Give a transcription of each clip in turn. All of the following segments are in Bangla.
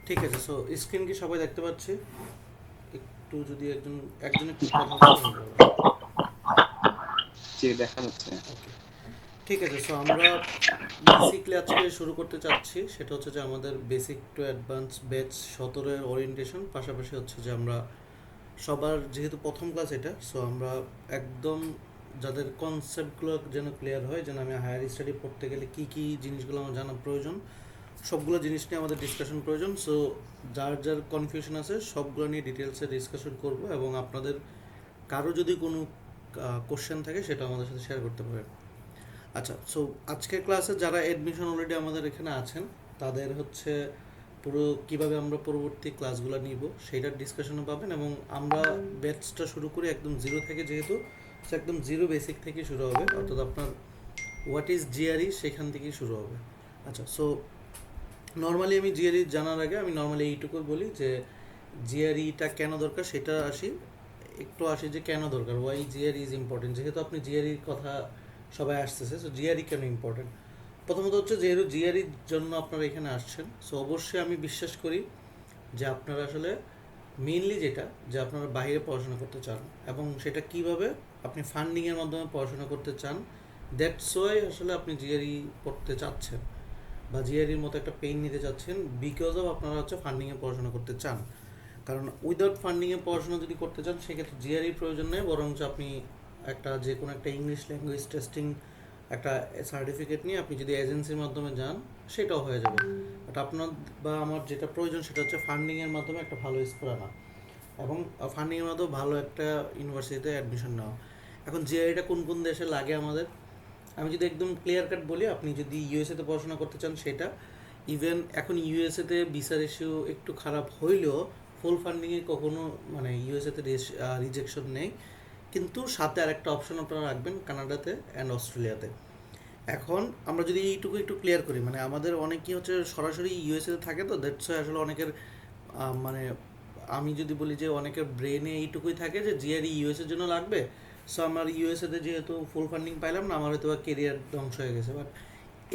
ঠিক আছে। সো স্ক্রিন কি সবাই দেখতে পাচ্ছে? একটু যদি একজন একটু কথা বলতে ভালো হবে। জি, দেখা যাচ্ছে। ওকে, ঠিক আছে। সো আমরা বেসিকলি আজকে শুরু করতে চাচ্ছি, সেটা হচ্ছে যে আমাদের বেসিক টু অ্যাডভান্স ব্যাচ 17-এর ওরিয়েন্টেশন। পাশাপাশি হচ্ছে যে আমরা সবার যেহেতু প্রথম ক্লাস এটা, সো আমরা একদম যাদের কনসেপ্টগুলো যেন ক্লিয়ার হয়, যেন আমি হায়ার স্টাডি পড়তে গেলে কী কী জিনিসগুলো আমার জানা প্রয়োজন, সবগুলো জিনিস নিয়ে আমাদের ডিসকাশন প্রয়োজন। সো যার যার কনফিউশন আছে সবগুলো নিয়ে ডিটেলসে ডিসকাশন করব, এবং আপনাদের কারো যদি কোনো কোশ্চেন থাকে সেটা আমাদের সাথে শেয়ার করতে পারেন। আচ্ছা, সো আজকের ক্লাসে যারা অ্যাডমিশন অলরেডি আমাদের এখানে আছেন, তাদের হচ্ছে পুরো কিভাবে আমরা পরবর্তী ক্লাসগুলো নিব সেইটার ডিসকাশনও পাবেন। এবং আমরা ব্যাচটা শুরু করি একদম জিরো থেকে, যেহেতু সে একদম জিরো বেসিক থেকে শুরু হবে, অর্থাৎ আপনার হোয়াট ইজ জিআরই সেখান থেকেই শুরু হবে। আচ্ছা, সো নর্মালি আমি জিআরই জানার আগে আমি নর্মালি এইটুকু বলি যে জিআরইটা কেন দরকার সেটা আসি যে কেন দরকার, ওয়াই জিআরই ইজ ইম্পর্টেন্ট। যেহেতু আপনি জিআরইর কথা সবাই আসতেছে, সো জিআরই কেন ইম্পর্টেন্ট। প্রথমত হচ্ছে যেহেতু জিআরইর জন্য আপনারা এখানে আসছেন, সো অবশ্যই আমি বিশ্বাস করি যে আপনারা আসলে মেইনলি যেটা যে আপনারা বাইরে পড়াশোনা করতে চান, এবং সেটা কিভাবে আপনি ফান্ডিংয়ের মাধ্যমে পড়াশোনা করতে চান। দ্যাটস ওয়াই আসলে আপনি জিআরই পড়তে চাচ্ছেন বা জিআরইর মতো একটা পেইন নিতে চাচ্ছেন, বিকজ অফ আপনারা হচ্ছে ফান্ডিংয়ে পড়াশোনা করতে চান। কারণ উইদাউট ফান্ডিংয়ে পড়াশোনা যদি করতে চান সেক্ষেত্রে জিআরই প্রয়োজন নেই, বরঞ্চ আপনি একটা যে কোনো একটা ইংলিশ ল্যাঙ্গুয়েজ টেস্টিং একটা সার্টিফিকেট নিয়ে আপনি যদি এজেন্সির মাধ্যমে যান সেটাও হয়ে যাবে। বাট আপনার বা আমার যেটা প্রয়োজন সেটা হচ্ছে ফান্ডিংয়ের মাধ্যমে একটা ভালো স্কোর আনা, এবং ফান্ডিংয়ের মাধ্যমে ভালো একটা ইউনিভার্সিটিতে অ্যাডমিশন নেওয়া। এখন জিআইটা কোন কোন দেশে লাগে আমাদের, আমি যদি একদম ক্লিয়ার কাট বলি, আপনি যদি ইউএসএতে পড়াশোনা করতে চান সেটা, ইভেন এখন ইউএসএতে ভিসার ইস্যু একটু খারাপ হইলেও ফুল ফান্ডিংয়ে কখনো মানে ইউএসএতে রিজেকশন নেই, কিন্তু সাথে আরেকটা অপশন আপনারা রাখবেন কানাডাতে অ্যান্ড অস্ট্রেলিয়াতে। এখন আমরা যদি এইটুকু একটু ক্লিয়ার করি, মানে আমাদের অনেকেই হচ্ছে সরাসরি ইউএসএতে থাকে, তো দ্যাটস আসলে অনেকের মানে আমি যদি বলি যে অনেকের ব্রেনে এইটুকুই থাকে যে জিআরই ইউএসএর জন্য লাগবে, সো আমার ইউএসএতে যেহেতু ফুল ফান্ডিং পাইলাম না, আমার হয়তো বা কেরিয়ার ধ্বংস হয়ে গেছে। বাট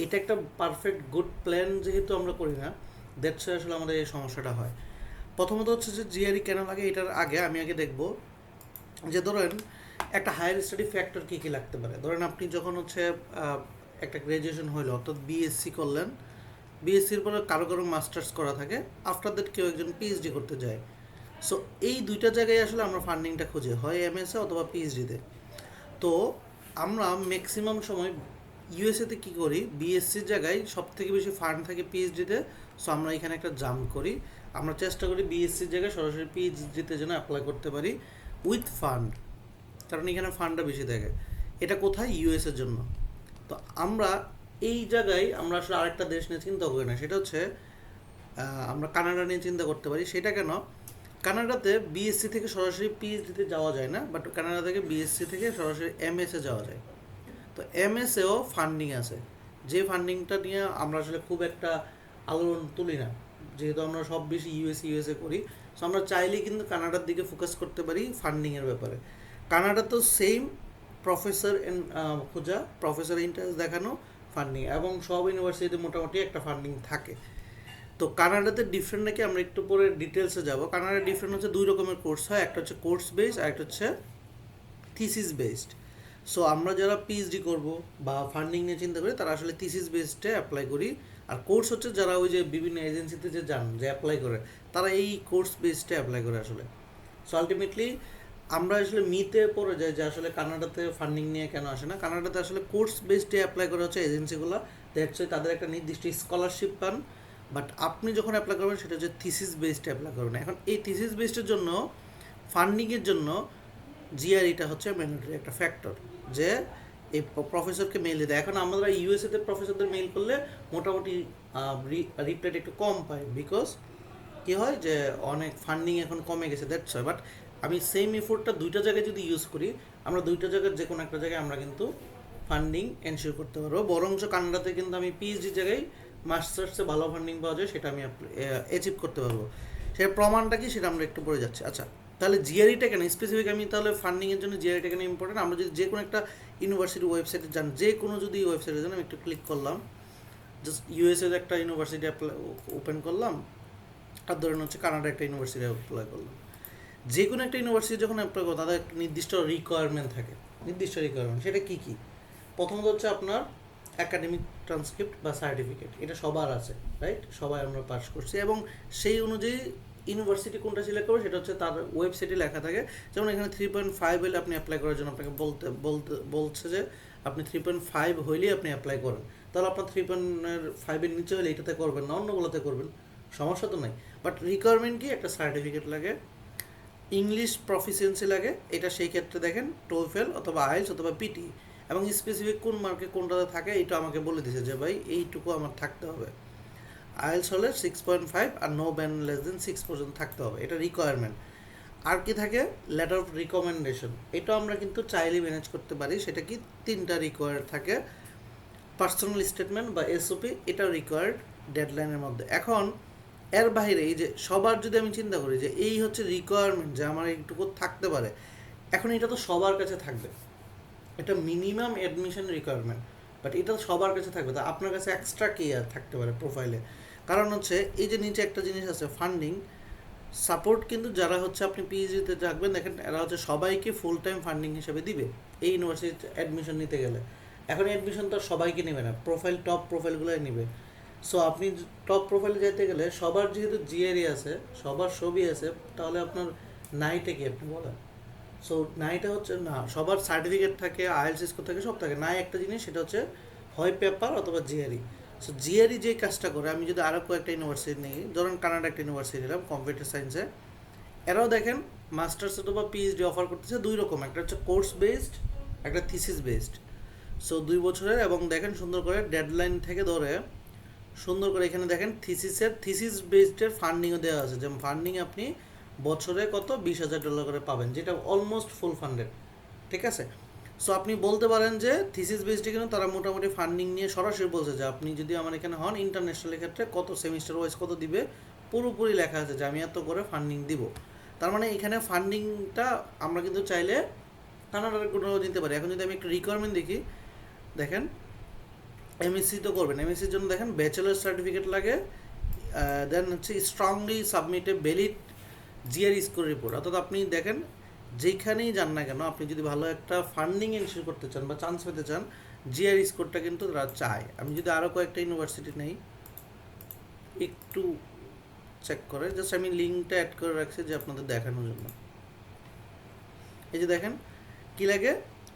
এটা একটা পারফেক্ট গুড প্ল্যান যেহেতু আমরা করি না, দ্যাটস আসলে আমাদের এই সমস্যাটা হয়। প্রথমত হচ্ছে যে জিআরই কেন লাগে, এটার আগে আমি দেখব যে ধরেন একটা হায়ার স্টাডি ফ্যাক্টর কী কী লাগতে পারে। ধরেন আপনি যখন হচ্ছে একটা গ্র্যাজুয়েশন হইলো, অর্থাৎ বিএসসি করলেন, বিএসসির পরে কারো কারো মাস্টার্স করা থাকে, আফটার দ্যাট কেউ একজন পিএইচডি করতে যায়। সো এই দুইটা জায়গায় আসলে আমরা ফান্ডিংটা খুঁজি, হয় এমএসএ অথবা পিএইচডিতে। তো আমরা ম্যাক্সিমাম সময় ইউএসএতে কী করি, বিএসসির জায়গায় সব থেকে বেশি ফান্ড থাকে পিএইচডিতে। সো আমরা এখানে একটা জাম্প করি, আমরা চেষ্টা করি বিএসসির জায়গায় সরাসরি পিএইচডিতে যেন অ্যাপ্লাই করতে পারি উইথ ফান্ড, কারণ এখানে ফান্ডটা বেশি থাকে। এটা কোথায়, ইউএসের জন্য। তো আমরা এই জায়গায় আমরা আসলে আরেকটা দেশ নিয়ে চিন্তা করি না, সেটা হচ্ছে আমরা কানাডা নিয়ে চিন্তা করতে পারি। সেটা কেন, কানাডাতে বিএসসি থেকে সরাসরি পিএইচডিতে যাওয়া যায় না, বাট কানাডা থেকে বিএসসি থেকে সরাসরি এমএসএ যাওয়া যায়। তো এমএসএও ফান্ডিং আছে, যে ফান্ডিংটা নিয়ে আমরা আসলে খুব একটা আলোড়ন তুলি না, যেহেতু আমরা সব বেশি ইউএসএ করি। সো আমরা চাইলেই কিন্তু কানাডার দিকে ফোকাস করতে পারি ফান্ডিংয়ের ব্যাপারে। কানাডা তো সেম, প্রফেসর খোঁজা, প্রফেসর ইন্টারেস্ট দেখানো, ফান্ডিং, এবং সব ইউনিভার্সিটিতে মোটামুটি একটা ফান্ডিং থাকে। তো কানাডাতে ডিফারেন্ট নাকি, আমরা একটু পরে ডিটেলসে যাব। কানাডা ডিফারেন্ট হচ্ছে দুই রকমের কোর্স হয়, একটা হচ্ছে কোর্স বেসড আর একটা হচ্ছে থিসিস বেসড। সো আমরা যারা পিএইচডি করব বা ফান্ডিং নিয়ে চিন্তা করি তারা আসলে থিসিস বেসডে অ্যাপ্লাই করি। আর কোর্স হচ্ছে যারা ওই যে বিভিন্ন এজেন্সিতে যে যান, যে অ্যাপ্লাই করে, তারা এই কোর্স বেসডে অ্যাপ্লাই করে আসলে। সো আলটিমেটলি আমরা আসলে মিতে পড়ে যাই যে আসলে কানাডাতে ফান্ডিং নিয়ে কেন আসে না। কানাডাতে আসলে কোর্স বেসডে অ্যাপ্লাই করা হচ্ছে এজেন্সিগুলো, দ্যাটস ওয়াই তাদের একটা নির্দিষ্ট স্কলারশিপ পান। বাট আপনি যখন অ্যাপ্লাই করবেন সেটা হচ্ছে থিসিস বেসডে অ্যাপ্লাই করবেন। এখন এই থিসিস বেসডের জন্য, ফান্ডিংয়ের জন্য জিআরইটা হচ্ছে ম্যান্ডেটরি একটা ফ্যাক্টর, যে এই প্রফেসরকে মেইল দিতে। এখন আমরা ইউএসএতে প্রফেসরদের মেইল করলে মোটামুটি রিপ্লাইটা একটু কম পাই, বিকজ কী হয় যে অনেক ফান্ডিং এখন কমে গেছে, দ্যাটস হয়। বাট আমি সেম এফোর্টটা দুইটা জায়গায় যদি ইউজ করি, আমরা দুইটা জায়গার যে কোনো একটা জায়গায় আমরা কিন্তু ফান্ডিং এনশিওর করতে পারবো। বরঞ্চ কানাডাতে কিন্তু আমি পিএইচডির জায়গায় মাস্টার্সে ভালো ফান্ডিং পাওয়া যায়, সেটা আমি অ্যাচিভ করতে পারবো। সেটা প্রমাণটা কি সেটা আমরা একটু পড়ে যাচ্ছি। আচ্ছা, তাহলে জিআরইটা কেন স্পেসিফিক, আমি তাহলে ফান্ডিংয়ের জন্য জিআরইটা কেন ইম্পর্টেন্ট। আমরা যদি যে কোনো একটা ইউনিভার্সিটি ওয়েবসাইটে যান, যে কোনো যদি ওয়েবসাইটে যান, আমি একটু ক্লিক করলাম, জাস্ট ইউএসএর একটা ইউনিভার্সিটি ওপেন করলাম, আর ধরেন হচ্ছে কানাডা একটা ইউনিভার্সিটি অ্যাপ্লাই করলাম। যে কোনো একটা ইউনিভার্সিটি যখন অ্যাপ্লাই করো তাদের একটা নির্দিষ্ট রিকোয়ারমেন্ট থাকে, নির্দিষ্ট রিকোয়ারমেন্ট। সেটা কী কী? প্রথমত হচ্ছে আপনার একাডেমিক ট্রান্সক্রিপ্ট বা সার্টিফিকেট, এটা সবার আছে, রাইট? সবাই আমরা পাস করছি এবং সেই অনুযায়ী ইউনিভার্সিটি কোনটা সিলেক্ট করবে সেটা হচ্ছে তার ওয়েবসাইটে লেখা থাকে। যেমন এখানে 3.5 হলে আপনি অ্যাপ্লাই করার জন্য আপনাকে বলছে যে আপনি 3.5 হইলেই আপনি অ্যাপ্লাই করেন। তাহলে আপনার 3.5-এর নিচে হলে এটাতে করবেন না, অন্যগুলোতে করবেন, সমস্যা তো নাই। বাট রিকোয়ারমেন্ট কি? একটা সার্টিফিকেট লাগে, ইংলিশ প্রফিসিয়েন্সি লাগে, এটা সেই ক্ষেত্রে দেখেন টোফেল অথবা আইএলস অথবা পিটি, এবং স্পেসিফিক কোন মার্কে কোনটাতে থাকে এটা আমাকে বলে দিয়েছে যে ভাই এইটুকু আমার থাকতে হবে। আইএলস হলে 6.5 আর নো ব্যান্ড লেস দেন 6 পর্যন্ত থাকতে হবে, এটা রিকোয়ারমেন্ট। আর কি থাকে? লেটার অফ রিকমেন্ডেশন, এটা আমরা কিন্তু চাইলে ম্যানেজ করতে পারি। সেটা কি? 3টা রিকোয়ার্ড থাকে। পার্সোনাল স্টেটমেন্ট বা এসওপি, এটা রিকোয়ার্ড ডেডলাইনের মধ্যে। এখন এর বাইরে এই যে সবার যদি আমি চিন্তা করি যে এই হচ্ছে রিকোয়ারমেন্ট যে আমার এইটুকু থাকতে পারে, এখন এটা তো সবার কাছে থাকবে, এটা মিনিমাম অ্যাডমিশন রিকোয়ারমেন্ট, বাট এটা তো সবার কাছে থাকবে। তা আপনার কাছে এক্সট্রা কি আর থাকতে পারে প্রোফাইলে? কারণ হচ্ছে এই যে নিচে একটা জিনিস আছে ফান্ডিং সাপোর্ট, কিন্তু যারা হচ্ছে আপনি পিএইচডিতে থাকবেন দেখেন এরা হচ্ছে সবাইকে ফুল টাইম ফান্ডিং হিসেবে দিবে এই ইউনিভার্সিটিতে অ্যাডমিশন নিতে গেলে। এখন অ্যাডমিশন তো আর সবাইকে নেবে না, প্রোফাইল টপ প্রোফাইলগুলোই নেবে। সো আপনি টপ প্রোফাইলে যেতে গেলে সবার যেহেতু জিআরই আছে, সবার ছবি আছে, তাহলে আপনার নাইটে কি আপনি বলেন? সো নাইটা হচ্ছে না, সবার সার্টিফিকেট থাকে, আইএলস স্কোর থাকে, সব থাকে। নাই একটা জিনিস, সেটা হচ্ছে হয় পেপার অথবা জিআরই। সো জিআরই যে কাজটা করে, আমি যদি আরও কয়েকটা ইউনিভার্সিটি নিই, ধরুন কানাডা একটা ইউনিভার্সিটি নিলাম কম্পিউটার সায়েন্সে, এরাও দেখেন মাস্টার্স অথবা পিএইচডি অফার করতেছে দুই রকম, একটা হচ্ছে কোর্স বেসড, একটা থিসিস বেসড। সো 2 বছরের, এবং দেখেন সুন্দর করে ডেডলাইন থেকে ধরে সুন্দর করে এখানে দেখেন থিসিস বেসডের ফান্ডিংও দেওয়া আছে, যেমন ফান্ডিং আপনি বছরে কত $20,000 করে পাবেন, যেটা অলমোস্ট ফুল ফান্ডেড, ঠিক আছে? সো আপনি বলতে পারেন যে থিসিস বেসডে কিন্তু তারা মোটামুটি ফান্ডিং নিয়ে সরাসরি বলছে যে আপনি যদি আমার এখানে হন ইন্টারন্যাশনাল ক্ষেত্রে কত সেমিস্টার ওয়াইজ কত দিবে, পুরোপুরি লেখা আছে যে আমি এত করে ফান্ডিং দিব। তার মানে এখানে ফান্ডিংটা আমরা কিন্তু চাইলে কানাডার কোনো নিতে পারি। এখন যদি আমি একটা রিকোয়ারমেন্ট দেখি, দেখেন এমএসসি তো করবেন, এমএসসির জন্য দেখেন ব্যাচেলার সার্টিফিকেট লাগে, দেন হচ্ছে স্ট্রংলি সাবমিটে ভ্যালিড জিআর স্কোর রিপোর্ট। অর্থাৎ আপনি দেখেন যেখানেই যান না কেন, আপনি যদি ভালো একটা ফান্ডিং এনশিওর করতে চান বা চান্স পেতে চান, জিআর স্কোরটা কিন্তু তারা চায়। আমি যদি আরও কয়েকটা ইউনিভার্সিটি নেই, একটু চেক করে, জাস্ট আমি লিঙ্কটা অ্যাড করে রাখছি যে আপনাদের দেখানোর জন্য। এই যে দেখেন কী লাগে,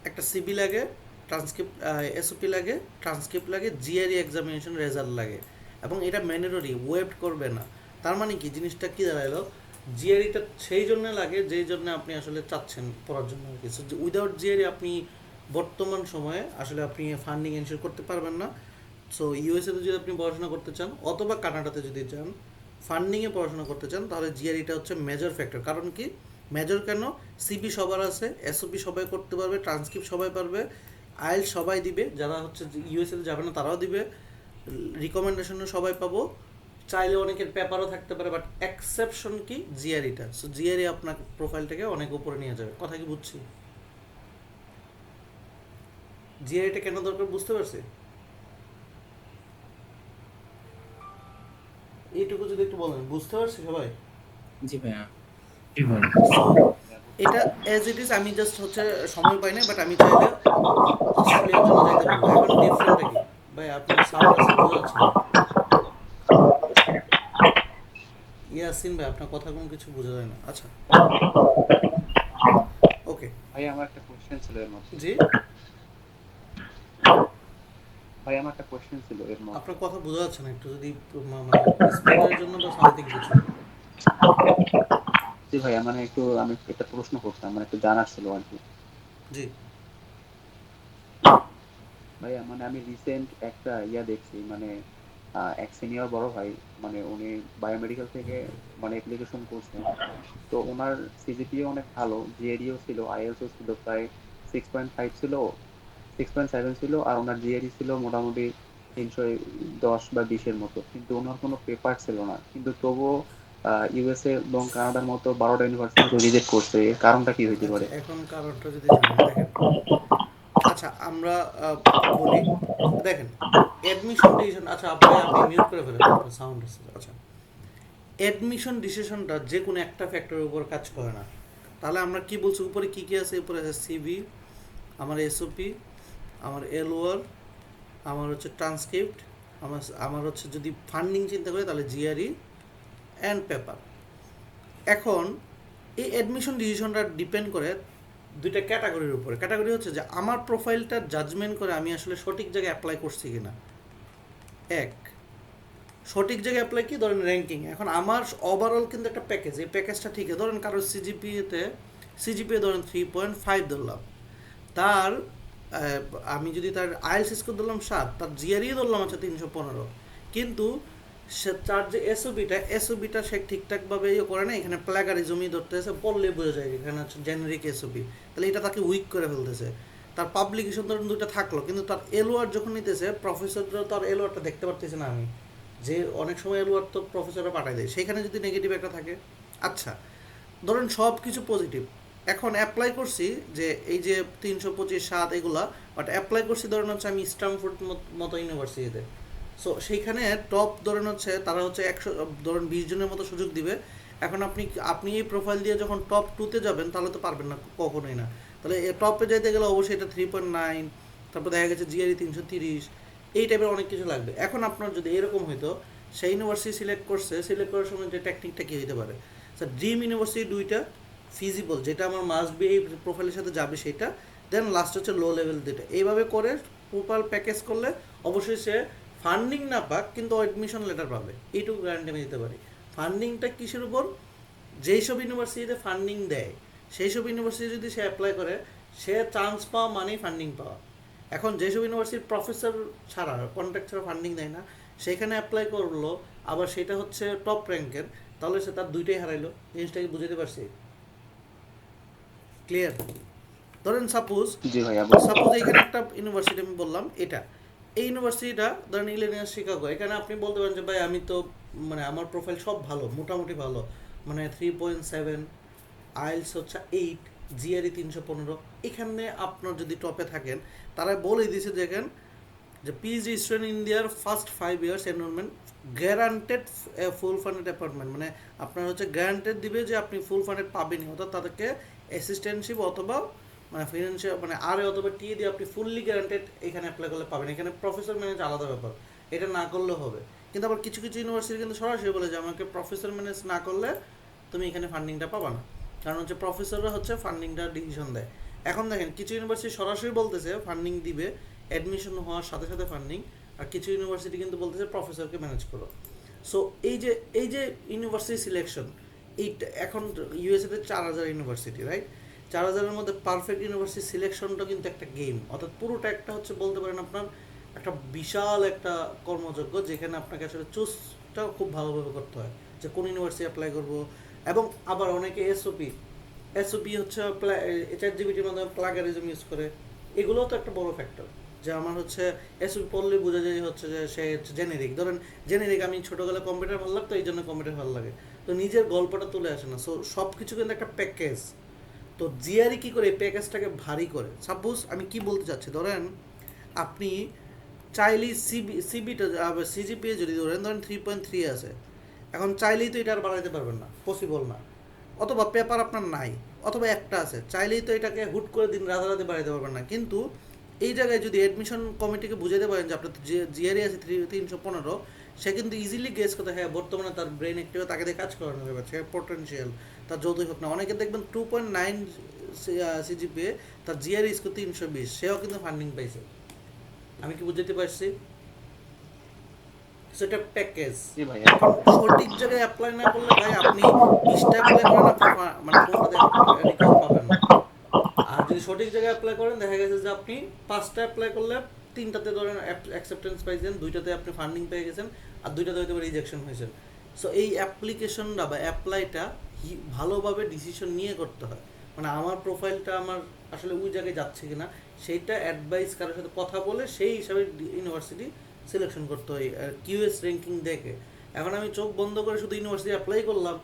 একটা সিবি লাগে, ট্রান্সক্রিপ্ট এসওপি লাগে, ট্রান্সক্রিপ্ট লাগে, জিআরই এক্সামিনেশন রেজাল্ট লাগে, এবং এটা ম্যান্ডেটরি, ওয়েব করবে না। তার মানে কি জিনিসটা কী দাঁড়ালো? জিআরইটা সেই জন্য লাগে যেই জন্য আপনি আসলে চাচ্ছেন পড়ার জন্য আর কি। উইদাউট জিআরই আপনি বর্তমান সময়ে আসলে আপনি ফান্ডিং এনশিওর করতে পারবেন না। সো ইউএসএতে যদি আপনি পড়াশোনা করতে চান অথবা কানাডাতে যদি চান ফান্ডিংয়ে পড়াশোনা করতে চান, তাহলে জিআরইটা হচ্ছে মেজর ফ্যাক্টর। কারণ কি মেজর? কেন? সিবি সবার আছে, এসওপি সবাই করতে পারবে, ট্রান্সক্রিপ্ট সবাই পারবে, আইএল সবাই দিবে, যারা হচ্ছে ইউএসএতে যাবে না তারাও দিবে, রিকমেন্ডেশনও সবাই পাবো, চাইলে অনেকের পেপারও থাকতে পারে, বাট এক্সেপশন কি? জিআরইটা। সো জিআরই আপনার প্রোফাইলটাকে অনেক উপরে নিয়ে যাবে। কথা কি বুঝছি? জিআরইটা কেন দরকার বুঝতে পারছি? এইটুকু যদি একটু বলেন, বুঝতে পারছি সবাই? জি ভাইয়া। সো এটা অ্যাজ ইট ইজ, আমি জাস্ট হচ্ছে সময় পাই না, বাট আমি চাইলে অস্ট্রেলিয়ার জন্য যাইতে পারবো। এখন ডিফারেন্টটা কি ভাই? আপনার সাউন্ড আছে বোঝা যাচ্ছে না। ইয়াসিন ভাই আপনার কথা কোনো কিছু বোঝা যায় না। আচ্ছা, ওকে। ভাই আমার একটা কোশ্চেন ছিল এর মধ্যে। জি ভাই আমার একটা কোশ্চেন ছিল এর মধ্যে। আপনার কথা বোঝা যাচ্ছে না, একটু যদি মানে স্পিকারের জন্য বা সামথিং কিছু। জি ভাইয়া, মানে একটু আমি একটা প্রশ্ন করতাম, মানে একটু জানার ছিল আর কি। জি ভাইয়া মানে আমি রিসেন্ট একটা দেখছি, মানে এক সিনিয়র বড় ভাই, মানে উনি বায়োমেডিকেল থেকে মানে অ্যাপ্লিকেশন করছেন। তো ওনার সিজিপিএ অনেক ভালো, জিএডিও ছিল, আইএলসও ছিল, প্রায় 6.5 ছিল, 6.7 ছিল, আর ওনার জিএডি ছিল মোটামুটি 310 বা 20-এর মতো, কিন্তু ওনার কোনো পেপার ছিল না। কিন্তু তবুও ইউএসএ এবং কানাডার মতো 12টা ইউনিভার্সিটি রিজেক্ট করছে। এর কারণটা কি হইতে আচ্ছা, পারে? এখন কারণটা যদি জানেন দেখেন। আচ্ছা আমরা বলি, দেখেন অ্যাডমিশন ডিসিশন, আচ্ছা আপনি মিউট করে ফেলেন, সাউন্ড আছে। আচ্ছা অ্যাডমিশন ডিসিশনটা যে কোনো একটা ফ্যাক্টরের উপর কাজ করে না। তাহলে আমরা কি বলছি, উপরে কি কি আছে? উপরে আছে সিভি, আমার এসওপি, আমার এলওআর, আমার হচ্ছে ট্রান্সক্রিপ্ট, আমার হচ্ছে যদি ফান্ডিং চিন্তা করি তাহলে জিআরই অ্যান্ড পেপার। এখন এই অ্যাডমিশন ডিসিশনটা ডিপেন্ড করে দুইটা ক্যাটাগরির উপরে। ক্যাটাগরি হচ্ছে যে আমার প্রোফাইলটা জাজমেন্ট করে আমি আসলে সঠিক জায়গায় অ্যাপ্লাই করছি কিনা। এক, সঠিক জায়গায় অ্যাপ্লাই কি, ধরেন র্যাঙ্কিং। এখন আমার ওভারঅল কিন্তু একটা প্যাকেজ, এই প্যাকেজটা ঠিক আছে। ধরেন কারোর সিজিপিএ ধরেন 3.5 ধরলাম, তার আমি যদি তার আইএলস স্কোর ধরলাম 7, তার জিআরই ধরলাম আচ্ছা 315, কিন্তু সে তার যে এসওবিটা সে ঠিকঠাকভাবে ইয়ে করে না, এখানে প্ল্যাগারিজমই ধরতেছে, বললে বোঝা যায় এখানে হচ্ছে জেনারিক এসওবি, তাহলে এটা তাকে উইক করে ফেলতেছে। তার পাবলিকেশন ধরেন দুইটা থাকলো, কিন্তু তার এলওয়ার যখন নিতেছে, প্রফেসররা তার এলওয়ারটা দেখতে পারতেছে না আমি, যে অনেক সময় এলওয়ার তো প্রফেসররা পাঠায় দেয়, সেখানে যদি নেগেটিভ একটা থাকে। আচ্ছা, ধরেন সব কিছু পজিটিভ, এখন অ্যাপ্লাই করছি যে এই যে 325, 7 এগুলা, বাট অ্যাপ্লাই করছি ধরেন হচ্ছে আমি স্ট্যামফোর্ড মতো ইউনিভার্সিটিতে। সো সেইখানে টপ ধরেন হচ্ছে তারা হচ্ছে 100, ধরেন 20 জনের মতো সুযোগ দিবে। এখন আপনি এই প্রোফাইল দিয়ে যখন টপ 2-তে যাবেন তাহলে তো পারবেন না, কখনোই না। তাহলে টপে যাইতে গেলে অবশ্যই এটা 3.9, তারপর দেখা গেছে জিআরই 330, এই টাইপের অনেক কিছু লাগবে। এখন আপনার যদি এরকম হইতো, সেই ইউনিভার্সিটি সিলেক্ট করার সময় যে টেকনিকটা কী হতে পারে, স্যার ড্রিম ইউনিভার্সিটি দুইটা, ফিজিবল যেটা আমার মাস্ট বি এই প্রোফাইলের সাথে যাবে সেটা, দেন লাস্ট হচ্ছে লো লেভেল দুইটা। এইভাবে করে প্রপার প্যাকেজ করলে অবশ্যই সে ফান্ডিং না পাক, কিন্তু অ্যাডমিশন লেটার পাবে, এইটুকু গ্যারান্টি আমি দিতে পারি। ফান্ডিংটা কিসের উপর? যেই সব ইউনিভার্সিটিতে ফান্ডিং দেয় সেই সব ইউনিভার্সিটি যদি সে অ্যাপ্লাই করে, সে চান্স পাওয়া মানেই ফান্ডিং পাওয়া। এখন যেসব ইউনিভার্সিটির প্রফেসর ছাড়া, কন্ট্রাক্ট ছাড়া ফান্ডিং দেয় না, সেখানে অ্যাপ্লাই করলো, আবার সেটা হচ্ছে টপ র্যাঙ্কের, তাহলে সে তার দুইটাই হারাইলো। জিনিসটাকে বুঝতে পারছি? ক্লিয়ার? ধরেন সাপোজ জি ভাইয়া বুঝতে সাপোজ পারছি। এখানে একটা ইউনিভার্সিটি আমি বললাম, এটা এই ইউনিভার্সিটিটা ধরেন ইলিনয়েস শিকাগো, এখানে আপনি বলতে পারেন যে ভাই আমি তো মানে আমার প্রোফাইল সব ভালো, মোটামুটি ভালো, মানে 3.7, আইএলস হচ্ছে 8, জিআরই 315, এখানে আপনার যদি টপে থাকেন, তারা বলে দিয়েছে দেখেন যে পিএইচডি স্টুডেন্ট ইন্ডিয়ার ফার্স্ট 5 ইয়ার্স এনরোলমেন্ট গ্যারান্টেড ফুল ফান্ডেড অ্যাপার্টমেন্ট, মানে আপনার হচ্ছে গ্যারান্টেড দিবে যে আপনি ফুল ফান্ডেড পাবেনই, অর্থাৎ তাদেরকে অ্যাসিস্ট্যান্টশিপ অথবা মানে ফিনান্সিয়াল মানে আর অথবা টি দিয়ে আপনি ফুললি গ্যারান্টেড এখানে অ্যাপ্লাই করলে পাবেন। এখানে প্রফেসর ম্যানেজ আলাদা ব্যাপার, এটা না করলেও হবে। কিন্তু আবার কিছু কিছু ইউনিভার্সিটি কিন্তু সরাসরি বলে যে আমাকে প্রফেসর ম্যানেজ না করলে তুমি এখানে ফান্ডিংটা পাবা না, কারণ হচ্ছে প্রফেসররা হচ্ছে ফান্ডিংটা ডিসিশন দেয়। এখন দেখেন কিছু ইউনিভার্সিটি সরাসরি বলতেছে ফান্ডিং দিবে, অ্যাডমিশন হওয়ার সাথে সাথে ফান্ডিং, আর কিছু ইউনিভার্সিটি কিন্তু বলতেছে প্রফেসরকে ম্যানেজ করো। সো এই যে ইউনিভার্সিটি সিলেকশন, এইটা এখন ইউএসএতে 4,000 ইউনিভার্সিটি, রাইট? 4,000-এর মধ্যে পারফেক্ট ইউনিভার্সিটি সিলেকশনটা কিন্তু একটা গেম, অর্থাৎ পুরোটা একটা হচ্ছে বলতে পারেন আপনার একটা বিশাল একটা কর্মযজ্ঞ, যেখানে আপনাকে আসলে চুজটা খুব ভালোভাবে করতে হয় যে কোন ইউনিভার্সিটি অ্যাপ্লাই করব। এবং আবার অনেকে এসওপি হচ্ছে চ্যাট জিপিটির মাধ্যমে প্লাগারিজম ইউজ করে, এগুলোও তো একটা বড় ফ্যাক্টর। যে আমার হচ্ছে এসওপি পড়লে বোঝা যায় হচ্ছে যে সে জেনেরিক, ধরেন জেনেরিক, আমি ছোটোবেলায় কম্পিউটার ভালো লাগতো এই জন্য কম্পিউটার ভালো লাগে, তো নিজের গল্পটা তুলে আসে না। সো সব কিছু কিন্তু একটা প্যাকেজ। তো জিআরই কী করে এই প্যাকেজটাকে ভারী করে? সাপোজ আমি কি বলতে চাচ্ছি, ধরেন আপনি চাইলেই সিবিটা সিজিপিএ যদি ধরেন 3.3 আছে, এখন চাইলেই তো এটা আর বাড়াইতে পারবেন না, পসিবল না। অথবা পেপার আপনার নাই, অথবা একটা আছে, চাইলেই তো এটাকে হুট করে দিন রাতারাতি বাড়াইতে পারবেন না। কিন্তু এই জায়গায় যদি অ্যাডমিশন কমিটিকে বুঝাতে পারেন যে আপনার যে জিআরই আছে 315, সে কিন্তু ইজিলি গেস করতে, হ্যাঁ বর্তমানে তার ব্রেন অ্যাক্টিভ, তাকে দিয়ে কাজ করানো যাবে, সে পটেনশিয়াল তার যতই হোক না। অনেকে দেখবেন 2.9 সিজিপিএ, তার জিআরই স্কোর 320, সেও কিন্তু ফান্ডিং পাইছে। আমি কি বুঝতে পারছি? সেটা প্যাকেজ। জি ভাইয়া। এখন সঠিক জায়গায় অ্যাপ্লাই না করলে ভাই আপনি 20টা অ্যাপ্লাই করেন, আপনি মানে কোনটাতে রিকার্ড পাবেন না। আর যদি সঠিক জায়গায় অ্যাপ্লাই করেন, দেখা গেছে যে আপনি 5টা অ্যাপ্লাই করলে 3টাতে ধরেন অ্যাকসেপ্টেন্স পাইছেন, 2টাতে আপনি ফান্ডিং পেয়ে গেছেন, আর 2টাতে হয়তো রিজেকশন হয়েছেন। সো এই অ্যাপ্লিকেশনটা বা অ্যাপ্লাইটা ভালোভাবে ডিসিশন নিয়ে করতে হয়, মানে আমার প্রোফাইলটা আমার আসলে ওই জায়গায় যাচ্ছে কিনা সেইটা অ্যাডভাইস কারোর সাথে কথা বলে সেই হিসাবে ইউনিভার্সিটি সিলেকশন করতে হয় কিউএস র্যাঙ্কিং দেখে। এখন আমি চোখ বন্ধ করে শুধু ইউনিভার্সিটি অ্যাপ্লাই করলাম,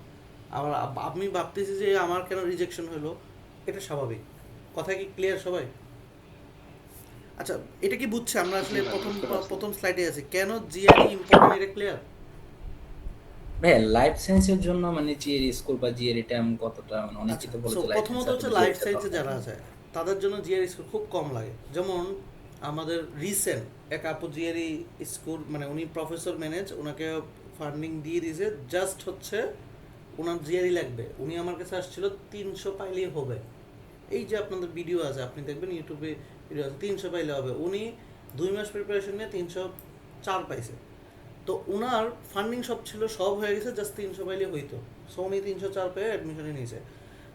আবার আমি ভাবতেছি যে আমার কেন রিজেকশন হলো, এটা স্বাভাবিক। কথা কি ক্লিয়ার সবাই? আচ্ছা, এটা কি বুঝছে আমরা জি আসলে ভাই বুঝতে পারছি। প্রথম স্লাইডে আছে কেন জিআরই ইম্পর্টেন্ট, এটা ক্লিয়ার? ভাই লাইফ সায়েন্সের জন্য মানে জিএর স্কোর বা জিএর এটা কতটা, মানে অনেকেই আচ্ছা, তো বলে সো যে লাইফ প্রথমত সায়েন্সে হচ্ছে আসলে লাইফ জিএরটা সায়েন্সে দরকার যারা নেই। আছে তাদের জন্য জিআরই স্কোর খুব কম লাগে। যেমন আমাদের রিসেন্ট এক আপু জিআরই স্কোর, মানে উনি প্রফেসর ম্যানেজ, ওনাকে ফান্ডিং দিয়ে দিয়েছে, জাস্ট হচ্ছে ওনার জিআরই লাগবে। উনি আমার কাছে আসছিল 300 পাইলেই হবে। এই যে আপনাদের ভিডিও আছে, আপনি দেখবেন ইউটিউবে ভিডিও আছে, 300 পাইলে হবে। উনি 2 মাস প্রিপারেশন নিয়ে 304 পাইছে। তো ওনার ফান্ডিং সব ছিল, সব হয়ে গেছে, জাস্ট 300 পাইলে হইতো। সো উনি 304 পেয়ে অ্যাডমিশনে নিয়েছে।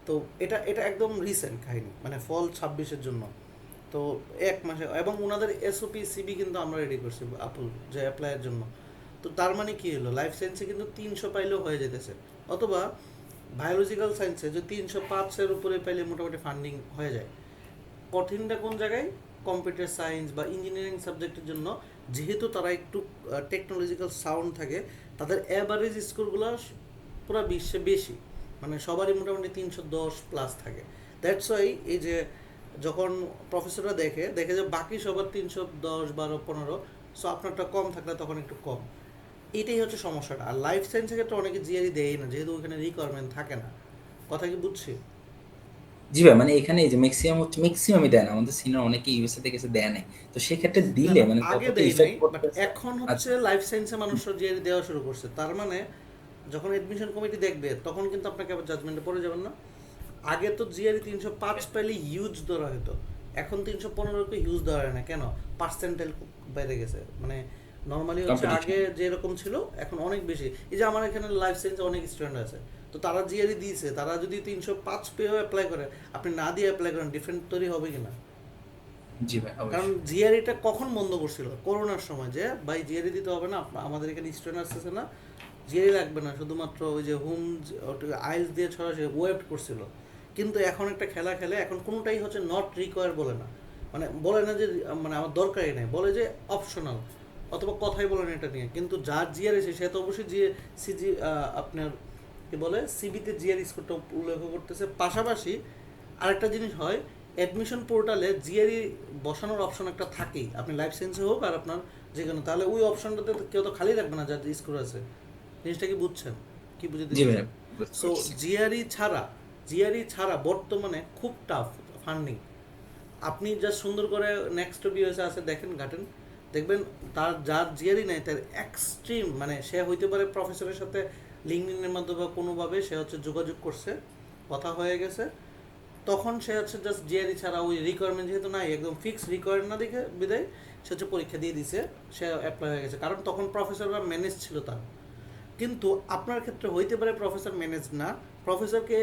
তো এটা এটা একদম রিসেন্ট কাহিনী, মানে ফল 26-এর জন্য। তো 1 মাসে, এবং ওনাদের এসওপি সিবি কিন্তু আমরা রেডি করছি আপুল যে অ্যাপ্লাইয়ের জন্য। তো তার মানে কি হলো, লাইফ সায়েন্সে কিন্তু 300 পাইলেও হয়ে যেতেছে। অথবা বায়োলজিক্যাল সায়েন্সে যে 305-এর উপরে পাইলে মোটামুটি ফান্ডিং হয়ে যায়। কঠিনটা কোন জায়গায়, কম্পিউটার সায়েন্স বা ইঞ্জিনিয়ারিং সাবজেক্টের জন্য, যেহেতু তারা একটু টেকনোলজিক্যাল সাউন্ড থাকে, তাদের অ্যাভারেজ স্কোরগুলো পুরো বিশ্বে বেশি, মানে সবারই মোটামুটি 310 প্লাস থাকে। দ্যাটস ওয়াই এই যে যখন প্রফেসররা দেখে দেখে যে বাকি সবার 310, 12, 15, সো আপনারটা কম থাকলে তখন একটু কম। এটাই হচ্ছে সমস্যাটা। আর লাইফ সায়েন্সের ক্ষেত্রে অনেকে জিআরই দেয় না, যেহেতু ওখানে রিকোয়ারমেন্ট থাকে না। কথা কি বুঝছি? জি ভাই, মানে এখানে এই যে ম্যাক্সিমামই দেয় না, আমাদের সিনিয়র অনেকে ইউএসএ থেকে এসে দেয় নাই। তো সেক্ষেত্রে না দিলে না, মানে আগে কতটা দেই নাই, ইফেক্ট বাট করতেছে। এখন আচ্ছা। হচ্ছে লাইফ সায়েন্সে মানুষরা জিআরই দেওয়া শুরু করছে। তার মানে যখন এডমিশন কমিটি দেখবে তখন কিন্তু আপনাকে আবার জাজমেন্টে পড়ে যাবেন না। আগে তো জিআরই 305 পাইলে হিউজ ধরা হতো, এখন 315-কে হিউজ ধরা হয় না। কেন? পার্সেন্টাইল বেড়ে গেছে। মানে নর্মালি হচ্ছে কম্পিটিশন। আগে যেরকম ছিল এখন অনেক বেশি। এই যে আমার এখানে লাইফ সায়েন্সে অনেক স্টুডেন্ট আছে, তো তারা জিআরই দিয়েছে, তারা যদি 305 পেয়েও অ্যাপ্লাই করে, আপনি না দিয়ে অ্যাপ্লাই করেন, ডিফারেন্ট তৈরি হবে কিনা? জি ভাই, কারণ অবশ্যই। জিআরইটা কখন বন্ধ করছিল? করোনার সময়, যে ভাই জিআরই দিতে হবে না, আমাদের এখানে স্টুডেন্ট আসতেছে না, জিআরই লাগবে না, শুধুমাত্র ওই যে হোম আইএলস দিয়ে সরাসরি ওয়েব করছিল। কিন্তু এখন একটা খেলা খেলে, এখন কোনোটাই হচ্ছে নট রিকোয়ার বলে না। মানে বলে না যে মানে আমার দরকারই নেই, বলে যে অপশনাল, অথবা কথাই বলেন এটা নিয়ে। কিন্তু যার জিআর এসে সে তো অবশ্যই সিজি আপনার কি বলে সিবিতে জিআর স্কোরটা উল্লেখ করতেছে। পাশাপাশি আরেকটা জিনিস হয়, অ্যাডমিশন পোর্টালে জিআরই বসানোর অপশন একটা থাকেই, আপনি লাইফ সায়েন্সে হোক আর আপনার যে কোনো, তাহলে ওই অপশনটাতে কেউ তো খালি রাখবে না যার স্কোর আছে। জিনিসটা কি বুঝছেন? কি বুঝে জি দিতেছি? ভাই, বুঝতে সো পারছি। জিআরই ছাড়া বর্তমানে খুব টাফ ফান্ডিং। আপনি যা সুন্দর করে নেক্সট বিএসএ আছে দেখেন, ঘাটেন, দেখবেন তার যার জিআরই নাই তার এক্সট্রিম, মানে সে হইতে পারে প্রফেসরের সাথে লিঙ্কডিনের মাধ্যমে বা কোনোভাবে সে হচ্ছে যোগাযোগ করছে, কথা হয়ে গেছে, তখন সে হচ্ছে জাস্ট জিআরই ছাড়া ওই রিকোয়ারমেন্ট যেহেতু নাই, একদম ফিক্স রিকোয়ারমেন্ট না দেখে বিদায় সে হচ্ছে পরীক্ষা দিয়ে দিছে, সে অ্যাপ্লাই হয়ে গেছে, কারণ তখন প্রফেসর বা ম্যানেজ ছিল তার। কিন্তু আপনার ক্ষেত্রে হইতে পারে প্রফেসর ম্যানেজ না, প্রফেসরকে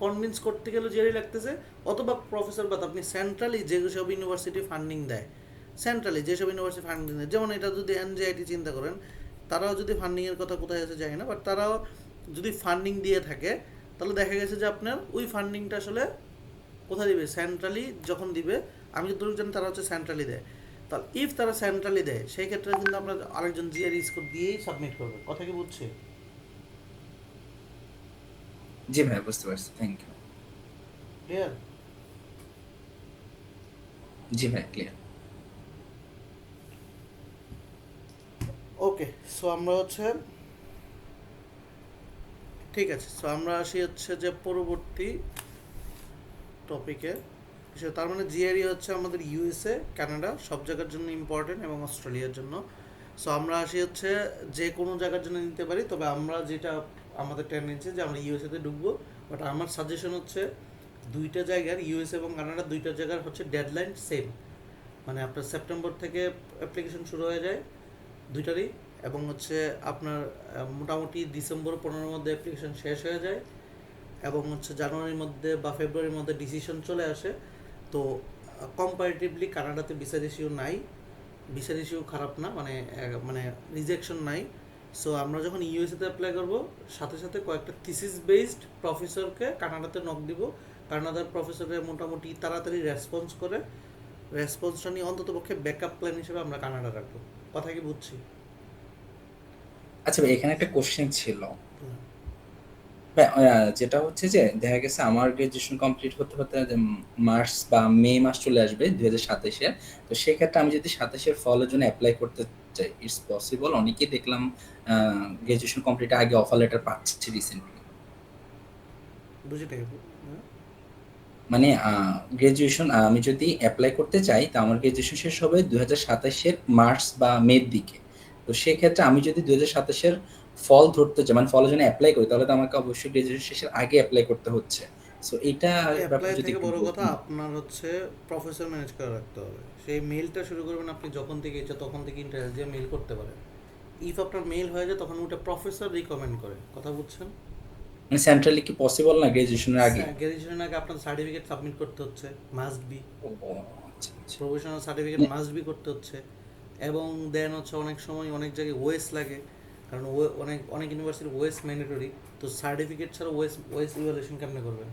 কনভিন্স করতে গেলে জিআরই লাগতেছে, অথবা প্রফেসর বাদ আপনি সেন্ট্রালি যেসব ইউনিভার্সিটি ফান্ডিং দেয়, সেন্ট্রালি যেসব ইউনিভার্সিটি ফান্ডিং দেয়, যেমন এটা যদি এনজেআইটি চিন্তা করেন, তারাও যদি ফান্ডিংয়ের কথা কোথায় আছে জানি না, বাট তারাও যদি ফান্ডিং দিয়ে থাকে, তাহলে দেখা গেছে যে আপনার ওই ফান্ডিংটা আসলে কোথায় দিবে, সেন্ট্রালি যখন দিবে, আমি যতটুকু জানি তারা হচ্ছে সেন্ট্রালি দেয়। তাহলে ইফ তারা সেন্ট্রালি দেয়, সেই ক্ষেত্রে কিন্তু আপনার আরেকজন জিআরই স্কোর দিয়েই সাবমিট করবে। কথা কি বুঝছে? জি ভাই, বুঝতে পারছি, থ্যাংক ইউ। ক্লিয়ার? জি ভাই, ক্লিয়ার। ওকে, সো আমরা হচ্ছে ঠিক আছে, সো আমরা আসি হচ্ছে যে পরবর্তী টপিকে। তার মানে জিআরই হচ্ছে আমাদের ইউএসএ, কানাডা সব জায়গার জন্য ইম্পর্টেন্ট, এবং অস্ট্রেলিয়ার জন্য। সো আমরা আসি হচ্ছে যে কোনো জায়গার জন্য নিতে পারি, তবে আমরা যেটা আমাদের টেন্ডেন্সি যে আমরা ইউএসএতে ঢুকবো। বাট আমার সাজেশন হচ্ছে দুইটা জায়গার, ইউএসএ এবং কানাডা দুইটা জায়গার হচ্ছে ডেডলাইন সেম, মানে আপনার সেপ্টেম্বর থেকে অ্যাপ্লিকেশন শুরু হয়ে যায় দুইটারই, এবং হচ্ছে আপনার মোটামুটি ডিসেম্বর 15-এর মধ্যে অ্যাপ্লিকেশন শেষ হয়ে যায়, এবং হচ্ছে জানুয়ারির মধ্যে বা ফেব্রুয়ারির মধ্যে ডিসিশন চলে আসে। তো কম্পারেটিভলি কানাডাতে ভিসা রেশিও নাই, ভিসা রেশিও খারাপ না, মানে মানে রিজেকশন নাই। সো আমরা যখন ইউএসএতে অ্যাপ্লাই করব, সাথে সাথে কয়েকটা থিসিস বেসড প্রফেসরকে কানাডাতে নক দিব, কানাডার প্রফেসরের মোটামুটি তাড়াতাড়ি রেসপন্স করে, রেসপন্সটা নিয়ে অন্তত পক্ষে ব্যাকআপ প্ল্যান হিসেবে আমরা কানাডা রাখবো। কথা কি বুঝছি? আচ্ছা ভাই, এখানে একটা কোশ্চেন ছিল ভাই, যেটা হচ্ছে যে দেখা গেছে আমার গ্রাজুয়েশন কমপ্লিট হতে হতে যে মার্চ বা মে মাস চলে আসবে 2027-এর। তো সেক্ষেত্রে আমি যদি 27-এর ফলের জন্য অ্যাপ্লাই করতে যায়, ইটস পসিবল। অনেকেই দেখলাম গ্রাজুয়েশন কমপ্লিট আগে অফার লেটার পাচ্ছে রিসেন্টলি। বুঝি নাই। হ্যাঁ? মানে গ্রাজুয়েশন আমি যদি অ্যাপ্লাই করতে চাই, তা আমার গ্রাজুয়েশন শেষ হবে 2027-এর মার্চ বা মের দিকে। তো সেক্ষেত্রে আমি যদি 2027-এর ফল ধরতে চাই, মানে ফলের জন্য অ্যাপ্লাই করি, তাহলে তো আমাকে অবশ্যই গ্রাজুয়েশন শেষের আগে অ্যাপ্লাই করতে হচ্ছে। সো এইটা ব্যাপারে অ্যাপ্লাই যদি থেকে একটু বড় কথা বলতেন। আপনার হচ্ছে প্রফেসর ম্যানেজ করে রাখতে হবে। সেই মেইলটা শুরু করবেন আপনি যখন থেকে ইচ্ছা তখন থেকে ইন্টারেস্ট দিয়ে মেইল করতে পারেন। ইফ আপনার মেইল হয়ে যায় তখন ওটা প্রফেসর রিকমেন্ড করে, কথা বুঝছেন? মানে সেন্ট্রালি কি পসিবল না গ্রাজুয়েশনের আগে? গ্র্যাজুয়েশনের আগে আপনার সার্টিফিকেট সাবমিট করতে হচ্ছে, মাস্ট বি। ও আচ্ছা আচ্ছা। প্রফেশনাল সার্টিফিকেট মাস্ট বি করতে হচ্ছে। এবং দেন হচ্ছে অনেক সময় অনেক জায়গায় ওয়েস লাগে, কারণ অনেক অনেক ইউনিভার্সিটির ওয়েস ম্যান্ডেটরি। তো সার্টিফিকেট ছাড়া ওয়েস ওয়েস ইভ্যালুয়েশন কেমনে করবেন?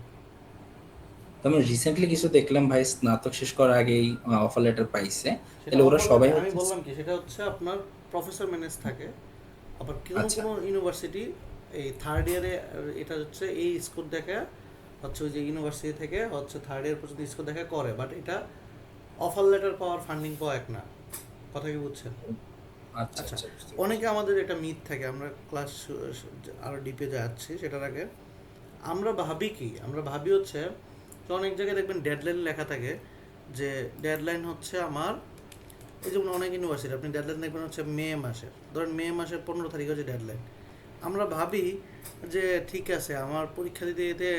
তো আমি রিসেন্টলি কিছু দেখলাম ভাই, স্নাতক শেষ করার আগেই অফার লেটার পাইছে। সেটা তাহলে ওরা অফার সবাই লেটার আমি হচ্ছে। বললাম কি, সেটা হচ্ছে আপনার প্রফেসর ম্যানেজ থাকে। আবার কোনো আচ্ছা কোনো ইউনিভার্সিটি এই থার্ড ইয়ারে এটা হচ্ছে এই স্কোর দেখে হচ্ছে ওই যে ইউনিভার্সিটি থেকে হচ্ছে থার্ড ইয়ার পর্যন্ত স্কোর দেখা করে, বাট এটা অফার লেটার পাওয়ার ফান্ডিং পাওয়া এক না, কথা কি বুঝছেন? আচ্ছা আচ্ছা, আচ্ছা, বুঝতে পারছি। অনেকে আমাদের একটা মিথ থাকে, আমরা ক্লাস আরও ডিপে যাচ্ছি সেটার আগে। আমরা ভাবি হচ্ছে যে অনেক জায়গায় দেখবেন ডেডলাইন লেখা থাকে, যে ডেডলাইন হচ্ছে আমার, এই যেমন অনেক ইউনিভার্সিটি আপনি ডেডলাইন দেখবেন হচ্ছে মে মাসের, ধরেন মে মাসের 15 তারিখ হচ্ছে ডেডলাইন। আমরা ভাবি যে ঠিক আছে, আমার পরীক্ষা দিতে দিতে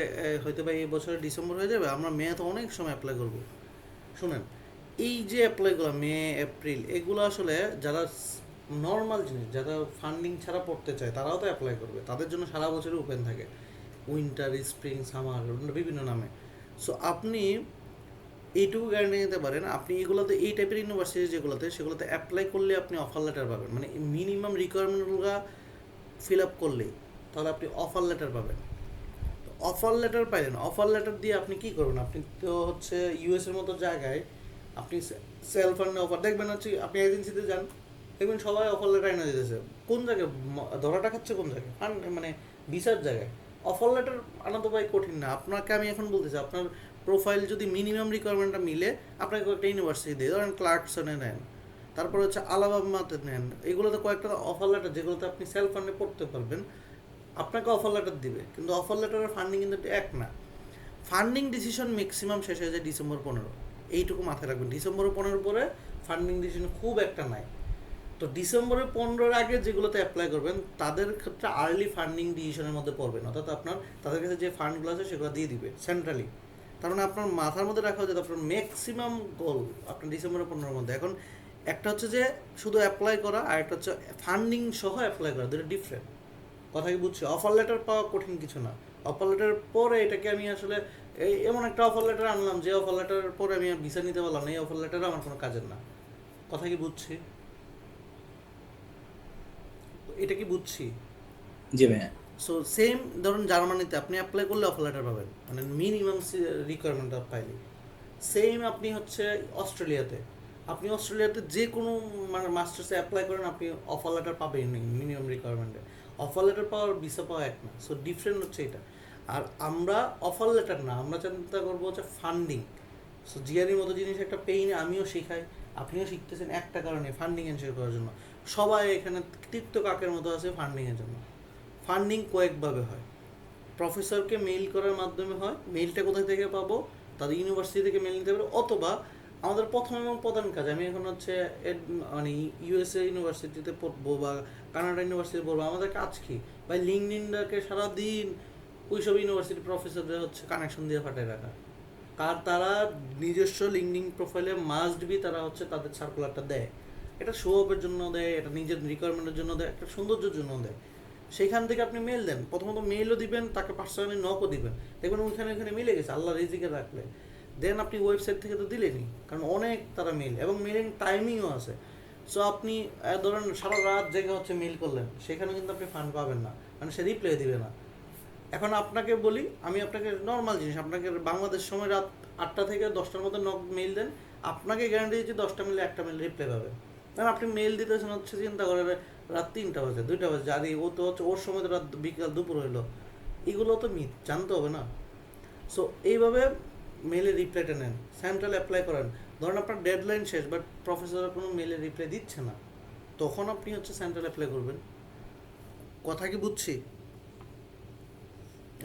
হয়তো বা এই বছরের ডিসেম্বর হয়ে যাবে, আমরা মে তো অনেক সময় অ্যাপ্লাই করব। শুনেন, এই যে অ্যাপ্লাইগুলো মে এপ্রিল, এগুলো আসলে যারা নর্মাল জিনিস, যারা ফান্ডিং ছাড়া পড়তে চায় তারাও তো অ্যাপ্লাই করবে, তাদের জন্য সারা বছরই ওপেন থাকে, উইন্টার, স্প্রিং, সামার, বিভিন্ন নামে। সো আপনি এইটুকু গ্যারান্টি নিতে পারেন, আপনি এগুলোতে এই টাইপের ইউনিভার্সিটি যেগুলোতে, সেগুলোতে অ্যাপ্লাই করলে আপনি অফার লেটার পাবেন, মানে মিনিমাম রিকোয়ারমেন্টগুলো ফিল আপ করলেই তাহলে আপনি অফার লেটার পাবেন। অফার লেটার পাইলেন, অফার লেটার দিয়ে আপনি কি করবেন? আপনি তো হচ্ছে ইউএসের মতো জায়গায় আপনি সেলফ ফান্ডে অফার দেখবেন হচ্ছে, আপনি এজেন্সিতে যান, দেখবেন সবাই অফার লেটার এনে দিতেছে। কোন জায়গায় ধরাটা খাচ্ছে? কোন জায়গায়? মানে ভিসার জায়গায় অফার লেটার আনা তো ভাই কঠিন না। আপনাকে আমি এখন বলতেছি, আপনার প্রোফাইল যদি মিনিমাম রিকোয়ারমেন্টটা মিলে, আপনাকে কয়েকটা ইউনিভার্সিটি দিয়ে, ধরেন ক্লার্কসনে নেন, তারপর হচ্ছে আলাবামাতে নেন, এগুলোতে কয়েকটা অফার লেটার যেগুলোতে আপনি সেলফ ফান্ডে পড়তে পারবেন, আপনাকে অফার লেটার দিবে। কিন্তু অফার লেটারের ফান্ডিং কিন্তু এক না। ফান্ডিং ডিসিশন ম্যাক্সিমাম শেষ হয়ে যায় ডিসেম্বর 15, এইটুকু মাথায় রাখবেন। ডিসেম্বর 15 পরে ফান্ডিং ডিসিশন খুব একটা নাই। তো ডিসেম্বর 15 আগে যেগুলোতে অ্যাপ্লাই করবেন তাদের ক্ষেত্রে আর্লি ফান্ডিং ডিসিশনের মধ্যে পড়বেন, অর্থাৎ আপনার তাদের কাছে যে ফান্ডগুলো আছে সেগুলো দিয়ে দিবে সেন্ট্রালি। তার মানে আপনার মাথার মধ্যে রাখা উচিত আপনার ম্যাক্সিমাম গোল আপনার ডিসেম্বর 15 মধ্যে। এখন একটা হচ্ছে যে শুধু অ্যাপ্লাই করা, আর একটা হচ্ছে ফান্ডিং সহ অ্যাপ্লাই করা, দুটো ডিফারেন্ট, কথা কি বুঝছি? অফার লেটার পাওয়া কঠিন কিছু না। অফার লেটার পরে এটাকে আমি আসলে এই এমন একটা অফার লেটার আনলাম যে অফার লেটারের পরে আমি আর ভিসা নিতে পারলাম না, এই অফার লেটার আমার কোনো কাজের না, কথা কি বুঝছি? এটা কি বুঝছি? জি ভাইয়া। সো সেম ধরুন জার্মানিতে আপনি অ্যাপ্লাই করলে অফার লেটার পাবেন, মানে মিনিমাম রিকোয়ারমেন্ট পাইলে। সেম আপনি হচ্ছে অস্ট্রেলিয়াতে যে কোনো মানে মাস্টার্সে অ্যাপ্লাই করেন, আপনি অফার লেটার পাবেন মিনিমাম রিকোয়ারমেন্টে। অফার লেটার পাওয়ার ভিসা পাওয়া এক না, সো ডিফারেন্ট হচ্ছে এটা। আর আমরা অফার লেটার না, আমরা চিন্তা করবো হচ্ছে ফান্ডিং। সো জিআরইর মতো জিনিস একটা পেইনে আমিও শেখাই, আপনিও শিখতেছেন একটা কারণে, ফান্ডিং এনশিওর করার জন্য। সবাই এখানে তীর্থ কাকের মতো আছে ফান্ডিংয়ের জন্য। ফান্ডিং কয়েকভাবে হয়, প্রফেসরকে মেইল করার মাধ্যমে হয়, মেইলটা কোথায় থেকে পাবো? তাদের ইউনিভার্সিটি থেকে মেইল নিতে পারে, অথবা আমাদের প্রথম এবং প্রধান কাজ, আমি এখন হচ্ছে মানে ইউএসএ ইউনিভার্সিটিতে পড়বো বা কানাডা ইউনিভার্সিটি পড়বো, আমাদের কাজ কি ভাই? লিঙ্কডইনটাকে সারাদিন ওই সব ইউনিভার্সিটি প্রফেসরদের হচ্ছে কানেকশন দিয়ে ফাটায় রাখা। তারা নিজস্ব লিঙ্কডিন প্রোফাইলে মাস্ট বি তারা হচ্ছে তাদের সার্কুলারটা দেয়, এটা শো অফের জন্য দেয়, এটা নিজের রিকোয়ারমেন্টের জন্য দেয়, একটা সৌন্দর্যের জন্য দেয়। সেখান থেকে আপনি মেল দেন, প্রথমত মেইলও দিবেন, তাকে পার্সোনালি নকও দিবেন, দেখবেন ওইখানে ওইখানে মিলে গেছে আল্লাহ রিজিকে রাখলে। দেন আপনি ওয়েবসাইট থেকে তো দিলেনই, কারণ অনেক তারা মেল এবং মেলিং টাইমিংও আছে। সো আপনি ধরেন সারা রাত জেগে হচ্ছে মেল করলেন, সেখানে কিন্তু আপনি ফান্ড পাবেন না, মানে সে রিপ্লাই দিবে না। এখন আপনাকে বলি, আমি আপনাকে নর্মাল জিনিস, আপনাকে বাংলাদেশ সময় রাত 8টা থেকে 10টার মধ্যে নক মেইল দেন, আপনাকে গ্যারান্টি দিচ্ছি 10টা মেলে একটা মেল রিপ্লাই পাবেন। কারণ আপনি মেল দিতেছেন হচ্ছে চিন্তা করে রাত 3টা বাজে, 2টা বাজে, আর ও তো হচ্ছে ওর সময় তো রাত বিকাল দুপুর হইলো, এগুলো তো মিথ, জানতে হবে না। সো এইভাবে মেলে রিপ্লাইটা নেন, সেন্ট্রাল অ্যাপ্লাই করেন। ধরেন আপনার ডেডলাইন শেষ, বাট প্রফেসর কোনো মেলে রিপ্লাই দিচ্ছে না, তখন আপনি হচ্ছে সেন্ট্রাল অ্যাপ্লাই করবেন। কথা কি বুঝছি?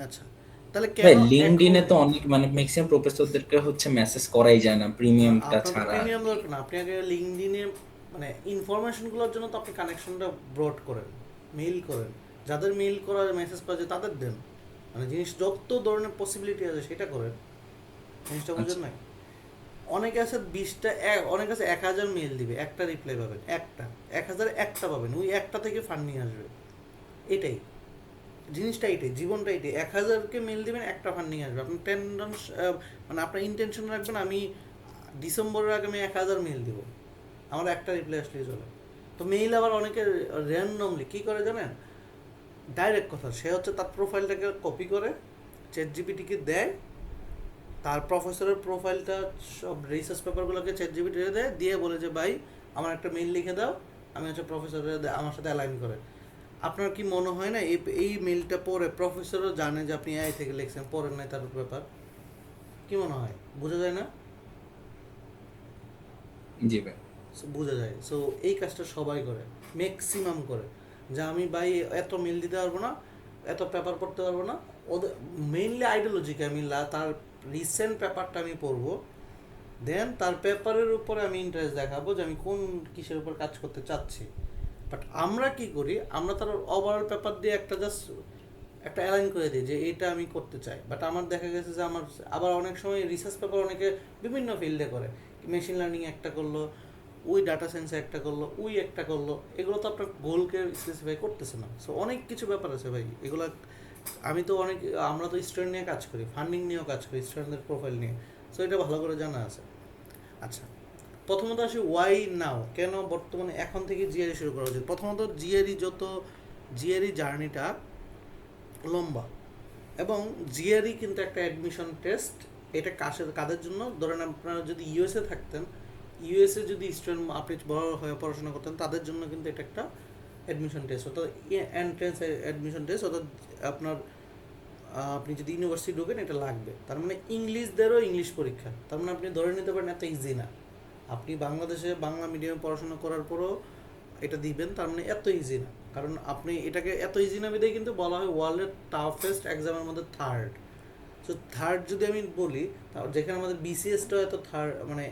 আচ্ছা, তাহলে ভাই কেন লিঙ্কডইনে এখন তো অনেক মানে ম্যাক্সিমাম প্রফেসরদেরকে হচ্ছে মেসেজ করাই যায় না প্রিমিয়ামটা আপনার তো ছাড়া আর প্রিমিয়াম কি। দরকার না, আপনি আগে লিঙ্কডইনে মানে ইনফরমেশনগুলোর জন্য তো আপনি কানেকশনটা ব্রড করেন, মেইল করেন, যাদের মেইল করার মেসেজ পাওয়া যায় তাদের দেন, মানে জিনিস যত ধরনের পসিবিলিটি আছে সেটা করেন। জিনিসটা বুঝেন আচ্ছা নাই? অনেকে আছে 20টা, অনেক আছে 1000 মেইল দিবে, একটা রিপ্লাই পাবেন, একটা 1000 একটা পাবেন, ওই একটা থেকে ফান্ড নিয়ে আসবে। এটাই জিনিসটা, এটাই জীবনটা, এটাই 1000কে মেল দিবেন, একটা ফান্ডিং আসবে। আপনি টেন্ডেন্স মানে আপনার ইন্টেনশন রাখবেন আমি ডিসেম্বরের আগে আমি 1000 মেল দিব, আমার একটা রিপ্লাই আসলেই চলে। তো মেইল আবার অনেকে র্যান্ডমলি কী করে জানেন, ডাইরেক্ট কথা, সে হচ্ছে তার প্রোফাইলটাকে কপি করে চ্যাট জিপিটিকে দেয়, তার প্রফেসরের প্রোফাইলটা সব রিসার্চ পেপারগুলোকে চ্যাট জিপিটিতে দেয়, দিয়ে বলে যে ভাই আমার একটা মেইল লিখে দাও, আমি হচ্ছে প্রফেসরের আমার সাথে অ্যালাইন করে। আপনার কি মনে হয় না এই মেইলটা পড়ে প্রফেসরও জানে যে আপনি এআই থেকে লিখছেন, পড়েন নাই তার ব্যাপার? কি মনে হয়, বোঝা যায় না? জি ভাই। So, বোঝা যায়। সো এই কাজটা সবাই করে, ম্যাক্সিমাম করে, যে আমি ভাই এত মেল দিতে পারবো না, এত পেপার পড়তে পারবো না। ওদের মেইনলি আইডিওলজিকে আমি তার রিসেন্ট পেপারটা আমি পড়বো, দেন তার পেপারের উপরে আমি ইন্টারেস্ট দেখাবো যে আমি কোন কিসের উপর কাজ করতে চাচ্ছি। বাট আমরা কি করি, আমরা তার ওভারঅল পেপার দিয়ে একটা জাস্ট একটা অ্যালাইন করে দিই যে এটা আমি করতে চাই। বাট আমার দেখা গেছে যে আমার আবার অনেক সময় রিসার্চ পেপার অনেকে বিভিন্ন ফিল্ডে করে, মেশিন লার্নিং একটা করলো, ওই ডাটা সায়েন্সে একটা করলো, ওই একটা করলো, এগুলো তো আপনার গোলকে স্পেসিফাই করতেছে না। সো অনেক কিছু ব্যাপার আছে ভাই এগুলো। আমি তো অনেক, আমরা তো স্টুডেন্ট নিয়ে কাজ করি, ফান্ডিং নিয়েও কাজ করি, স্টুডেন্টদের প্রোফাইল নিয়ে। সো এটা ভালো করে জানা আছে। আচ্ছা, প্রথমত আসি ওয়াই নাও, কেন বর্তমানে এখন থেকে জিআরই শুরু করা উচিত। প্রথমত জিআরই জার্নিটা লম্বা, এবং জিআরই কিন্তু একটা অ্যাডমিশন টেস্ট। এটা কাদের জন্য, ধরেন আপনারা যদি ইউএসএ থাকতেন, ইউএসএ যদি স্টুডেন্ট আপনি বড় হয়ে পড়াশোনা করতেন, তাদের জন্য কিন্তু এটা একটা অ্যাডমিশন টেস্ট, অর্থাৎ এন্ট্রেন্স অ্যাডমিশন টেস্ট, অর্থাৎ আপনার আপনি যদি ইউনিভার্সিটি ঢোকেন এটা লাগবে। তার মানে ইংলিশদেরও ইংলিশ পরীক্ষা, তার মানে আপনি ধরে নিতে পারেন এত ইজি না। আপনি বাংলাদেশে বাংলা মিডিয়ামে পড়াশোনা করার পরও এটা দিবেন, তার মানে এত ইজি না। কারণ আপনি এটাকে এত ইজি না বিধায় কিন্তু বলা হয় ওয়ার্ল্ডের টাফেস্ট এক্সামের মধ্যে থার্ড। সো থার্ড যদি আমি বলি, যেখানে আমাদের বিসিএসটাও এত থার্ড মানে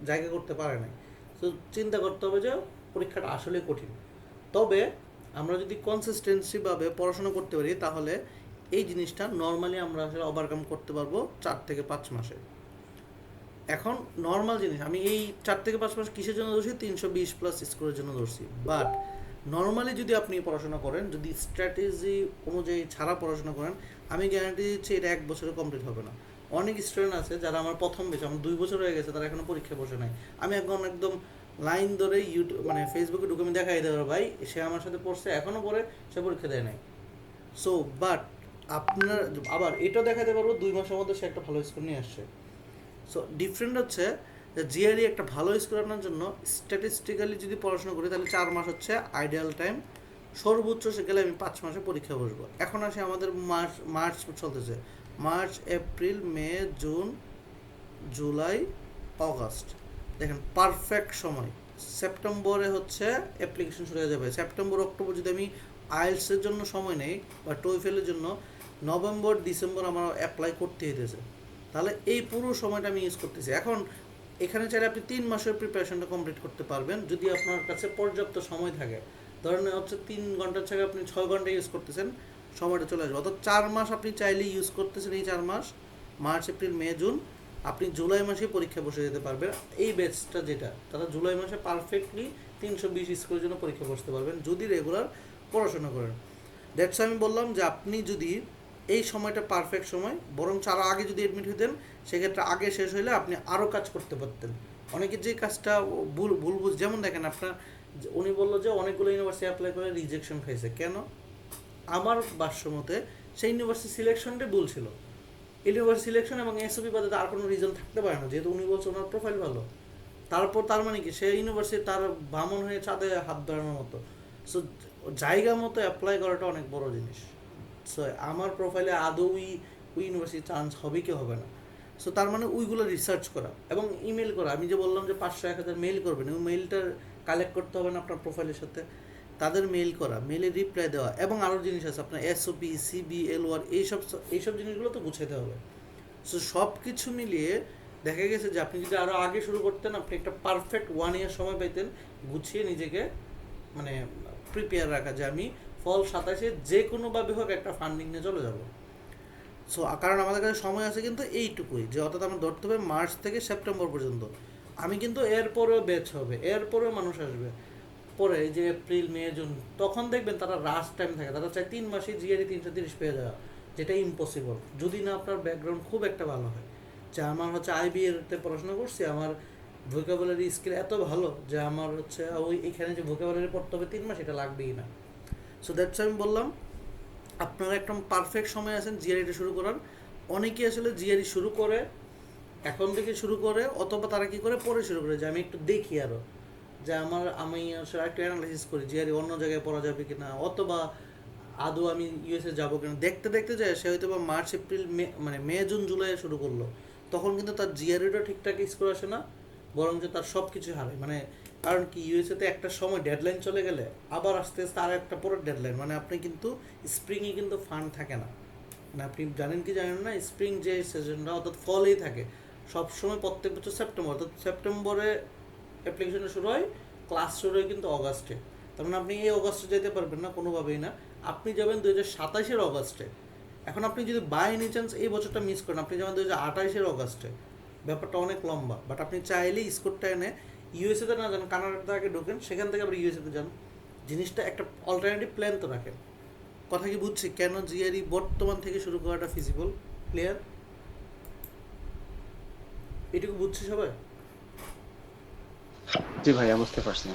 জায়গা করতে পারে নাই। সো চিন্তা করতে হবে যে পরীক্ষাটা আসলে কঠিন। তবে আমরা যদি কনসিস্টেন্সিভাবে পড়াশোনা করতে পারি, তাহলে এই জিনিসটা নর্মালি আমরা আসলে ওভারকাম করতে পারবো 4 থেকে 5 মাসে। এখন নর্মাল জিনিস, আমি এই 4 থেকে 5 মাস কিসের জন্য ধরছি, 320+ স্কোরের জন্য ধরছি। বাট নর্মালি যদি আপনি পড়াশোনা করেন, যদি স্ট্র্যাটেজি অনুযায়ী ছাড়া পড়াশোনা করেন, আমি গ্যারান্টি দিচ্ছি এটা 1 বছরে কমপ্লিট হবে না। অনেক স্টুডেন্ট আছে যারা আমার প্রথম বেচ, আমার 2 বছর হয়ে গেছে, তারা এখনো পরীক্ষা বসে নাই। আমি একদম লাইন ধরে ইউটিউব মানে ফেসবুকে ঢুকে আমি দেখাই দেবো ভাই সে আমার সাথে পড়ছে, এখনও পড়ে, সে পরীক্ষা দেয় নাই। সো বাট আপনার আবার এটাও দেখাতে পারবো 2 মাসের মধ্যে সে একটা ভালো স্কোর নিয়ে আসছে। সো ডিফারেন্ট হচ্ছে যে জিআরই একটা ভালো স্কোর আনার জন্য স্ট্যাটিস্টিক্যালি যদি পড়াশোনা করি, তাহলে 4 মাস হচ্ছে আইডিয়াল টাইম। সর্বোচ্চ সে গেলে আমি 5 মাসে পরীক্ষা বসবো। এখন আসে আমাদের মার্চ চলতেছে, মার্চ, এপ্রিল, মে, জুন, জুলাই, অগাস্ট, দেখেন পারফেক্ট সময়। সেপ্টেম্বরে হচ্ছে অ্যাপ্লিকেশন শুরু হয়ে যাবে। সেপ্টেম্বর অক্টোবর যদি আমি আইএলসের জন্য সময় নেই বা টোইফেলের জন্য, নভেম্বর ডিসেম্বর আমার অ্যাপ্লাই করতে হইতেছে। তাহলে এই পুরো সময়টা আমি ইউজ করতেছি। এখন এখানে চাইলে আপনি 3 মাসের প্রিপারেশনটা কমপ্লিট করতে পারবেন যদি আপনার কাছে পর্যাপ্ত সময় থাকে। ধরেন হচ্ছে 3 ঘন্টার জায়গায় আপনি 6 ঘন্টা ইউজ করতেছেন, সময়টা চলে আসবে। অর্থাৎ 4 মাস আপনি চাইলে ইউজ করতেছেন। এই 4 মাস, মার্চ, এপ্রিল, মে, জুন, আপনি জুলাই মাসে পরীক্ষা বসে যেতে পারবেন। এই ব্যাচটা যেটা, তারা জুলাই মাসে পারফেক্টলি 320 স্কোরের জন্য পরীক্ষা বসতে পারবেন যদি রেগুলার পড়াশোনা করেন। দ্যাটস আমি বললাম যে আপনি যদি এই সময়টা পারফেক্ট সময়, বরং আরও আগে যদি অ্যাডমিট হতেন, সেক্ষেত্রে আগে শেষ হলে আপনি আরও কাজ করতে পারতেন। অনেকে যে কাজটা ভুল যেমন দেখেন আপনার, উনি বললো যে অনেকগুলো ইউনিভার্সিটি অ্যাপ্লাই করে রিজেকশন খাইছে, কেন? আমার ভাষ্য মতে সেই ইউনিভার্সিটি সিলেকশনটাই ভুল ছিল। ইউনিভার্সিটি সিলেকশন এবং এসওপি বাদে আর কোনো রিজন থাকতে পারে না, যেহেতু উনি বলছে ওনার প্রোফাইল ভালো। তারপর তার মানে কি, সে ইউনিভার্সিটি তার বামন হয়ে চাঁদে হাত ধরানোর মতো। সো জায়গা মতো অ্যাপ্লাই করাটা অনেক বড় জিনিস। সো আমার প্রোফাইলে আদৌ ওই ইউনিভার্সিটি চান্স হবে কি হবে না। সো তার মানে ওইগুলো রিসার্চ করা এবং ইমেল করা। আমি যে বললাম যে 500-1000 মেইল করবেন, ওই মেইলটার কালেক্ট করতে হবে না আপনার প্রোফাইলের সাথে, তাদের মেইল করা, মেইলে রিপ্লাই দেওয়া, এবং আরও জিনিস আছে আপনার এসওপি, সিবি, এলওয়ার, এইসব জিনিসগুলো তো গুছাইতে হবে। সো সব কিছু মিলিয়ে দেখা গেছে যে আপনি যদি আরও আগে শুরু করতেন, আপনি একটা পারফেক্ট 1 ইয়ার সময় পাইতেন গুছিয়ে নিজেকে মানে প্রিপেয়ার রাখা, যে আমি ফল 27-এ যে কোনোভাবে হোক একটা ফান্ডিং নিয়ে চলে যাব। সো কারণ আমাদের কাছে সময় আছে কিন্তু এইটুকুই, যে অর্থাৎ আমরা ধরতে হবে মার্চ থেকে সেপ্টেম্বর পর্যন্ত। আমি কিন্তু এরপরেও ব্যাচ হবে, এরপরেও মানুষ আসবে, পরে এই যে এপ্রিল, মে, জুন, তখন দেখবেন তারা রাশ টাইম থাকে, তারা চায় 3 মাসে জিআরই 330 পেয়ে যাওয়া, যেটা ইম্পসিবল যদি না আপনার ব্যাকগ্রাউন্ড খুব একটা ভালো হয়। যে আমার হচ্ছে আইবিএতে পড়াশোনা করছি, আমার ভোকাবুলারি স্কিল এত ভালো যে আমার হচ্ছে ওই এখানে যে ভোকাবুলারি পড়তে হবে 3 মাস, এটা লাগবেই না। সো দ্যাটস আমি বললাম আপনারা একদম পারফেক্ট সময় আছেন জিআরইটা শুরু করার। অনেকেই আসলে জিআরই শুরু করে, এখন থেকে শুরু করে, অথবা তারা কি করে পরে শুরু করে, যে আমি একটু দেখি আরও, যে আমি আসলে একটু অ্যানালাইসিস করি জিআরই অন্য জায়গায় পড়া যাবে কি না, অথবা আদৌ আমি ইউএসএ যাবো কিনা, দেখতে দেখতে যায় সে হয়তো বা মার্চ, এপ্রিল, মে, মানে মে, জুন, জুলাই শুরু করলো, তখন কিন্তু তার জিআরইটা ঠিকঠাক স্কোর আসে না, বরং যে তার সব কিছু হারায়। মানে কারণ কি, ইউএসএতে একটা সময় ডেডলাইন চলে গেলে আবার আস্তে আস্তে আর একটা পরের ডেডলাইন, মানে আপনি কিন্তু স্প্রিংয়ে কিন্তু ফান্ড থাকে না, মানে আপনি জানেন কি জানেন না, স্প্রিং যে সিজনটা অর্থাৎ ফলেই থাকে সবসময় প্রত্যেক বছর সেপ্টেম্বর, অর্থাৎ সেপ্টেম্বরে অ্যাপ্লিকেশনটা শুরু হয়, ক্লাস শুরু হয় কিন্তু অগাস্টে। তার মানে আপনি এই অগাস্টে যেতে পারবেন না কোনোভাবেই না, আপনি যাবেন 2027-এর অগাস্টে। এখন আপনি যদি বাই এনি চান্স এই বছরটা মিস করেন, আপনি যাবেন 2028-এর অগাস্টে। ব্যাপারটা অনেক লম্বা, বাট আপনি চাইলেই স্কোরটা এনে ইউএসএতে না যান, কানাডাতে আগে ঢোকেন, সেখান থেকে আবার ইউএসএতে যান, জিনিসটা একটা অল্টারনেটিভ প্ল্যান তো রাখেন। কথা কি বুঝছি কেন জিআরই বর্তমান থেকে শুরু করাটা ফিজিবল? ক্লিয়ার? এটুকু বুঝছি সবাই? জি ভাইয়া, বুঝতে পারছি।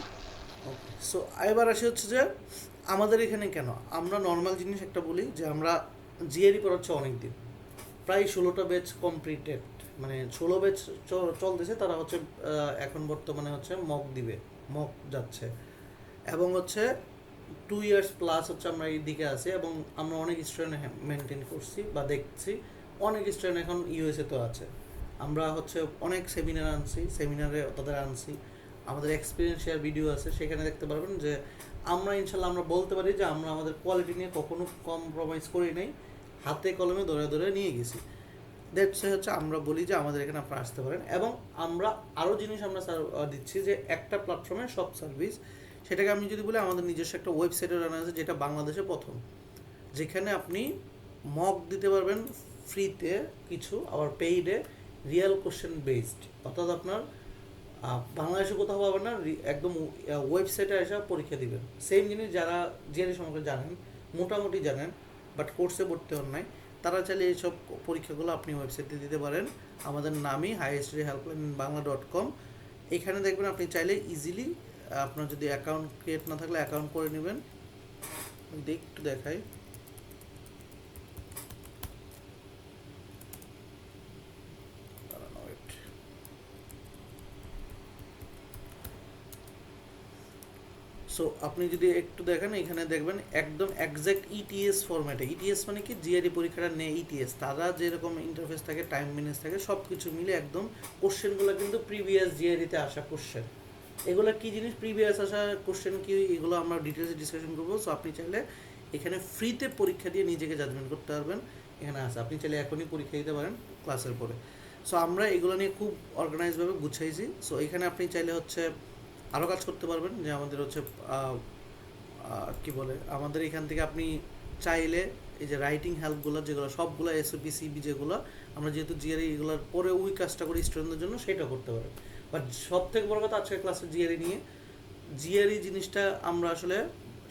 ওকে, সো এবার আসি হচ্ছে যে আমাদের এখানে কেন আমরা নর্মাল জিনিস একটা বলি, যে আমরা জিআরই পড়াচ্ছি অনেক দিন, প্রায় 16টা ব্যাচ কমপ্লিটেড, মানে 16 ব্যাচ চলতেছে, তারা হচ্ছে এখন বর্তমানে হচ্ছে মক যাচ্ছে, এবং হচ্ছে 2 ইয়ার্স প্লাস হচ্ছে আমরা এই দিকে আছি, এবং আমরা অনেক স্টুডেন্ট মেনটেন করছি বা দেখছি, অনেক স্টুডেন্ট এখন ইউএসএ তো আছে। আমরা হচ্ছে অনেক সেমিনার আনছি, সেমিনারে তাদের আনছি, আমাদের এক্সপিরিয়েন্স শেয়ার ভিডিও আছে, সেখানে দেখতে পারবেন যে আমরা ইনশাল্লাহ আমরা বলতে পারি যে আমরা আমাদের কোয়ালিটি নিয়ে কখনো কম্প্রোমাইজ করি নাই, হাতে কলমে ধরে ধরে নিয়ে গেছি। দ্যাটস হচ্ছে আমরা বলি যে আমাদের এখানে আপনারা আসতে পারেন, এবং আমরা আরও জিনিস আমরা দিচ্ছি, যে একটা প্ল্যাটফর্মে সব সার্ভিস, সেটাকে আমি যদি বলি আমাদের নিজস্ব একটা ওয়েবসাইটে রানা আছে, যেটা বাংলাদেশে প্রথম, যেখানে আপনি মক দিতে পারবেন ফ্রিতে কিছু, আবার পেইডে রিয়েল কোশ্চেন বেসড, অর্থাৎ আপনার বাংলাদেশে কোথাও পাবেন না, একদম ওয়েবসাইটে এসে পরীক্ষা দিবেন। সেম জিনিস যারা জিআরই সম্পর্কে জানেন, মোটামুটি জানেন, বাট কোর্সে ভর্তি হন নাই, তারা চাইলে এইসব পরীক্ষাগুলো আপনি ওয়েবসাইটে দিতে পারেন। আমাদের নামই highestrehelplineinbangla.com। এখানে দেখবেন আপনি চাইলে ইজিলি, আপনার যদি অ্যাকাউন্ট ক্রিয়েট না থাকলে অ্যাকাউন্ট করে নেবেন। একটু দেখাই, সো আপনি যদি একটু দেখেন, এখানে দেখবেন একদম এক্স্যাক্ট ইটিএস ফরম্যাটে। ইটিএস মানে কি, জিআরই পরীক্ষাটা নেই ইটিএস, তারা যেরকম ইন্টারফেস থাকে, টাইম ম্যানেজ থাকে, সব কিছু মিলে একদম কোশ্চেনগুলো কিন্তু প্রিভিয়াস জিআরইতে আসা কোশ্চেন। এগুলো কি জিনিস, প্রিভিয়াস আসা কোশ্চেন কি, এগুলো আমরা ডিটেলসে ডিসকাশন করবো। সো আপনি চাইলে এখানে ফ্রিতে পরীক্ষা দিয়ে নিজেকে জাজমেন্ট করতে পারবেন, এখানে আছে, আপনি চাইলে এখনই পরীক্ষা দিতে পারেন ক্লাসের পরে। সো আমরা এগুলো নিয়ে খুব অর্গানাইজভাবে গুছাইছি। সো এখানে আপনি চাইলে হচ্ছে আরও কাজ করতে পারবেন, যে আমাদের হচ্ছে কি বলে, আমাদের এখান থেকে আপনি চাইলে এই যে রাইটিং হেল্পগুলো যেগুলো সবগুলো এসওপি, সিবি যেগুলো আমরা যেহেতু জিআরই এগুলোর পরে ওই কাজটা করি স্টুডেন্টদের জন্য, সেটা করতে পারেন। বাট সব থেকে বড় কথা, আজকে ক্লাসে জিআরই নিয়ে, জিআরই জিনিসটা আমরা আসলে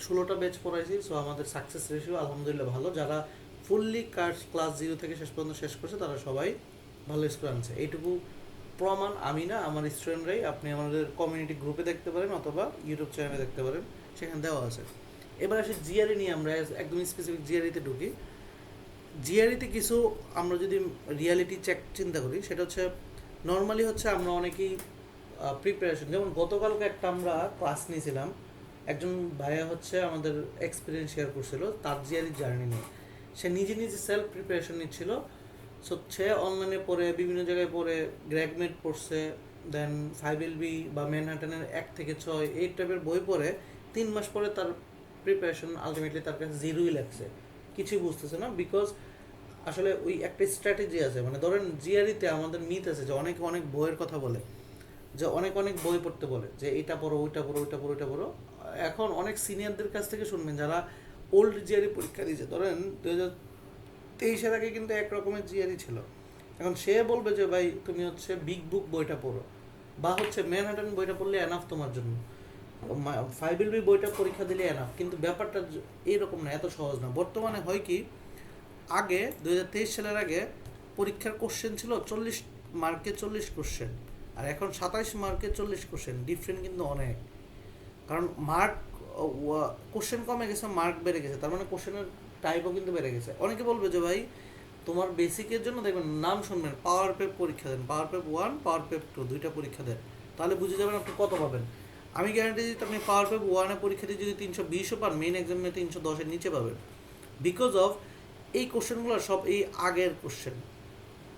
16টা ব্যাচ পড়াইছি। সো আমাদের সাকসেস রেশিও আলহামদুলিল্লাহ ভালো, যারা ফুললি ক্লাস 0 থেকে শেষ পর্যন্ত শেষ করছে তারা সবাই ভালো স্কোর আনছে। এইটুকু প্রমাণ আমি না, আমার স্টুডেন্টরাই। আপনি আমাদের কমিউনিটি গ্রুপে দেখতে পারেন, অথবা ইউটিউব চ্যানেলে দেখতে পারেন, সেখানে দেওয়া আছে। এবার আসে জিআরই নিয়ে, আমরা একদম স্পেসিফিক জিআরইতে ঢুকি। জিআরইতে কিছু আমরা যদি রিয়ালিটি চেক চিন্তা করি, সেটা হচ্ছে নর্মালি হচ্ছে আমরা অনেকেই প্রিপারেশন, যেমন গতকালকে একটা আমরা ক্লাস নিয়েছিলাম, একজন ভাইয়া হচ্ছে আমাদের এক্সপিরিয়েন্স শেয়ার করছিল তার জিআরই জার্নি নিয়ে। সে নিজে নিজে সেলফ প্রিপারেশন নিচ্ছিল। সো সে অনলাইনে পড়ে, বিভিন্ন জায়গায় পড়ে, গ্র্যাজুয়েট পড়ছে, দেন 5LB বা ম্যানহাটনের 1 থেকে 6 এই টাইপের বই পড়ে 3 মাস পরে তার প্রিপারেশন আলটিমেটলি তার কাছে জিরোই লাগছে, কিছুই বুঝতেছে না। বিকজ আসলে ওই একটা স্ট্র্যাটেজি আছে, মানে ধরেন জিআরইতে আমাদের মিথ আছে যে অনেকে অনেক বইয়ের কথা বলে, যে অনেক অনেক বই পড়তে বলে যে এটা পড়ো ওইটা পড়ো ওইটা পড়ো ওইটা পড়ো। এখন অনেক সিনিয়রদের কাছ থেকে শুনবেন যারা ওল্ড জিআরই পরীক্ষা দিয়েছে, ধরেন 2023-এর আগে কিন্তু এক রকমের জিআরই ছিল, এখন সে বলবে যে ভাই তুমি হচ্ছে বিগ বুক বইটা পড়ো বা হচ্ছে ম্যানহাটন বইটা পড়লে এনাফ তোমার জন্য, 5LB বইটা পরীক্ষা দিলে এনাফ। কিন্তু ব্যাপারটা এইরকম না, এত সহজ না। বর্তমানে হয় কি, আগে 2023 সালের আগে পরীক্ষার কোশ্চেন ছিল 40 মার্কে 40 কোশ্চেন, আর এখন 27 মার্কে 40 কোশ্চেন, ডিফারেন্ট কিন্তু অনেক। কারণ মার্ক কোশ্চেন কমে গেছে, মার্ক বেড়ে গেছে, তার মানে কোশ্চেনের টাইপও কিন্তু বেড়ে গেছে। অনেকে বলবে যে ভাই তোমার বেসিকের জন্য দেখবেন নাম শুনবেন, পাওয়ার পেপ পরীক্ষা দেন, পাওয়ার পেপ 1 পাওয়ার পেপ 2 দুইটা পরীক্ষা দেন, তাহলে বুঝে যাবেন আপনি কত পাবেন। আমি গ্যারান্টি দিই আপনি পাওয়ার পেপ 1-এ পরীক্ষা দিয়ে যদি 320ও পান, মেইন এক্সামে 310-এর নিচে পাবেন। বিকজ অফ এই কোশ্চেনগুলো সব এই আগের কোশ্চেন,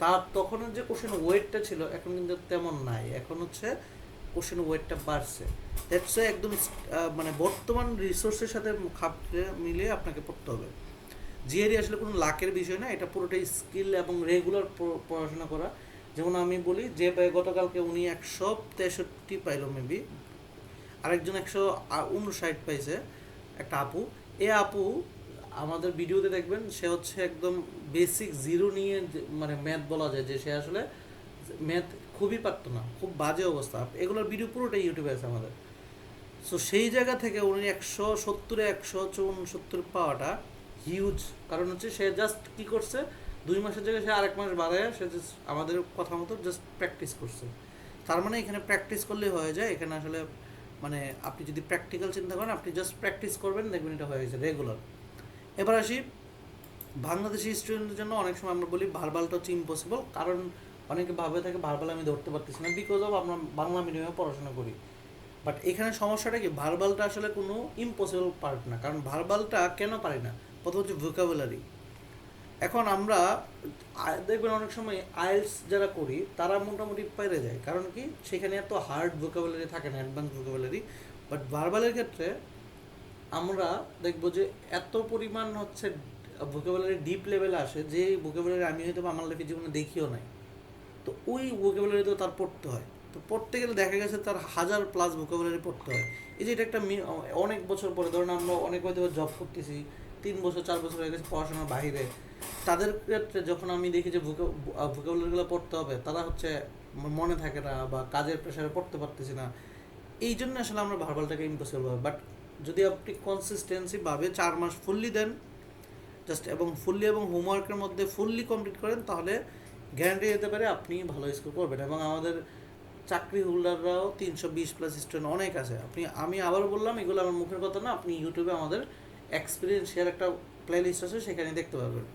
তার তখনের যে কোশ্চেন ওয়েটটা ছিল এখন কিন্তু তেমন নাই, এখন হচ্ছে কোশ্চেন ওয়েটটা বাড়ছে। দ্যাটস একদম মানে বর্তমান রিসোর্সের সাথে খাপ মিলিয়ে আপনাকে পড়তে হবে। জিআরই আসলে কোনো লাকের বিষয় না, এটা পুরোটাই স্কিল এবং রেগুলার পড়াশোনা করা। যেমন আমি বলি যে গতকালকে উনি 163 পাইলো মেবি, আরেকজন 159 পাইছে, একটা আপু। এ আপু আমাদের ভিডিওতে দেখবেন সে হচ্ছে একদম বেসিক জিরো নিয়ে মানে ম্যাথ বলা যায় যে সে আসলে ম্যাথ খুবই পারতো না, খুব বাজে অবস্থা। এগুলোর ভিডিও পুরোটাই ইউটিউবে আছে আমাদের। সো সেই জায়গা থেকে উনি 170-এ 164 পাওয়াটা হিউজ। কারণ হচ্ছে সে জাস্ট কী করছে, 2 মাসের জায়গায় সে আরেক মাস বাড়ায় সে জাস্ট আমাদের কথা মতো জাস্ট প্র্যাকটিস করছে। তার মানে এখানে প্র্যাকটিস করলে হয়ে যায়, এখানে আসলে মানে আপনি যদি প্র্যাকটিক্যাল চিন্তা করেন, আপনি জাস্ট প্র্যাকটিস করবেন, দেখবেন এটা হয়ে গেছে রেগুলার। এবার আসি বাংলাদেশি স্টুডেন্টদের জন্য অনেক সময় আমরা বলি ভার্বালটা হচ্ছে ইম্পসিবল, কারণ অনেকে ভাবে থাকে ভার্বাল আমি ধরতে পারতেছি না, বিকজ অফ আমরা বাংলা মিডিয়ামে পড়াশোনা করি। বাট এখানে সমস্যাটা কি, ভার্বালটা আসলে কোনো ইম্পসিবল পার্ট না। কারণ ভার্বালটা কেন পারি না, প্রথম হচ্ছে ভোকাবুলারি। এখন আমরা দেখবেন অনেক সময় আইএলস যারা করি তারা মোটামুটি পেরে যায়, কারণ কি সেখানে এত হার্ড ভোকাবুলারি থাকে না, অ্যাডভান্স ভোকাবুলারি। বাট ভার্বালের ক্ষেত্রে আমরা দেখবো যে এত পরিমাণ হচ্ছে ভোকাবুলারি ডিপ লেভেলে আসে, যে ভোকাবুলারি আমি হয়তো আমার লাইফে জীবনে দেখিও নাই। তো ওই ভোকাবুলারি তো তার পড়তে হয়, তো পড়তে গেলে দেখা গেছে তার 1000+ ভোকাবুলারি পড়তে হয়। এই যে এটা একটা অনেক বছর পরে, ধরুন আমরা অনেক হয়তো জব করতেছি, 3 বছর 4 বছর হয়ে গেছে পড়াশোনার বাইরে, তাদের ক্ষেত্রে যখন আমি দেখি যে ভোকাবুলারিগুলো পড়তে হবে, তারা হচ্ছে মনে থাকে না বা কাজের প্রেশারে পড়তে পারতেছি না। এই জন্য আসলে আমরা ভার্বালটাকে ইম্পসিবল ভাবে। বাট যদি আপনি কনসিস্টেন্সি ভাবে 4 মাস ফুললি দেন জাস্ট, এবং ফুললি এবং হোমওয়ার্কের মধ্যে ফুললি কমপ্লিট করেন, তাহলে গ্যারান্টি দিতে পারে আপনি ভালো স্কোর করবেন। এবং আমাদের চাকরি হোল্ডাররাও 320+ স্টুডেন্ট অনেক আছে। আমি আবার বললাম, এগুলো আমার মুখের কথা না, আপনি ইউটিউবে আমাদের এক্সপিরিয়েন্সের একটা প্লে লিস্ট আছে, সেখানে দেখতে পারবেন।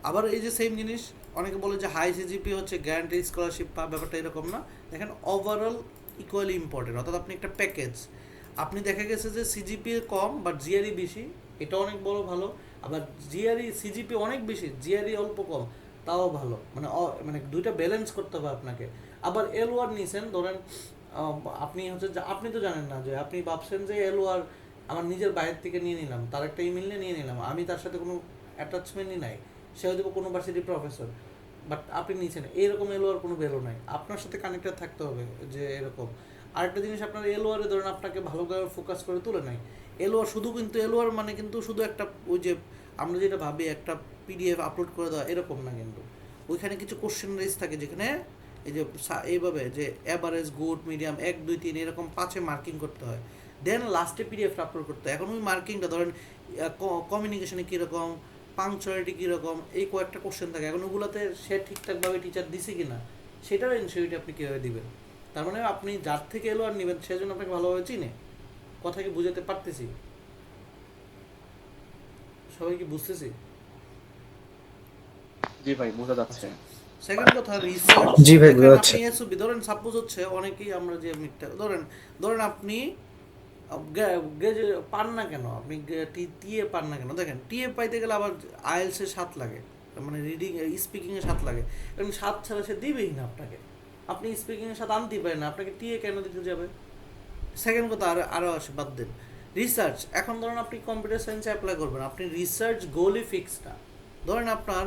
আবার এই যে সেম জিনিস অনেকে বলে যে হাই সিজিপি হচ্ছে গ্যারান্টি স্কলারশিপ পা, ব্যাপারটা এরকম না। দেখেন ওভারঅল ইকুয়ালি ইম্পর্টেন্ট, অর্থাৎ আপনি একটা প্যাকেজ, আপনি দেখা গেছে যে সিজিপি কম বাট জিআরই বেশি, এটা অনেক বড় ভালো। আবার জিআরই সিজিপি অনেক বেশি, জিআরই অল্প কম, তাও ভালো। মানে মানে দুইটা ব্যালেন্স করতে হবে আপনাকে। আবার এলওয়ার নিছেন ধরেন, আপনি হচ্ছে আপনি তো জানেন না যে আপনি ভাবছেন যে এলওয়ার আমার নিজের বাইরের থেকে নিয়ে নিলাম, তার একটা ইমেল নিয়ে নিলাম, আমি তার সাথে কোনো অ্যাটাচমেন্টই নাই, সে হয়তো কোনো ভার্সিটি প্রফেসর, বাট আপনি নিচ্ছেন, এইরকম এলওয়ার কোনো ভ্যালু নাই, আপনার সাথে কানেক্টেড থাকতে হবে যে এরকম। আরেকটা জিনিস, আপনার এলওয়ারে ধরেন আপনাকে ভালো করে ফোকাস করে তুলে নাই, এলওয়ার শুধু, কিন্তু এলওয়ার মানে কিন্তু শুধু একটা ওই যে আমরা যেটা ভাবি একটা পিডিএফ আপলোড করে দেওয়া, এরকম না। কিন্তু ওইখানে কিছু কোশ্চেন রেজ থাকে, যেখানে এই যে এইভাবে যে অ্যাভারেজ, গুড, মিডিয়াম, 1 2 3 এরকম 5-এ মার্কিং করতে হয়, দেন লাস্টে পিডিএফটা আপলোড করতে হয়। এখন ওই মার্কিংটা ধরেন কমিউনিকেশনে কীরকম, পাংচুয়ালিটি কীরকম, এই কয়েকটা কোশ্চেন থাকে। এখন ওগুলোতে সে ঠিকঠাকভাবে টিচার দিছে কি না, সেটার ইনসিউরিটি আপনি কীভাবে দিবেন। তার মানে আপনি যার থেকে এলো আর নেবেন, সেজন্য আপনাকে ভালোভাবে চিনে। কথা কি বুঝাতে পারতেছি? সবাই কি বুঝতেছি? জি ভাই, বোঝা যাচ্ছে। সেকেন্ড কথা, রিসার্চ। জি ভাই, বোঝা যাচ্ছে। আপনি এসবি ধরেন, সাপোজ হচ্ছে অনেকেই আমরা যে মিথ্যা ধরেন আপনি পান না কেন, আপনি টিএ পান না কেন, দেখেন টিএ পাইতে গেলে আবার আইএলসে 7 লাগে, মানে রিডিং স্পিকিংয়ে 7 লাগে, কারণ 7 ছাড়া সে দিবেই না আপনাকে। আপনি স্পিকিংয়ের সাথে আনতেই পারেন না, আপনাকে টিএ কেন দিতে যাবে? সেকেন্ড কথা আরও আসে, বাদ দেন রিসার্চ। এখন ধরেন আপনি কম্পিউটার সায়েন্সে অ্যাপ্লাই করবেন, আপনি রিসার্চ গোলই ফিক্স না। ধরেন আপনার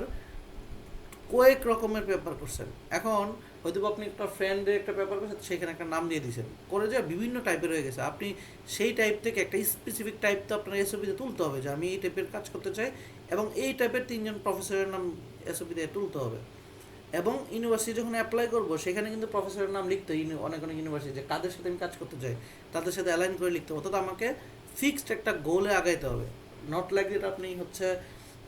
কয়েক রকমের পেপার করছেন, এখন হয়তো আপনি একটা ফ্রেন্ডের একটা পেপার করছেন, সেখানে একটা নাম দিয়ে দিয়েছেন, করে যে বিভিন্ন টাইপের হয়ে গেছে। আপনি সেই টাইপ থেকে একটা স্পেসিফিক টাইপ তো আপনার এসওপিতে তুলতে হবে, যে আমি এই টাইপের কাজ করতে চাই, এবং এই টাইপের 3জন প্রফেসরের নাম এসওপিতে তুলতে হবে। এবং ইউনিভার্সিটি যখন অ্যাপ্লাই করবো, সেখানে কিন্তু প্রফেসরের নাম লিখতে অনেক অনেক ইউনিভার্সিটি, যে কাদের সাথে আমি কাজ করতে চাই তাদের সাথে অ্যালাইন করে লিখতে হবে। অর্থাৎ আমাকে ফিক্সড একটা গোলে আগাইতে হবে। নট লাইক দ্যাট আপনি হচ্ছে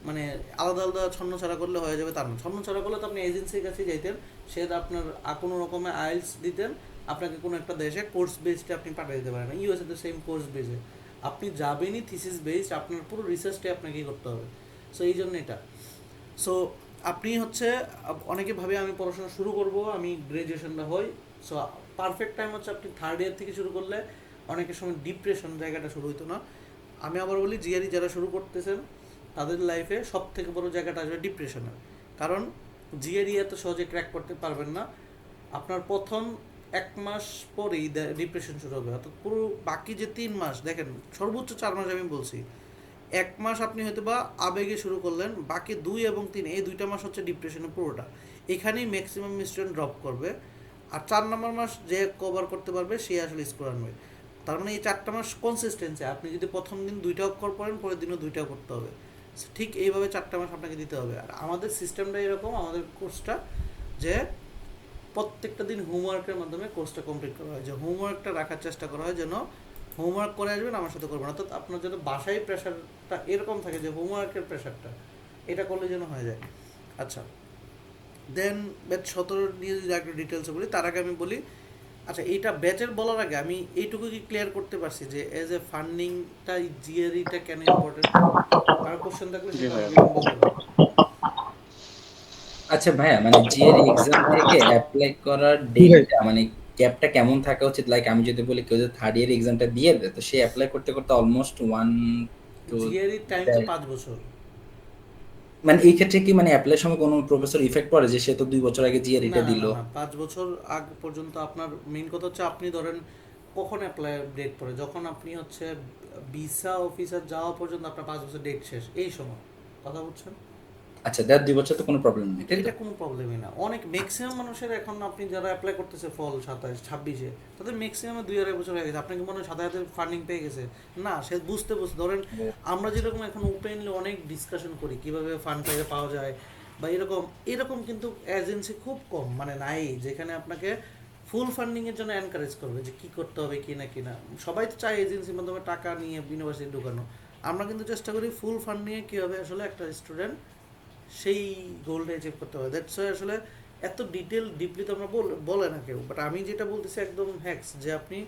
মানে আলাদা আলাদা ছন্নছাড়া করলে হয়ে যাবে, তার না। ছন্নছাড়া করলে তো আপনি এজেন্সির কাছে যাইতেন, সে আপনার কোনো রকমের আইএলস দিতেন, আপনাকে কোনো একটা দেশে কোর্স বেসডে আপনি পাঠিয়ে দিতে পারেন। ইউএসএ তো সেম কোর্স বেসে আপনি যাবেনই, থিসিস বেসড, আপনার পুরো রিসার্চটাই আপনাকে করতে হবে। সো এই জন্য এটা। সো আপনি হচ্ছে অনেকে ভাবে আমি পড়াশোনা শুরু করব, আমি গ্র্যাজুয়েশনটা হই। সো পারফেক্ট টাইম হচ্ছে আপনি থার্ড ইয়ার থেকে শুরু করলে অনেকের সময় ডিপ্রেশন জায়গাটা শুরু হইতো না। আমি আবার বলি, জিআরই যারা শুরু করতেছেন তাদের লাইফে সব থেকে বড় জায়গাটা আসবে ডিপ্রেশনের। কারণ জিআরই এত সহজে ক্র্যাক করতে পারবেন না। আপনার প্রথম 1 মাস পরেই ডিপ্রেশন শুরু হবে। অর্থাৎ পুরো বাকি যে 3 মাস, দেখেন সর্বোচ্চ 4 মাস আমি বলছি, 1 মাস আপনি হয়তো বা আবেগে শুরু করলেন, বাকি 2 এবং 3 এই 2টা মাস হচ্ছে ডিপ্রেশনের পুরোটা। এখানেই ম্যাক্সিমাম স্টুডেন্ট ড্রপ করবে। আর 4 নম্বর মাস যে কভার করতে পারবে সে আসলে স্কোর আনবে। তার মানে এই 4টা মাস কনসিস্টেন্সি, আপনি যদি প্রথম দিন 2টা অক্ষর পড়েন, পরের দিনও 2টা করতে হবে। ঠিক এইভাবে 4টা মাস আপনাকে দিতে হবে। আর আমাদের সিস্টেমটা এরকম, আমাদের কোর্সটা, যে প্রত্যেকটা দিন হোমওয়ার্কের মাধ্যমে কোর্সটা কমপ্লিট করা হয়, যে হোমওয়ার্কটা রাখার চেষ্টা করা হয়, যেন হোমওয়ার্ক করে আসবেন, আমার সাথে করবেন। অর্থাৎ আপনার যেন বাসায় প্রেশারটা এরকম থাকে যে হোমওয়ার্কের প্রেশারটা এটা করলে যেন হয়ে যায়। আচ্ছা, দেন ব্যাচ 17 নিয়ে যদি একটু ডিটেলসে বলি, তার আগে আমি বলি, আচ্ছা এইটা ব্যাচের বলার আগে আমি এইটুকু কি ক্লিয়ার করতে পারছি যে এজ এ ফান্ডিংটা জিআরইটা কেন ইম্পর্টেন্ট? আর কোশ্চেন থাকলে জি সেটা ভাইয়া। বলতে পারেন। আচ্ছা ভাইয়া, মানে জিআরই এক্সাম থেকে অ্যাপ্লাই করার ডেটটা মানে গ্যাপটা কেমন থাকা উচিত? লাইক আমি যদি বলি কেউ যদি থার্ড ইয়ার এক্সামটা দিয়ে দেয়, তো সে অ্যাপ্লাই করতে করতে অলমোস্ট 1 টু জিআরইর টাইম তো 5 বছর। মানে এই ক্ষেত্রে কি মানে অ্যাপ্লাই সময় কোনো প্রফেসর ইফেক্ট পড়ে যে সে তো 2 বছর আগে না জিআরইটা না দিল? না না, 5 বছর আগ পর্যন্ত আপনার মেইন কথা হচ্ছে, আপনি ধরেন কখন অ্যাপ্লাই ডেট পড়ে, যখন আপনি হচ্ছে ভিসা অফিসার যাওয়া পর্যন্ত আপনার 5 বছর ডেট শেষ, এই সময় কথা বুঝছেন? আচ্ছা, দেড় 2 বছর তো কোনো প্রবলেম নেই, তাই তো? এটা কোনো প্রবলেমই না। অনেক ম্যাক্সিমাম মানুষের এখন আপনি যারা অ্যাপ্লাই করতেছে ফল 27-26-এ, তাদের ম্যাক্সিমাম 2-2.5 বছর হয়ে গেছে। আপনার কি মনে হয় সাথে সাথে ফান্ডিং পেয়ে গেছে? না, সে বুঝতে বুঝতে ধরেন আমরা যেরকম এখন ওপেনলি অনেক ডিসকাশন করি কীভাবে ফান্ড পাওয়া যায় বা এরকম এরকম, কিন্তু এজেন্সি খুব কম, মানে নাই, যেখানে আপনাকে ফুল ফান্ডিংয়ের জন্য এনকারেজ করবে যে কী করতে হবে কি না কি না। সবাই তো চায় এজেন্সির মাধ্যমে টাকা নিয়ে ইউনিভার্সিটি ঢুকানো। আমরা কিন্তু চেষ্টা করি ফুল ফান্ডিংয়ে কীভাবে আসলে একটা স্টুডেন্ট সেই গোলটা অ্যাচিভ করতে হবে। দ্যাটস ওয়াই আসলে এত ডিপলি তো আমরা বলে না কেউ, বাট আমি যেটা বলতেছি একদম হ্যাক্স, যে আপনি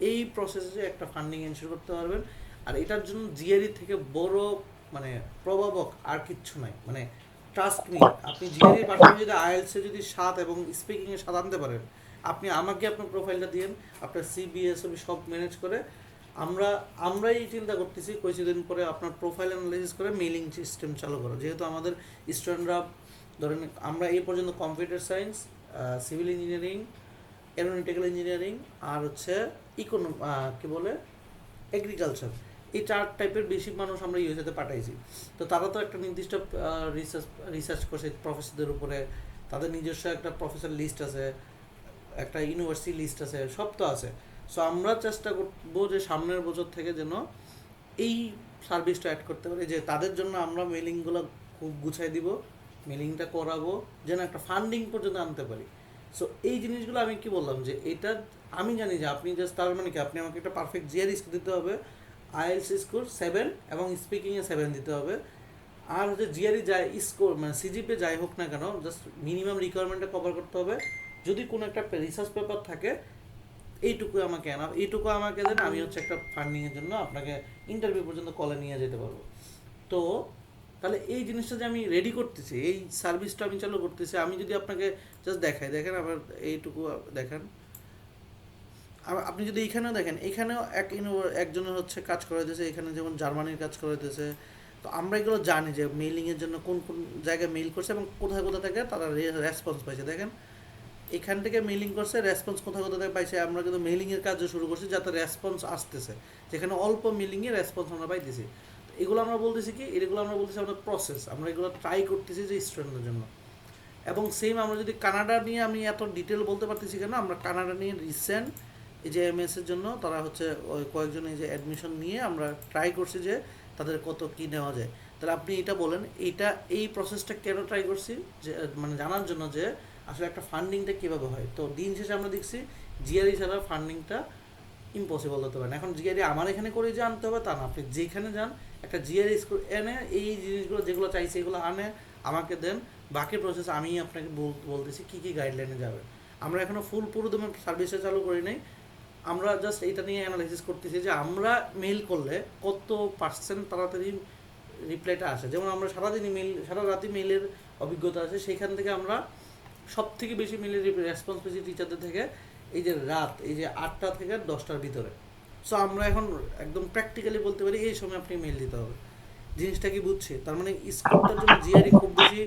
এই প্রসেসে একটা ফান্ডিং এনশিওর করতে পারবেন। আর এটার জন্য জিআরই থেকে বড় মানে প্রভাবক আর কিচ্ছু নাই। মানে ট্রাস্ট মি, আপনি জিআরই পাশাপাশি যদি আইএলসে যদি 7 এবং স্পিকিংয়ে 7 আনতে পারেন, আপনি আমাকে আপনার প্রোফাইলটা দিয়েন, আপনার সিবিএসবি সব ম্যানেজ করে আমরাই চিন্তা করতেছি কিছুদিন পরে আপনার প্রোফাইল অ্যানালাইসিস করে মেইলিং সিস্টেম চালু করো। যেহেতু আমাদের স্টুডেন্টরা ধরেন আমরা এই পর্যন্ত computer science, civil engineering, aeronautical engineering আর হচ্ছে কি বলে এগ্রিকালচার, এই 4 টাইপের বেশি মানুষ আমরা ইউএসএতে পাঠাইছি। তো তারা তো একটা নির্দিষ্ট রিসার্চ করছে প্রফেসরদের উপরে, তাদের নিজস্ব একটা প্রফেসর লিস্ট আছে, একটা ইউনিভার্সিটি লিস্ট আছে, সব তো আছে। সো আমরা চেষ্টা করবো যে সামনের বছর থেকে যেন এই সার্ভিসটা অ্যাড করতে পারি, যে তাদের জন্য আমরা মেলিংগুলো খুব গুছাই দিব, মেলিংটা করাবো, যেন একটা ফান্ডিং পর্যন্ত আনতে পারি। সো এই জিনিসগুলো আমি কি বললাম, যে এটা আমি জানি যে আপনি জাস্ট, তার মানে কি আপনি আমাকে একটা পারফেক্ট জিআরই স্কোর দিতে হবে, আইএলস স্কোর 7 এবং স্পিকিংয়ে 7 দিতে হবে। আর হচ্ছে জিআরই যাই স্কোর মানে সিজিপি যাই হোক না কেন, জাস্ট মিনিমাম রিকোয়ারমেন্টটা কভার করতে হবে। যদি কোনো একটা রিসার্চ পেপার থাকে, এইটুকু আমাকে দেন, আমি হচ্ছে একটা ফান্ডিংয়ের জন্য আপনাকে ইন্টারভিউ পর্যন্ত কলে নিয়ে যেতে পারবো। তো তাহলে এই জিনিসটা যে আমি রেডি করতেছি, এই সার্ভিসটা আমি চালু করতেছি, আমি যদি আপনাকে জাস্ট দেখাই, দেখেন আবার এইটুকু দেখেন, আপনি যদি এইখানেও দেখেন, এখানেও একজনের হচ্ছে কাজ করে দিয়েছে, এখানে যেমন জার্মানির কাজ করে দিয়েছে। তো আমরা এগুলো জানি যে মেইলিংয়ের জন্য কোন কোন জায়গায় মেইল করছে এবং কোথায় কোথায় থেকে তারা রেসপন্স পাইছে। দেখেন এখান থেকে মেইলিং করছে, রেসপন্স কোথাও কোথাও থেকে পাইছে, আমরা কিন্তু মেইলিংয়ের কাজও শুরু করছি যাতে রেসপন্স আসতেছে, যেখানে অল্প মেইলিংয়ে রেসপন্স আমরা পাইতেছি। এগুলো আমরা বলতেছি কি, এগুলো আমরা বলতেছি আমাদের প্রসেস, আমরা এগুলো ট্রাই করতেছি যে স্টুডেন্টদের জন্য। এবং সেম আমরা যদি কানাডা নিয়ে, আমি এত ডিটেল বলতে পারতেছি কেন, আমরা কানাডা নিয়ে রিসেন্ট এই যে এমএস এর জন্য তারা হচ্ছে ওই কয়েকজন এই যে অ্যাডমিশন নিয়ে আমরা ট্রাই করছি যে তাদের কত কি নেওয়া যায়। তাহলে আপনি এটা বলেন, এইটা এই প্রসেসটা কেন ট্রাই করছি, যে মানে জানার জন্য যে আসলে একটা ফান্ডিংটা কীভাবে হয়। তো দিন শেষে আমরা দেখছি জিআরই ছাড়া ফান্ডিংটা ইম্পসিবল হতে পারে না। এখন জিআরই আমার এখানে করে যে আনতে হবে তা না, আপনি যেখানে যান একটা জিআরই স্কুল এনে এই জিনিসগুলো যেগুলো চাইছে এগুলো আনে আমাকে দেন, বাকি প্রসেস আমি আপনাকে বলতেছি কী কী গাইডলাইনে যাবে। আমরা এখনও ফুল পুরো দমে সার্ভিসে চালু করি নাই, আমরা জাস্ট এইটা নিয়ে অ্যানালাইসিস করতেছি যে আমরা মেইল করলে কত পার্সেন্ট তাড়াতাড়ি রিপ্লাইটা আসে। যেমন আমরা সারাদিনই মেইল, সারা রাতই মেইলের অভিজ্ঞতা আছে, সেইখান থেকে আমরা সব থেকে বেশি মেইলের রেসপন্স পেয়েছি টিচারদের থেকে এই যে রাত, এই যে 8টা থেকে 10টার ভিতরে। সো আমরা এখন একদম প্র্যাকটিক্যালি বলতে পারি এই সময় আপনি মেইল দিতে হবে। জিনিসটা কি বুঝছি? তার মানে স্কোরটার জন্য জিআরই খুব বেশি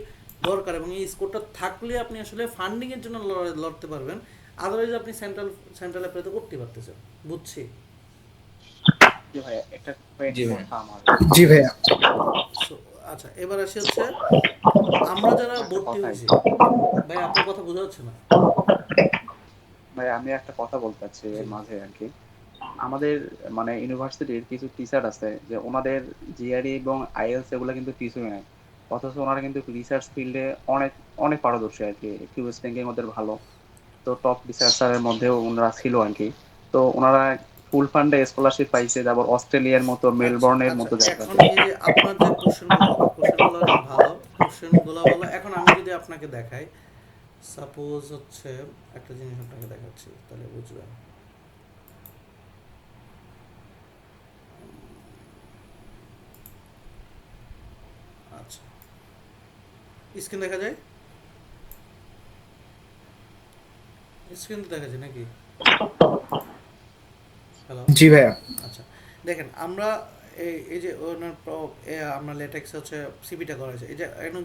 দরকার, এবং এই স্কোরটা থাকলে আপনি আসলে ফান্ডিংয়ের জন্য লড়তে পারবেন, আদারওয়াইজ আপনি সেন্ট্রাল অ্যাপ্লাই তো করতে পারতেছেন। বুঝছি? জি ভাইয়া, একটা জি ভাই। কথা আমার জি ভাইয়া। So, আচ্ছা এবার আসি হচ্ছে আমরা যারা একটা ভর্তি কথা হয়েছি। ভাই আপনার কথা বোঝা যাচ্ছে না। ভাই, আমি একটা কথা বলতে চাচ্ছি জি। এর মাঝে আর কি। আমাদের মানে ইউনিভার্সিটির কিছু টিচার আছে যে ওনাদের জিআরই এবং আইএলস এগুলো কিন্তু কিছুই নাই, অথচ ওনারা কিন্তু রিসার্চ ফিল্ডে অনেক অনেক পারদর্শী আর কি, কিউএস র্যাঙ্কের মধ্যে ভালো। তো টপ রিসার্চারের মধ্যেও ওনারা ছিল আর কি। তো ওনারা ফুল ফান্ডে স্কলারশিপ পাইছে, তারপর অস্ট্রেলিয়ার মতো আচ্ছা মেলবোর্নের আচ্ছা, মতো এখন জায়গাতে। এই যে আপনার যে কোশ্চেনগুলো অনেক ভালো, কোশ্চেনগুলো ভালো। এখন আমি যদি আপনাকে দেখাই, সাপোজ হচ্ছে একটা জিনিস আপনাকে দেখাচ্ছি তাহলে বুঝবেন। আচ্ছা, স্ক্রিন দেখা যায়? স্ক্রিন তো দেখা যায় নাকি? হ্যালো? জি ভাইয়া। আচ্ছা দেখেন, আমরা এই যে ওনার আমরা লেটেক্স হচ্ছে সিভিটা করা হয়েছে, এই যে একজন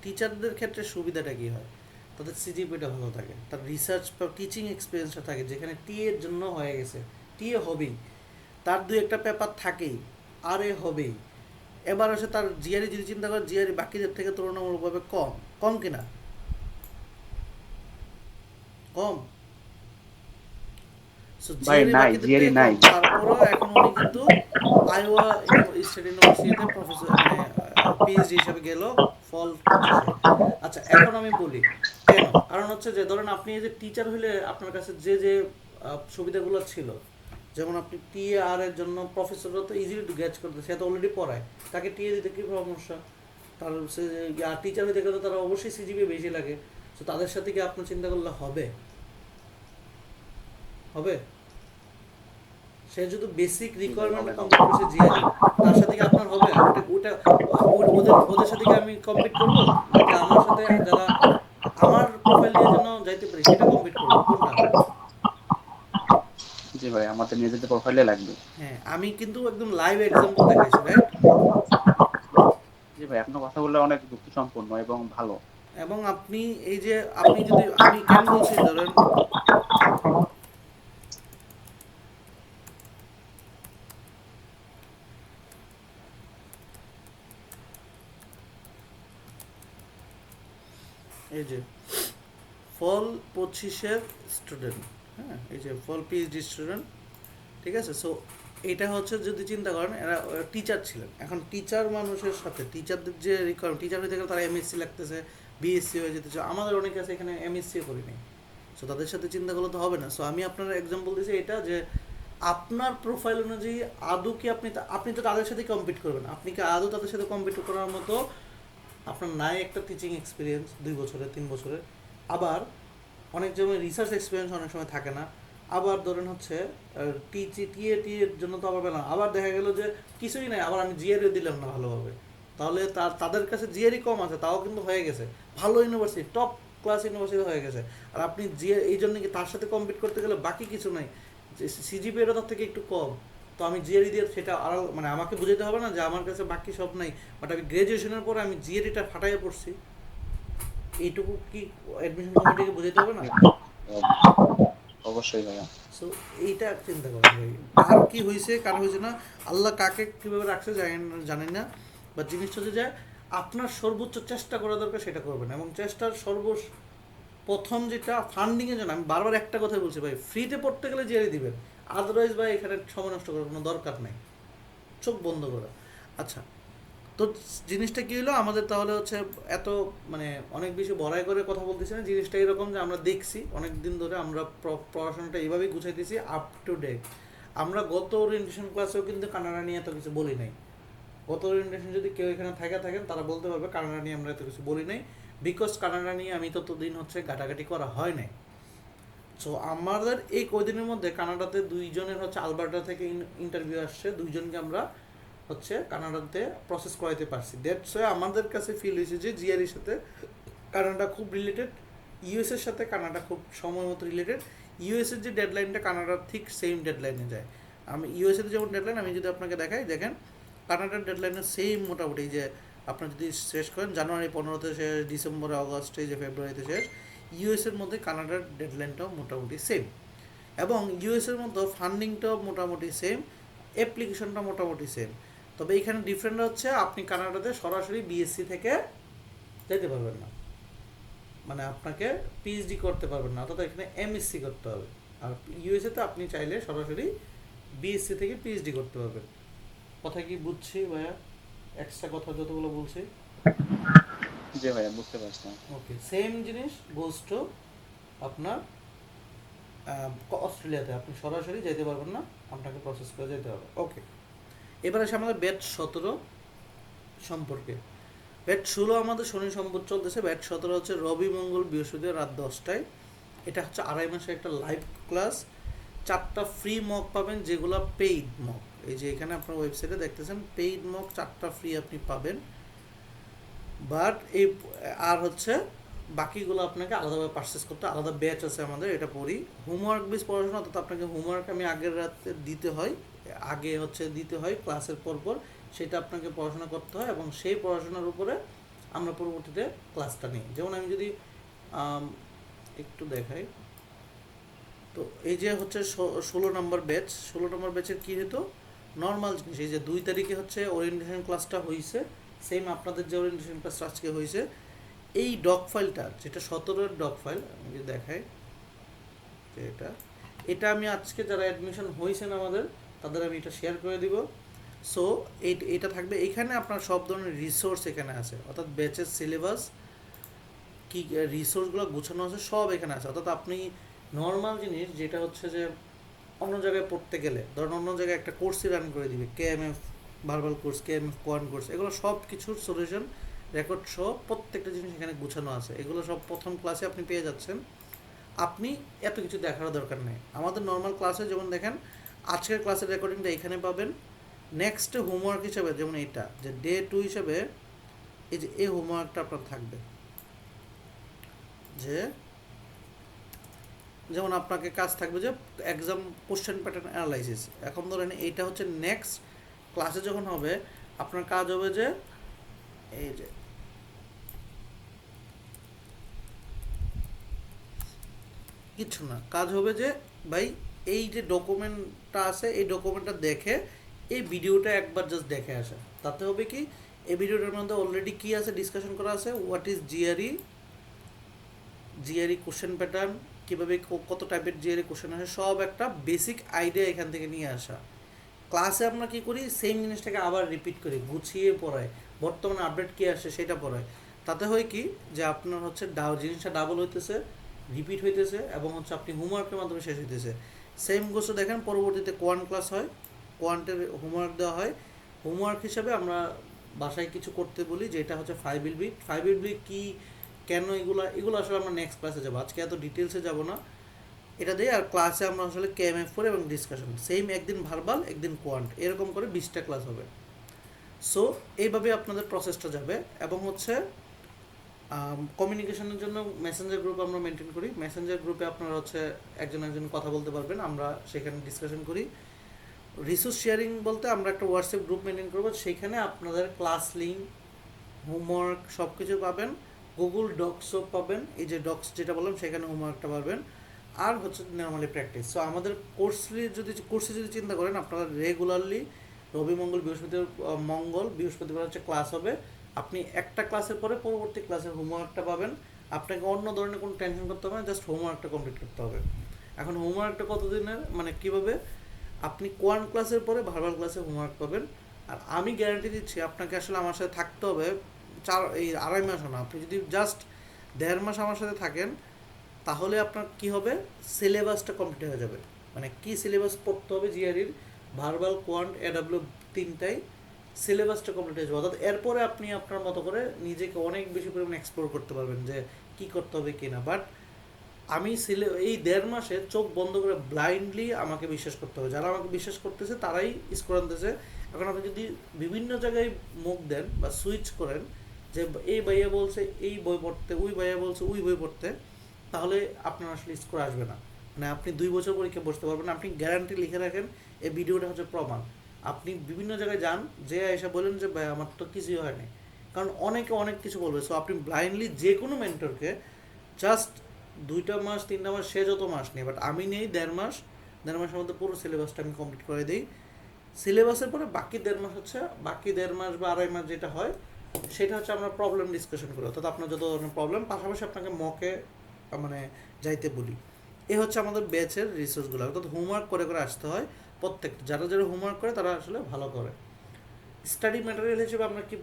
টিচারদের ক্ষেত্রে সুবিধাটা কি হয়, তাদের সিজিপিটা ভালো থাকে, তার রিসার্চ বা টিচিং এক্সপিরিয়েন্সটা থাকে, যেখানে টি এর জন্য হয়ে গেছে, টি এ হবেই, তার দুই একটা পেপার থাকেই, আর এ হবেই। এবার আসে তার জিআরই যদি চিন্তা করে, জিআরই বাকিদের থেকে তুলনামূলকভাবে কম, কম কিনা? কম। সো ভাই জিআরই নাই, বাকিদের জিআরই থেকে নাই। কম, তারপরেও এখন উনি কিন্তু আইওয়া স্টেট ইউনিভার্সিটিতে প্রফেসর মানে পিএইচডি হিসেবে গেল ফল 25-এ। আচ্ছা এখন আমি বলি কেন, কারণ হচ্ছে যে ধরেন আপনি এই যে টিচার হলে আপনার কাছে যে যে সুবিধাগুলো ছিল, যেমন আপনি টিএ আর এর জন্য প্রফেসররা তো ইজিলি টু গ্যাচ করতে, সে তো অলরেডি পড়ায়, তাকে টিএ দিতে কি সমস্যা? তার সে আর টিচার হইতে গেলে তারা অবশ্যই সিজিপি বেশি লাগে। তো তাদের সাথে কি আপনার চিন্তা করলে হবে? হবে? সে যদি বেসিক রিকোয়ারমেন্ট কমপ্লিট করছে জিআরই, তার সাথে কি আপনার হবে? ওদের সাথে কি আমি কম্পিট করব, নাকি আমার সাথে যারা আমার প্রোফাইল দিয়ে যেন যাইতে পারি সেটা কম্পিট করব, কোনটা? জি ভাই, আমাদের নিজেদের প্রোফাইলে লাগবে। হ্যাঁ, আমি কিন্তু একদম লাইভ এক্সাম্পল দেখাইছি, রাইট? জি ভাই, আপনার কথাগুলো অনেক যুক্তিসম্পন্ন এবং ভালো। এবং আপনি এই যে আপনি যদি, আমি কেন বলছি ধরেন, এই যে ফল 25-এর স্টুডেন্ট, হ্যাঁ এই যে ফল পিএইচডি স্টুডেন্ট, ঠিক আছে? সো এটা হচ্ছে যদি চিন্তা করেন এরা টিচার ছিলেন, এখন টিচার মানুষের সাথে টিচারদের যে রিকোয়ারমেন্ট, টিচার হইতে গেলে তারা এমএসসি লাগতেছে, বিএসসি হয়ে যেতেছে, আমাদের অনেকে আছে এখানে এমএসসিও করিনি। সো তাদের সাথে চিন্তা করলে তো হবে না। সো আমি আপনার এক্সাম্পল দিয়েছি এটা যে আপনার প্রোফাইল অনুযায়ী আদৌ কি আপনি তো তাদের সাথে কম্পিট করবেন, আপনি কি আদৌ তাদের সাথে কম্পিট করার মতো আপনার নাই একটা টিচিং এক্সপিরিয়েন্স 2 বছরের 3 বছরের, আবার অনেক সময় রিসার্চ এক্সপিরিয়েন্স অনেক সময় থাকে না, আবার ধরেন হচ্ছে টি এর জন্য তো আবার পেলাম, আবার দেখা গেল যে কিছুই নাই, আবার আমি জিআরইও দিলাম না ভালোভাবে, তাহলে তাদের কাছে জিআরই কম আছে, তাও কিন্তু হয়ে গেছে ভালো ইউনিভার্সিটি, টপ ক্লাস ইউনিভার্সিটি হয়ে গেছে, আর আপনি এই জন্য কি তার সাথে কম্পিট করতে গেলে বাকি কিছু নাই, সিজিপিএটা তার থেকে একটু কম, তো আমি জিআরই দিয়ে সেটা আরও মানে আমাকে বুঝাতে হবে না যে আমার কাছে বাকি সব নাই, বাট আমি গ্র্যাজুয়েশনের পরে আমি জিআরইটা ফাটাইয়ে পড়ছি। এইটুকু কি অ্যাডমিশন কমিটিকে বোঝাতে হবে না? অবশ্যই ভাইয়া। সো এইটা চিন্তা করেন ভাই, কার কি হয়েছে কার হয়েছে না, আল্লাহ কাকে কীভাবে রাখছে জানি না, বা জিনিসটা হচ্ছে যে আপনার সর্বোচ্চ চেষ্টা করা দরকার সেটা করবেন, এবং চেষ্টার প্রথম যেটা ফান্ডিংয়ের জন্য আমি বারবার একটা কথাই বলছি ভাই, ফ্রিতে পড়তে গেলে জিআরই দিবেন, আদারওয়াইজ ভাই এখানে সময় নষ্ট করার কোনো দরকার নেই, চোখ বন্ধ করা। আচ্ছা, তো জিনিসটা কী হলো আমাদের, তাহলে হচ্ছে এত মানে অনেক বেশি বড়াই করে কথা বলতেছি না, জিনিসটা এরকম যে আমরা দেখছি অনেক দিন ধরে আমরা পড়াশোনাটা এইভাবেই গুছাইতেছি আপ টু ডেট। আমরা গত ওরিয়েন্টেশন ক্লাসেও কিন্তু কানাডা নিয়ে এত কিছু বলি নাই। গত ওরিয়েন্টেশন যদি কেউ এখানে থাকেন তারা বলতে পারবে কানাডা নিয়ে আমরা এত কিছু বলি নাই, বিকজ কানাডা নিয়ে আমি ততদিন হচ্ছে ঘাটাঘাটি করা হয় নাই। সো আমাদের এই কয়দিনের মধ্যে কানাডাতে দুইজনের হচ্ছে আলবার্টা থেকে ইন্টারভিউ আসছে, দুইজনকে আমরা হচ্ছে কানাডাতে প্রসেস করাইতে পারছি। দ্যাটস ওয়াই আমাদের কাছে ফিল হয়েছে যে জিআরির সাথে কানাডা খুব রিলেটেড, ইউএসের সাথে কানাডা খুব সময় মতো রিলেটেড। ইউএসের যে ডেডলাইনটা কানাডার ঠিক সেম ডেডলাইনে যায়। আমি ইউএসের যেমন ডেডলাইন আমি যদি আপনাকে দেখাই, দেখেন কানাডার ডেডলাইনের সেম মোটামুটি, যে আপনার যদি শেষ করেন জানুয়ারি 15তে শেষ, ডিসেম্বরে অগস্টে যে ফেব্রুয়ারিতে শেষ, ইউএসের মধ্যে কানাডার ডেডলাইনটাও মোটামুটি সেম, এবং ইউএসের মধ্যে ফান্ডিংটাও মোটামুটি সেম, অ্যাপ্লিকেশনটা মোটামুটি সেম। তবে এখানে ডিফারেন্ট হচ্ছে আপনি কানাডাতে সরাসরি বিএসসি থেকে যেতে পারবেন না, মানে আপনাকে পিএইচডি করতে পারবেন না, অর্থাৎ এখানে এমএসসি করতে হবে। আর ইউএসএতে আপনি চাইলে সরাসরি বিএসসি থেকে পিএইচডি করতে পারবেন। কথা কি বুঝছি ভাইয়া? এক্সট্রা কথা যতগুলো বলছি। জি ভাইয়া, বুঝতে পারছি। ওকে, সেম জিনিস গোজ টু আপনার অস্ট্রেলিয়াতে আপনি সরাসরি যেতে পারবেন না, আপনাকে প্রসেস করে যেতে হবে। ওকে, এবার আসে আমাদের ব্যাচ 17 সম্পর্কে। ব্যাচ 16 আমাদের শনি সম্পদ চলতেছে, ব্যাচ 17 হচ্ছে রবি মঙ্গল বৃহস্পতিবার রাত 10টায়। এটা হচ্ছে 2.5 মাসের একটা লাইভ ক্লাস, 4টা ফ্রি মক পাবেন যেগুলো পেইড মক। এই যে এখানে আপনার ওয়েবসাইটে দেখতেছেন পেইড মক 4টা ফ্রি আপনি পাবেন, বাট এই আর হচ্ছে বাকিগুলো আপনাকে আলাদাভাবে পারচেস করতে, আলাদা ব্যাচ আছে আমাদের, এটা পড়ি হোমওয়ার্ক বেস পড়াশোনা, অর্থাৎ আপনাকে হোমওয়ার্ক আমি আগের রাতে দিতে হয় ক্লাসের পরপর, সেটা আপনাকে পড়াশোনা করতে হয়, এবং সেই পড়াশোনার উপরে আমরা পরবর্তীতে ক্লাসটা নিই। যেমন আমি যদি একটু দেখাই, তো এই যে হচ্ছে 16 নম্বর ব্যাচ, 16 নম্বর ব্যাচের কী হতো নর্মাল জিনিস, এই যে 2 তারিখে হচ্ছে ওরিয়েন্টেশন ক্লাসটা হয়েছে, সেম আপনাদের যে ওরিয়েন্টেশন ক্লাসটা আজকে হয়েছে, এই ডক ফাইলটা যেটা 17-এর ডক ফাইল আমি যদি দেখাই, যে এটা আমি আজকে যারা অ্যাডমিশন হয়েছেন আমাদের তাদের আমি এটা শেয়ার করে দিব। সো এটা থাকবে এখানে, আপনার সব ধরনের রিসোর্স এখানে আছে, অর্থাৎ ব্যাচের সিলেবাস কি রিসোর্সগুলো গোছানো আছে সব এখানে আছে। অর্থাৎ আপনি নর্মাল জিনিস যেটা হচ্ছে যে অন্য জায়গায় পড়তে গেলে, ধরুন অন্য জায়গায় একটা কোর্সই রান করে দিবে, কেএমএফ ভার্বাল কোর্স, কেএমএফ কোয়ান কোর্স, এগুলো সব কিছুর সলিউশন রেকর্ড সহ প্রত্যেকটা জিনিস এখানে গুছানো আছে, এগুলো সব প্রথম ক্লাসে আপনি পেয়ে যাচ্ছেন। আপনি এত কিছু দেখার দরকার নেই। আমাদের নর্মাল ক্লাসে যেমন দেখেন আজকের ক্লাসের রেকর্ডিংটা এখানে পাবেন, নেক্সট হোমওয়ার্ক হিসাবে যেমন এটা যে ডে 2 হিসাবে এই যে এই হোমওয়ার্কটা আপনার থাকবে, যে যেমন আপনাকে কাজ থাকবে যে এক্সাম কোশ্চেন প্যাটার্ন অ্যানালাইসিস। এখন ধরেন এইটা হচ্ছে নেক্সট ক্লাসে যখন হবে আপনার কাজ হবে যে এই যে কিছু না, কাজ হবে যে ভাই এই যে ডকুমেন্টটা আছে এই ডকুমেন্টটা দেখে এই ভিডিওটা একবার জাস্ট দেখে আসা। তাতে হবে কি, এই ভিডিওটার মধ্যে অলরেডি কি আছে ডিসকাশন করা আছে, what is GRE question pattern, কীভাবে কত টাইপের জিআরই কোশ্চেন আসে, সব একটা বেসিক আইডিয়া এখান থেকে নিয়ে আসা। ক্লাসে আমরা কী করি, সেম জিনিসটাকে আবার রিপিট করি, গুছিয়ে পড়াই, বর্তমানে আপডেট কী আসে সেটা পড়াই। তাতে হয় কি যে আপনার হচ্ছে জিনিসটা ডাবল হইতেছে, রিপিট হইতেছে, এবং হচ্ছে আপনি হোমওয়ার্কের মাধ্যমে শেষ হইতেছে। সেম গোছটা দেখেন পরবর্তীতে কোয়ান্ট ক্লাস হয়, কোয়ান্টের হোমওয়ার্ক দেওয়া হয়। হোমওয়ার্ক হিসাবে আমরা বাসায় কিছু করতে বলি, যেটা হচ্ছে 5 কী, কেন এগুলো আসলে আমরা নেক্সট ক্লাসে যাবো, আজকে এত ডিটেলসে যাব না, এটা দিয়ে। আর ক্লাসে আমরা আসলে কেএমএফ করে এবং ডিসকাশন, সেম একদিন ভার্বাল একদিন কোয়ান্ট, এরকম করে 20টা ক্লাস হবে। সো এইভাবে আপনাদের প্রসেসটা যাবে। এবং হচ্ছে কমিউনিকেশনের জন্য মেসেঞ্জার গ্রুপ আমরা মেনটেন করি, মেসেঞ্জার গ্রুপে আপনারা হচ্ছে একজন কথা বলতে পারবেন, আমরা সেখানে ডিসকাশন করি। রিসোর্স শেয়ারিং বলতে আমরা একটা হোয়াটসঅ্যাপ গ্রুপ মেনটেন করবো, সেখানে আপনাদের ক্লাস লিঙ্ক, হোমওয়ার্ক সব কিছু পাবেন, গুগল ডক্সও পাবেন, এই যে ডক্স যেটা বললাম সেখানে হোমওয়ার্কটা পাবেন, আর হচ্ছে নর্মালি প্র্যাকটিস। সো আমাদের কোর্সে যদি চিন্তা করেন, আপনারা রেগুলারলি রবি মঙ্গল বৃহস্পতিবার, মঙ্গল বৃহস্পতিবার হচ্ছে ক্লাস হবে। আপনি একটা ক্লাসের পরে পরবর্তী ক্লাসের হোমওয়ার্কটা পাবেন। আপনাকে অন্য ধরনের কোনো টেনশন করতে হবে না, জাস্ট হোমওয়ার্কটা কমপ্লিট করতে হবে। এখন হোমওয়ার্কটা কতদিনের, মানে কীভাবে, আপনি কোয়ান ক্লাসের পরে ভার্বাল ক্লাসে হোমওয়ার্ক পাবেন। আর আমি গ্যারান্টি দিচ্ছি আপনাকে আসলে আমার সাথে থাকতে হবে এই 2.5 মাসও না, আপনি যদি জাস্ট 1.5 মাস আমার সাথে থাকেন, তাহলে আপনার কি হবে, সিলেবাসটা কমপ্লিট হয়ে যাবে। মানে কি সিলেবাস পড়তে হবে জিআরইর, ভার্বাল, কোয়ান্ট, এডাব্লিউ, তিনটাই সিলেবাসটা কমপ্লিট হয়ে যাবে। অর্থাৎ এরপরে আপনি আপনার মতো করে নিজেকে অনেক বেশি পরিমাণে এক্সপ্লোর করতে পারবেন যে কি করতে হবে কি না। বাট আমি এই 1.5 মাসে চোখ বন্ধ করে ব্লাইন্ডলি আমাকে বিশ্বাস করতে হবে। যারা আমাকে বিশ্বাস করতেছে তারাই স্কোর আনতেছে। এখন আপনি যদি বিভিন্ন জায়গায় মুখ দেন বা সুইচ করেন, যে এই ভাইয়া বলছে এই বই পড়তে, ওই ভাইয়া বলছে ওই বই পড়তে, তাহলে আপনার আসলে স্কোর আসবে না। মানে আপনি 2 বছর পরীক্ষা বসতে পারবেন না। আপনি গ্যারান্টি লিখে রাখেন, এই ভিডিওটা হচ্ছে প্রমাণ। আপনি বিভিন্ন জায়গায় যান, যে এসে বলেন যে ভাই আমার তো কিছুই হয়নি, কারণ অনেকে অনেক কিছু বলবে। সো আপনি ব্লাইন্ডলি যে কোনো মেন্টরকে জাস্ট 2টা মাস 3টা মাস, সে যত মাস নেই, বাট আমি নেই 1.5 মাস। 1.5 মাসের মধ্যে পুরো সিলেবাসটা আমি কমপ্লিট করে দিই। সিলেবাসের পরে বাকি 1.5 মাস হচ্ছে, বাকি 1.5 মাস বা 2.5 মাস যেটা হয়, সেটা হচ্ছে আমরা প্রবলেম ডিসকাশন করি। অর্থাৎ আপনার যত ধরনের প্রবলেম, পাশাপাশি আপনাকে মকে মানে যাইতে বলি। এ হচ্ছে আমাদের ব্যাচের রিসোর্সগুলো। অর্থাৎ হোমওয়ার্ক করে করে আসতে হয় প্রত্যেকটা। যারা যারা হোমওয়ার্ক করে তারা আসলে ভালো করে। স্টাডি ম্যাটেরিয়াল হিসেবে আমরা কি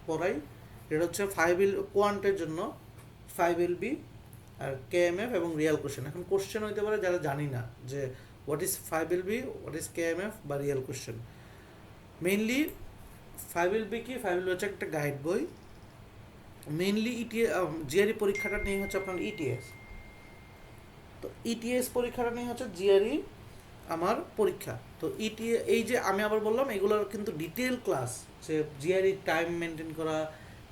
পড়াই, এটা হচ্ছে কোয়ান্টের জন্য 5LB আর KMF এবং রিয়াল কোশ্চেন। এখন কোশ্চেন হইতে পারে যারা জানি না যে what is 5LB, what is KMF বা রিয়াল কোশ্চেন। মেইনলি 5LB কি, 5LB হচ্ছে একটা গাইড বই। মেইনলি জিআরই পরীক্ষাটা নিয়ে হচ্ছে আপনার ইটিএস। তো ইটিএস পরীক্ষাটা নিয়ে হচ্ছে জিআরই আমার পরীক্ষা। তো এই যে আমি আবার বললাম, এগুলোর কিন্তু ডিটেল ক্লাস, যে জিআরই টাইম মেনটেন করা,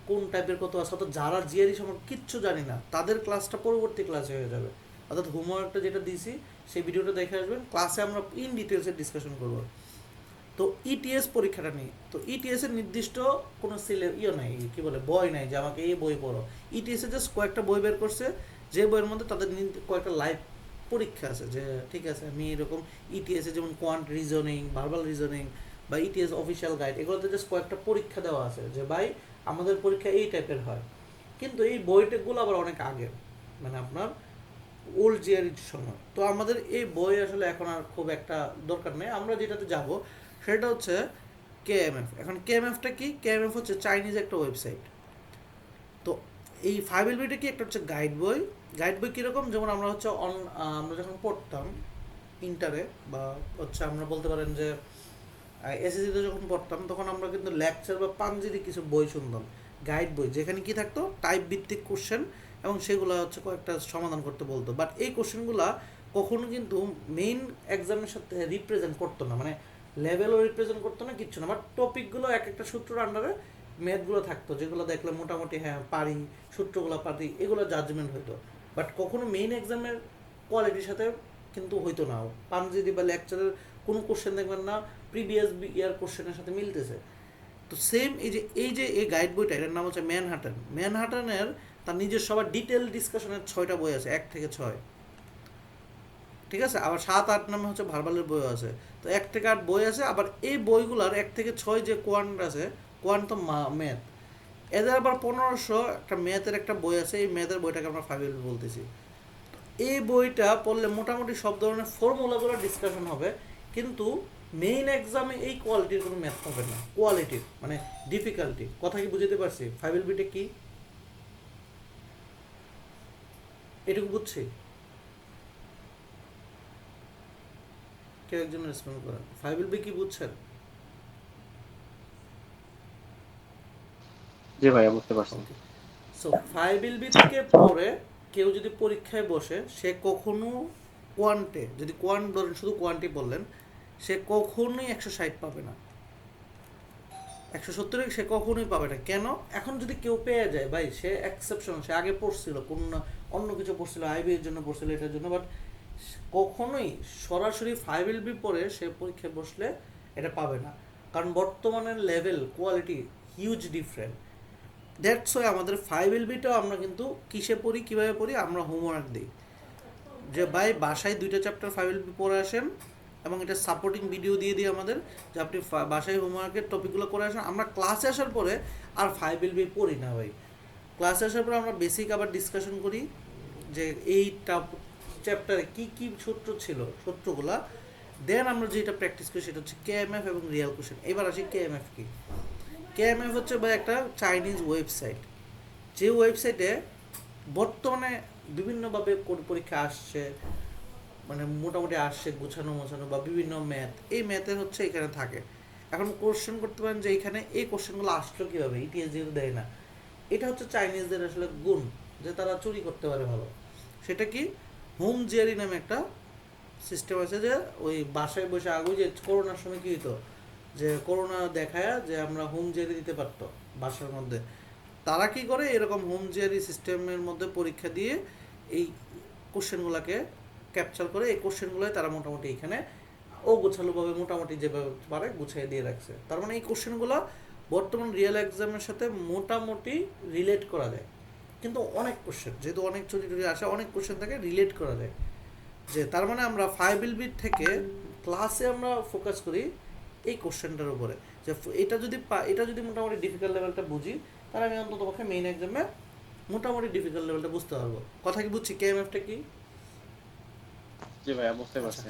কোন টাইপের কত আছে, অর্থাৎ যারা জিআরই সম্পর্কে কিচ্ছু জানি না তাদের ক্লাসটা পরবর্তী ক্লাসে হয়ে যাবে। অর্থাৎ হোমওয়ার্কটা যেটা দিয়েছি সেই ভিডিওটা দেখে আসবেন, ক্লাসে আমরা ইন ডিটেলসে ডিসকাশন করবো। তো ইটিএস পরীক্ষাটা নিয়ে, তো ইটিএস এর নির্দিষ্ট কোনো নাই, কি বলে, বই নাই যে আমাকে এই বই পড়ো। ইটিএস এ জাস্ট কয়েকটা বই বের করছে, যে বইয়ের মধ্যে তাদের কয়েকটা লাইভ পরীক্ষা আছে। যে ঠিক আছে, আমি এরকম ইটিএস এ যেমন কোয়ান্ট রিজনিং, ভার্বাল রিজনিং বা ইটিএস অফিসিয়াল গাইড, এগুলোতে জাস্ট কয়েকটা পরীক্ষা দেওয়া আছে যে ভাই আমাদের পরীক্ষা এই টাইপের হয়। কিন্তু এই বইটাগুলো আবার অনেক আগে, মানে আপনার ওল্ড জিআরইর সময়। তো আমাদের এই বই আসলে এখন আর খুব একটা দরকার নেই। আমরা যেটাতে যাব সেটা হচ্ছে KMF। এখন KMFটা কি, KMF হচ্ছে চাইনিজ একটা ওয়েবসাইট। তো এই 5LBটা কি, একটা হচ্ছে গাইড বই। গাইড বই কীরকম, যেমন আমরা হচ্ছে আমরা যখন পড়তাম ইন্টারে, বা হচ্ছে আমরা বলতে পারেন যে এসএসসিতে যখন পড়তাম, তখন আমরা কিন্তু লেকচার বা পাঞ্জিরি কিছু বই শুনতাম, গাইড বই, যেখানে কি থাকতো, টাইপ ভিত্তিক কোশ্চেন, এবং সেগুলো হচ্ছে কয়েকটা সমাধান করতে বলতো। বাট এই কোশ্চেনগুলো কখনো কিন্তু মেইন এক্সামের সাথে রিপ্রেজেন্ট করতো না, মানে লেভেলও রিপ্রেজেন্ট করতো না, কিচ্ছু না। বাট টপিকগুলো এক একটা সূত্রের আন্ডারে ম্যাথগুলো থাকতো, যেগুলো দেখলে মোটামুটি হ্যাঁ পারি, সূত্রগুলো পারি, এগুলো জাজমেন্ট হইতো। বাট কখনো মেইন এক্সামের কোয়ালিটির সাথে কিন্তু হইতো না। পাঞ্জিরি বা লেকচারের কোনো কোশ্চেন দেখবেন না প্রিভিয়াস ইয়ার কোশ্চেনের সাথে মিলতেছে। তো সেম এই যে এই গাইড বইটা, এটার নাম হচ্ছে ম্যানহাটানের তার নিজের সবার ডিটেল ডিসকাশনের 6টা বই আছে, 1 থেকে 6, ঠিক আছে। আবার 7, 8 নামে হচ্ছে ভার্বালের বই আছে। তো 1 থেকে 8 বই আছে। আবার এই বইগুলার 1 থেকে 6 যে কোয়ান্ট আছে, কোয়ান্ট তো ম্যাথ, এদের আবার 1500 একটা ম্যাথের একটা বই আছে। এই ম্যাথের বইটাকে আমরা 5LB বলতেছি। এই বইটা পড়লে মোটামুটি সব ধরনের ফর্মুলাগুলো ডিসকাশন হবে, কিন্তু মেইন এক্সামে এই কোয়ালিটির কোনো ম্যাথ হবে না। কোয়ালিটির মানে ডিফিকাল্টি, কথা কি বুঝতে পারছি? 5LBটা কি এটুকু বুঝছি? কেউ একজন রেসপন্ড করেন, 5LB কি বুঝছেন? জি ভাইয়া, বুঝতে পারছি। ওকে, সো 5LB থেকে পরে কেউ যদি পরীক্ষায় বসে, সে কখনো কোয়ান্টে, যদি কোয়ান্ট ধরেন, শুধু কোয়ান্টই বললেন, সে কখনোই 160 পাবে না, 170 সে কখনোই পাবে না। কেন? এখন যদি কেউ পেয়ে যায়, ভাই সে এক্সেপশন, সে আগে পড়ছিল কোন না অন্য কিছু পড়ছিল, আইবি এর জন্য পড়ছিল, এটার জন্য, বাট কখনোই সরাসরি 5LB পড়ে সে পরীক্ষায় বসলে এটা পাবে না। কারণ বর্তমানের level quality huge different. That's why আমাদের 5LB-টাও আমরা কিন্তু কিসে পড়ি, কীভাবে পড়ি, আমরা হোমওয়ার্ক দিই যে ভাই বাসায় 2টা চ্যাপ্টার 5LB পড়ে আসেন, এবং এটা সাপোর্টিং ভিডিও দিয়ে দিই আমাদের যে আপনি বাসায় হোমওয়ার্কের টপিকগুলো করে আসেন। আমরা ক্লাসে আসার পরে আর 5LB পড়ি না ভাই। ক্লাসে আসার পরে আমরা বেসিক আবার ডিসকাশন করি যে এই চ্যাপ্টারে কী কী সূত্র ছিল, সূত্রগুলা দেন আমরা যেটা প্র্যাকটিস করি সেটা হচ্ছে কেএমএফ এবং রিয়াল কোশ্চেন। এবার আসি কেএমএফ কি। কেএমএফ হচ্ছে ভাই একটা চাইনিজ ওয়েবসাইট, যে ওয়েবসাইটে বর্তমানে বিভিন্নভাবে পরীক্ষা আসছে, মানে মোটামুটি আসছে গোছানো মোছানো, বা বিভিন্ন ম্যাথ, এই ম্যাথের হচ্ছে এখানে থাকে। এখন কোশ্চেন করতে পারেন যে এখানে এই কোশ্চেনগুলো আসলো কীভাবে, ইটিএস যেহেতু দেয় না। এটা হচ্ছে চাইনিজদের আসলে গুণ, যে তারা চুরি করতে পারে ভালো। সেটা কি, হোম জিয়ারি নামে একটা সিস্টেম আছে, যে ওই বাসায় বসে আগে যে করোনার সময় কী হতো, যে করোনা দেখায় যে আমরা হোম জিয়ারি দিতে পারতো বাসার মধ্যে, তারা কি করে এরকম হোম জিয়ারি সিস্টেমের মধ্যে পরীক্ষা দিয়ে এই কোশ্চেনগুলোকে ক্যাপচার করে, এই কোশ্চেনগুলোই তারা মোটামুটি এখানে ও গোছালোভাবে মোটামুটি যেভাবে পারে গুছিয়ে দিয়ে রাখছে। তার মানে এই কোশ্চেনগুলো বর্তমান রিয়েল এক্সামের সাথে মোটামুটি রিলেট করা যায়। কিন্তু অনেক কোশ্চেন, যেহেতু অনেক চুরি টুরি আসে, অনেক কোশ্চেন থাকে রিলেট করা যায়। যে তার মানে আমরা 5LB থেকে ক্লাসে আমরা ফোকাস করি এই কোশ্চেনটার উপরে, যে এটা যদি মোটামুটি ডিফিকাল্ট লেভেলটা বুঝি, তাহলে আমি অন্তত পক্ষে মেইন এক্সামে মোটামুটি ডিফিকাল্ট লেভেলটা বুঝতে পারবো। কথা কি বুঝছি? কেএমএফটা কি? জি ভাইয়া বুঝতে পারছি।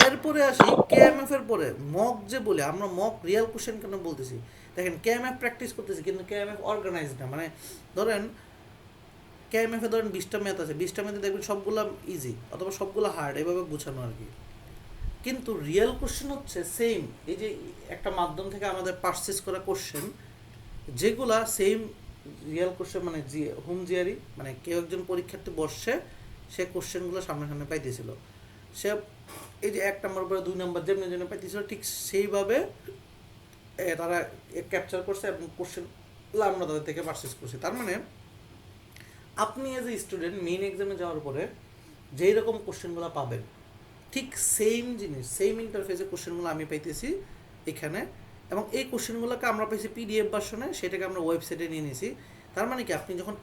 এরপরে আসি কেএমএফ এর পরে মক, যে বলে আমরা মক রিয়াল কোশ্চেন কেন বলতেছি, দেখেন কেএমএফ প্র্যাকটিস করতেছি কিন্তু কেএমএফ অর্গানাইজড না। মানে ধরেন কেএমএফে ধরেন 20টা ম্যাথ আছে, 20টা ম্যাথে দেখবেন সবগুলো ইজি অথবা সবগুলো হার্ড, এভাবে গুছানো আর কি। কিন্তু রিয়েল কোশ্চেন হচ্ছে সেম, এই যে একটা মাধ্যম থেকে আমাদের পারচেস করা কোশ্চেন, যেগুলা সেম রিয়েল কোশ্চেন, মানে হোম জিয়ারি, মানে কেউ একজন পরীক্ষার্থী বসছে, সে কোশ্চেনগুলো সামনে সামনে পাইতেছিল, সে এই যে 1 নম্বর পরে 2 নম্বর যেমনি যেমনি পাইতেছিল, ঠিক সেইভাবে তারা ক্যাপচার করছে এবং কোশ্চেনগুলো আমরা তাদের থেকে পারচেস করছি। তার মানে আপনি এজ এ স্টুডেন্ট মেইন এক্সামে যাওয়ার পরে যেই রকম কোশ্চেনগুলো পাবেন, ঠিক সেম জিনিস, সেম ইন্টারফেসে কোশ্চেনগুলো আমি পাইতেছি এখানে, এবং এই কোশ্চেনগুলোকে আমরা পাইছি পিডিএফ ভার্সনে, সেটাকে আমরা ওয়েবসাইটে নিয়ে নিয়েছি। তার মানে কি, আপনি যখন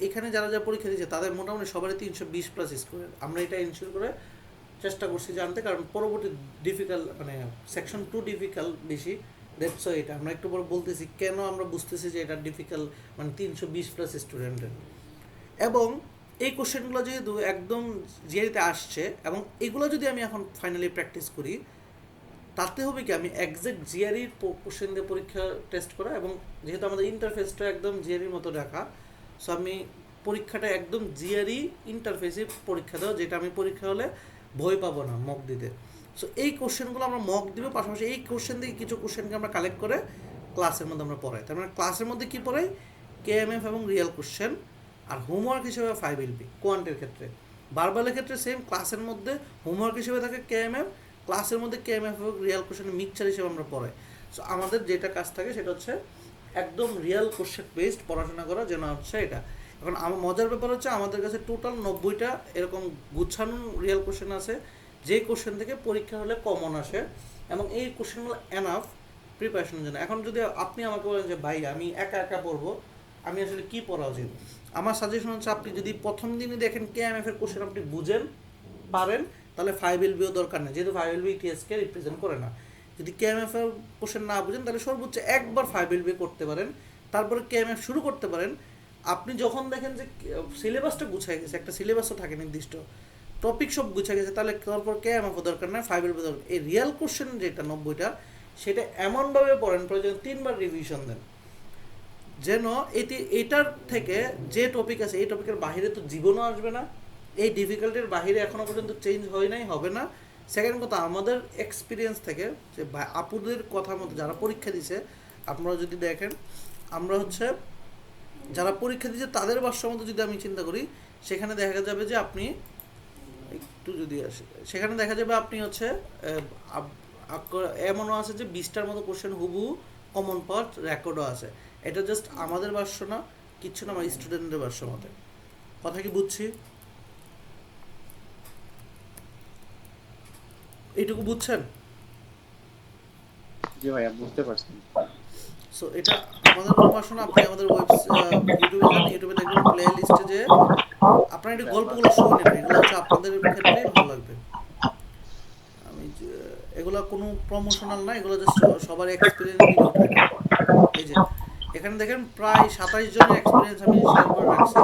এখানে যারা যারা পরীক্ষা দিচ্ছে তাদের মোটামুটি সবারই 320+ স্কোর। আমরা এটা ইনশিওর করে চেষ্টা করছি জানতে, কারণ পরবর্তী ডিফিকাল্ট, মানে সেকশন 2 ডিফিকাল্ট বেশি। দ্যাটস এটা আমরা একটু পরে বলতেছি কেন আমরা বুঝতেছি যে এটা ডিফিকাল্ট, মানে 320+ স্টুডেন্টের। এবং এই কোশ্চেনগুলো যেহেতু একদম জিআরিতে আসছে, এবং এগুলো যদি আমি এখন ফাইনালি প্র্যাকটিস করি, তাতে হবে কি, আমি একজ্যাক্ট জিআরির কোশ্চেন দিয়ে পরীক্ষা টেস্ট করা, এবং যেহেতু আমাদের ইন্টারফেসটা একদম জিআরির মতো রাখা, সো আমি পরীক্ষাটা একদম জিআরি ইন্টারফেসে পরীক্ষা দেওয়া, যেটা আমি পরীক্ষা হলে ভয় পাবো না মক দিতে। সো এই কোশ্চেনগুলো আমরা মক দিব, পাশাপাশি এই কোশ্চেন থেকে কিছু কোশ্চেনকে আমরা কালেক্ট করে ক্লাসের মধ্যে আমরা পড়াই। তার মানে ক্লাসের মধ্যে কী পড়াই, কেএমএফ এবং রিয়েল কোশ্চেন, আর হোমওয়ার্ক হিসেবে 5LB কোয়ান্টের ক্ষেত্রে। বারবালের ক্ষেত্রে সেম, ক্লাসের মধ্যে হোমওয়ার্ক হিসেবে থাকে কেএমএফ, ক্লাসের মধ্যে কেএমএফ এবং রিয়েল কোশ্চেনের মিক্সচার হিসেবে আমরা পড়াই। সো আমাদের যেটা কাজ থাকে সেটা হচ্ছে একদম রিয়েল কোশ্চেন বেসড পড়াশোনা করা, যেন হচ্ছে এটা। এখন আমার মজার ব্যাপার হচ্ছে আমাদের কাছে টোটাল 90টা এরকম গুছানো রিয়েল কোশ্চেন আছে, যে কোশ্চেন থেকে পরীক্ষা হলে কমন আসে, এবং এই কোশ্চেনগুলো এনাফ প্রিপারেশনের জন্য। এখন যদি আপনি আমাকে বলেন যে ভাই আমি একা একা পড়বো, আমি আসলে কী পড়া উচিত, আমার সাজেশন হচ্ছে আপনি যদি প্রথম দিনই দেখেন কেএমএফ এর কোশ্চেন আপনি বুঝেন পারেন, তাহলে 5LBও দরকার নেই, যেহেতু 5LB ইটিএসকে রিপ্রেজেন্ট করে না। যদি কেএমএফ এর কোশ্চেন না বুঝেন, তাহলে সর্বোচ্চ একবার 5LB করতে পারেন, তারপরে কেএমএফ শুরু করতে পারেন। আপনি যখন দেখেন যে সিলেবাসটা গুছাই গেছে, একটা সিলেবাসও থাকে নির্দিষ্ট, টপিক সব গুছা গেছে, তাহলে তারপর কেএমএফও দরকার নেই, 5LB দরকার। এই রিয়েল কোশ্চেন যেটা 90টা, সেটা এমনভাবে পড়েন প্রয়োজন 3বার রিভিশন দেন, যেন এটার থেকে যে টপিক আছে এই টপিকের বাইরে তো জীবনও আসবে না, এই ডিফিকাল্টির বাইরে এখনও পর্যন্ত চেঞ্জ হয় নাই, হবে না। সেকেন্ড কথা, আমাদের এক্সপিরিয়েন্স থেকে যে আপুদের কথা মতো যারা পরীক্ষা দিছে, আপনারা যদি দেখেন, আমরা হচ্ছে যারা পরীক্ষা দিচ্ছে তাদের ভাষ্য মতো যদি আমি চিন্তা করি, সেখানে দেখা যাবে যে আপনি একটু যদি আসে, সেখানে দেখা যাবে আপনি হচ্ছে এমনও আছে যে 20টার মতো কোশ্চেন হুবহু কমন পার্ট রেকর্ডও আছে। এটা জাস্ট আমাদের ভাষ্য না, কিচ্ছু না, আমার স্টুডেন্টদের ভাষ্য মতে। কথা কি বুঝছি? এইটুকু বুঝছেন? জি ভাইয়া বুঝতে পারছি। সো এটা আমাদের প্রকাশনা। আপনি আমাদের ইউটিউবে যান, ইউটিউবে দেখবেন প্লে লিস্টে যে আপনারা একটু গল্পগুলো শুনেন, এগুলো হচ্ছে আপনাদের ক্ষেত্রেই ভালো লাগবে। আমি এগুলো কোনো প্রমোশনাল না, এগুলো জাস্ট সবার এক্সপিরিয়েন্স ভিডিওটা এটা। এই যে এখানে দেখেন প্রায় 27 জনের এক্সপিরিয়েন্স আমি শেয়ার করে রাখছি।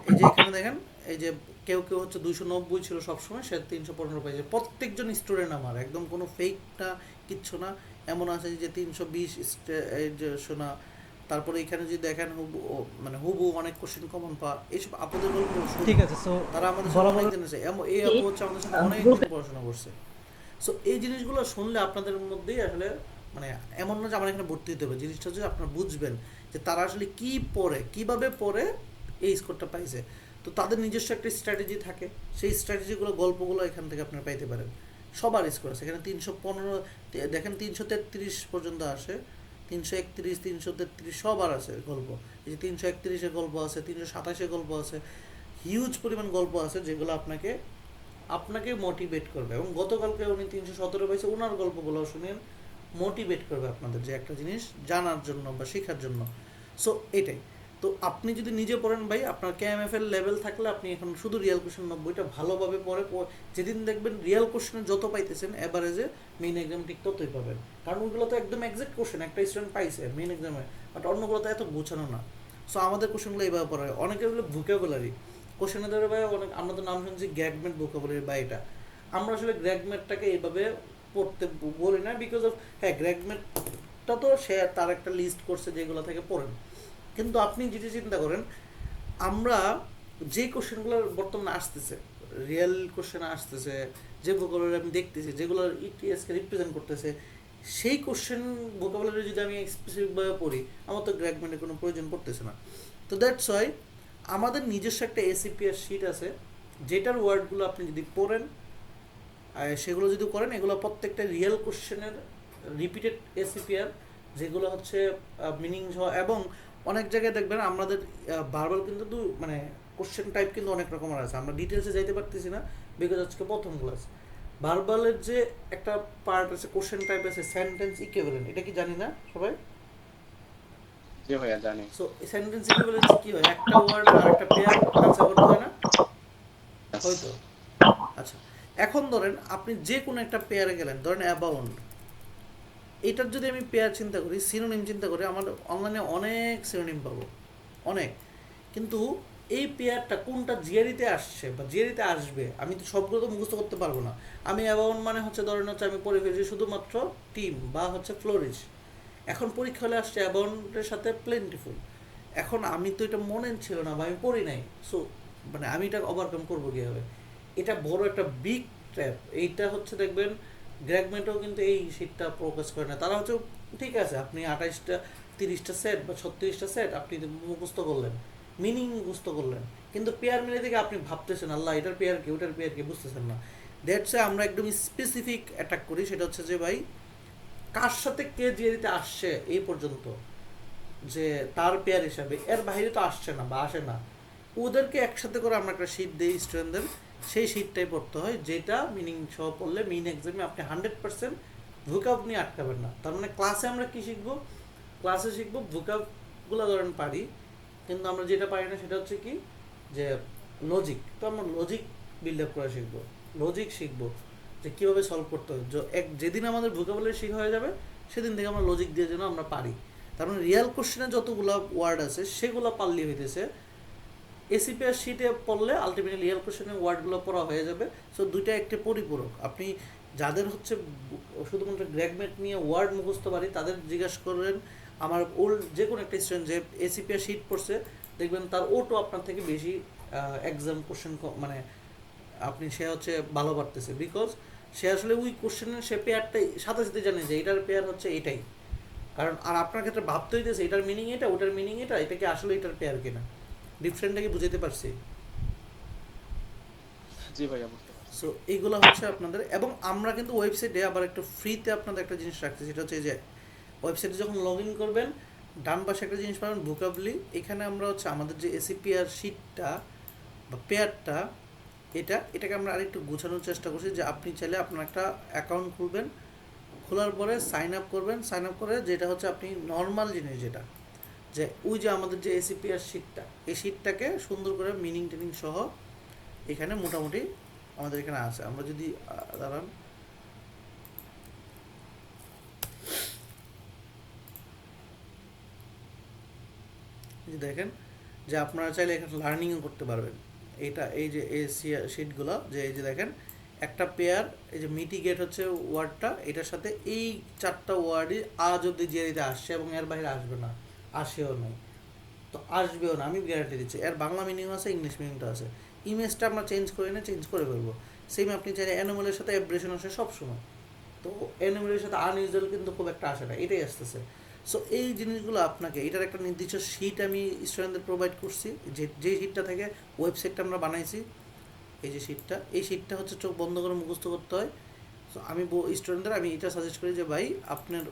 এই যে এখানে দেখেন, এই যে কেউ কেউ হচ্ছে 290 ছিল সবসময়, সে 315 পেয়েছে। প্রত্যেকজন স্টুডেন্ট আমার, একদম কোনো ফেক না, কিচ্ছু না। এমন আছে যে 320 এই যে শোনা। তারপরে এখানে যদি দেখেন মানে হুবু অনেক কোশ্চেন কমন পাওয়া, এইসব আপুদের গল্প ঠিক শুনবেন। আছে। সো তারা আমাদের সাথে বলা অনেক বলা দিন আছে, এই আপু হচ্ছে আমাদের সাথে অনেক দিন পড়াশোনা করছে। সো এই জিনিসগুলো শুনলে আপনাদের মধ্যেই আসলে মানে এমন না যে আমার এখানে ভর্তি হতে হবে, জিনিসটা হচ্ছে আপনারা বুঝবেন যে তারা আসলে কি পড়ে, কিভাবে পড়ে এই স্কোরটা পাইছে। তো তাদের নিজস্ব একটা স্ট্র্যাটেজি থাকে, সেই স্ট্র্যাটেজিগুলো গল্পগুলো এখান থেকে আপনারা পাইতে পারেন। সবার স্কোর আছে এখানে 315, দেখেন 333 পর্যন্ত আসে, 331, 333 সবার আছে গল্প। এই যে 331-এর গল্প আছে, 327-এর গল্প আছে, হিউজ পরিমাণ গল্প আছে যেগুলো আপনাকে আপনাকে মোটিভেট করবে। এবং গতকালকে উনি 317 পাইছে, ওনার গল্পগুলো শুনেন, মোটিভেট করবে আপনাদের যে একটা জিনিস জানার জন্য বা শেখার জন্য। সো এটাই। তো আপনি যদি নিজে পড়েন ভাই, আপনার কেএমএফ এর লেভেল থাকলে আপনি এখন শুধু রিয়েল কোশ্চেন 90টা ভালোভাবে পড়ে যেদিন দেখবেন রিয়েল কোশ্চেনে যত পাইতেছেন অ্যাভারেজে মেইন এক্সাম ঠিক ততই পাবেন। কারণ ওইগুলো তো একদম এক্সাক্ট কোশ্চেন একটা স্টুডেন্ট পাইছে মেইন এক্সামে, বাট অন্যগুলো তো এত গোছানো না। সো আমাদের কোশ্চেনগুলো এইভাবে পড়া হয়। অনেকের হলো ভোকাবুলারি কোশ্চেনে ধরে ভাই, অনেক আমরা তো নাম শুনছি গ্র্যাগমেট ভোকাবুলারি বা এটা। আমরা আসলে গ্র্যাগমেটটাকে এইভাবে পড়তে বলি না, বিকজ অফ হ্যাঁ গ্র্যাগমেটটা তো সে তার একটা লিস্ট করছে যেগুলো থেকে পড়েন। কিন্তু আপনি যেটা চিন্তা করেন, আমরা যে কোশ্চেনগুলো বর্তমানে আসতেছে, রিয়েল কোশ্চেন আসতেছে, যে ভোকাবুলারি আমি দেখতেছি যেগুলো ইটিএসকে রিপ্রেজেন্ট করতেছে, সেই কোশ্চেন ভোকাবুলারি যদি আমি স্পেসিফিকভাবে পড়ি, আমার তো গ্র্যাগমেন্টের কোনো প্রয়োজন পড়তেছে না। তো দ্যাটস ওয়াই আমাদের নিজস্ব একটা এসিপিআর শিট আছে, যেটার ওয়ার্ডগুলো আপনি যদি পড়েন, সেগুলো যদি করেন, এগুলো প্রত্যেকটা রিয়েল কোশ্চেনের রিপিটেড এসিপিআর, যেগুলো হচ্ছে মিনিং সহ। এবং অনেক জায়গায় দেখবেন আমাদের ভার্বাল কিন্তু মানে কোশ্চেন টাইপ কিন্তু অনেক রকমের আছে, আমরা ডিটেলসে যাইতে পারতেছি না বিকজ আজকে প্রথম ক্লাস। ভার্বালের যে একটা পার্ট আছে, কোশ্চেন টাইপ আছে সেন্টেন্স ইকুইভ্যালেন্ট, এটা কি জানি না সবাই? জি ভাইয়া জানি। সো সেন্টেন্স ইকুইভ্যালেন্স কি হয়, একটা ওয়ার্ড আর একটা পেয়ার আনসার করতে হয় না, হয়তো? আচ্ছা, এখন ধরেন আপনি যে কোনো একটা পেয়ারে গেলেন, ধরেন অ্যাবাউন্ড, এটার যদি আমি পেয়ার চিন্তা করি, সিনোনিম চিন্তা করি, আমার অনলাইনে অনেক সিনোনিম পাবো, অনেক। কিন্তু এই পেয়ারটা কোনটা জিআরিতে আসছে বা জিআরিতে আসবে, আমি তো সবগুলো তো মুখস্থ করতে পারবো না। আমি অ্যাবাউন্ড মানে হচ্ছে ধরেন হচ্ছে আমি পড়ে ফেলছি শুধুমাত্র টিম বা হচ্ছে ফ্লোরিশ। এখন পরীক্ষা হলে আসছে অ্যাবাউন্ডের সাথে প্লেন্টিফুল। এখন আমি তো এটা মনে ছিল না বা আমি পড়ি নাই, সো মানে আমি এটা ওভারকাম করবো কীভাবে? এটা বড় একটা বিগ ট্র্যাপ। এইটা হচ্ছে দেখবেন গ্র্যাগমেন্টও কিন্তু এই শীটটা প্রকাশ করে না। তারা হচ্ছে ঠিক আছে আপনি 28টা 30টা সেট বা 36টা সেট আপনি মুখস্থ করলেন, মিনিং মুখস্থ করলেন, কিন্তু পেয়ার মিলে থেকে আপনি ভাবতেছেন আল্লাহ এটার পেয়ার কি ওটার পেয়ার কি, বুঝতেছেন না। দ্যাটস আমরা একদম স্পেসিফিক অ্যাটাক করি, সেটা হচ্ছে যে ভাই কার সাথে কে জিয়ারিতে আসছে এই পর্যন্ত, যে তার পেয়ার হিসাবে, এর বাইরে তো আসছে না বা আসে না, ওদেরকে একসাথে করে আমরা একটা শীট দিই স্টুডেন্টদের। সেই শীটটাই পড়তে হয়, যেটা মিনিং সহ পড়লে মেইন এক্সামে আপনি 100% ভুকাব নিয়ে আটকাবেন না। তার মানে ক্লাসে আমরা কি শিখবো, ক্লাসে শিখবো ভুকাবগুলো ধরেন পারি, কিন্তু আমরা যেটা পারি না সেটা হচ্ছে কি, যে লজিক। তো আমরা লজিক বিল্ড আপ করা শিখবো, লজিক শিখবো যে কীভাবে সলভ করতে হয়। যেদিন আমাদের ভোকাবুলারি শেখা হয়ে যাবে, সেদিন থেকে আমরা লজিক দিয়ে যেন আমরা পারি। তার মানে রিয়াল কোশ্চেনে যতগুলো ওয়ার্ড আছে সেগুলো পারলে হইতেছে, এসিপিআর শিটে পড়লে আলটিমেটলি রিয়াল কোশ্চেনের ওয়ার্ডগুলো পড়া হয়ে যাবে। সো দুইটা একটি পরিপূরক। আপনি যাদের হচ্ছে শুধুমাত্র গ্র্যাগমেট নিয়ে ওয়ার্ড মুখস্থ পারি, তাদের জিজ্ঞাসা করেন আমার ওল্ড যে কোনো একটা স্টুডেন্ট যে এসিপিআর শিট পড়ছে, দেখবেন তার ওটো আপনার থেকে বেশি এক্সাম কোশ্চেন মানে আপনি সে হচ্ছে ভালো পারতেছে, বিকজ সে আসলে ওই কোশ্চেনের সে পেয়ারটাই সাথে সাথে জানে যে এটার পেয়ার হচ্ছে এটাই। কারণ আর আপনার ক্ষেত্রে ভাবতে হইতেছে এটার মিনিং এটা, ওটার মিনিং এটা, এটা কি আসলে এটার পেয়ার কিনা, ডিফারেন্টটা কি বুঝাইতে পারছি? জি ভাইয়া বুঝতে পারছি। সো এইগুলো হচ্ছে আপনাদের। এবং আমরা কিন্তু ওয়েবসাইটে আবার একটু ফ্রিতে আপনাদের একটা জিনিস রাখছি, সেটা হচ্ছে যে ওয়েবসাইটে যখন লগ ইন করবেন ডান পাশে একটা জিনিস পাবেন ভোকাবুলারি। এখানে আমরা হচ্ছে আমাদের যে এসিপিআর শিটটা বা পেয়ারটা, এটাকে আমরা আরেকটু গোছানোর চেষ্টা করছি, যে আপনি চাইলে আপনার একটা অ্যাকাউন্ট খুলবেন, খোলার পরে সাইন আপ করবেন, সাইন আপ করে যেটা হচ্ছে আপনি নর্মাল জিনিস যেটা, যে ওই যে আমাদের যে এসিপিআর শিটটা, এই শিটটাকে সুন্দর করে মিনিং টিনিং সহ এখানে মোটামুটি আমাদের এখানে আছে। আমরা যদি দাঁড়ান, যে দেখেন যে আপনারা চাইলে এখানে লার্নিংও করতে পারবেন। এটা এই যে এই শিটগুলো, যে এই যে দেখেন একটা পেয়ার, এই যে মিটিগেট হচ্ছে ওয়ার্ডটা, এটার সাথে এই 4টা ওয়ার্ডই আজ অব্দি জিআরিতে আসছে এবং এর বাইরে আসবে না, আসেও নাই, তো আসবেও না, আমি গ্যারান্টি দিচ্ছি। এর বাংলা মিনিং আছে, ইংলিশ মিনিংটা আছে। ইমেজটা আমরা চেঞ্জ করি না, চেঞ্জ করে ফেলবো। সেম আপনি চাইলে অ্যানোমালের সাথে অ্যাব্রেশন আসে সবসময়, তো অ্যানোমালের সাথে আনইউজুয়াল কিন্তু খুব একটা আসে না, এটাই আসতেছে। সো এই জিনিসগুলো আপনাকে, এটার একটা নির্দিষ্ট শিট আমি স্টুডেন্টদের প্রোভাইড করছি, যে শিটটা থেকে ওয়েবসাইটটা আমরা বানাইছি। এই যে শিটটা, এই শিটটা হচ্ছে চোখ বন্ধ করে মুখস্থ করতে হয়। সো আমি স্টুডেন্টদের আমি এটা সাজেস্ট করি যে ভাই আপনার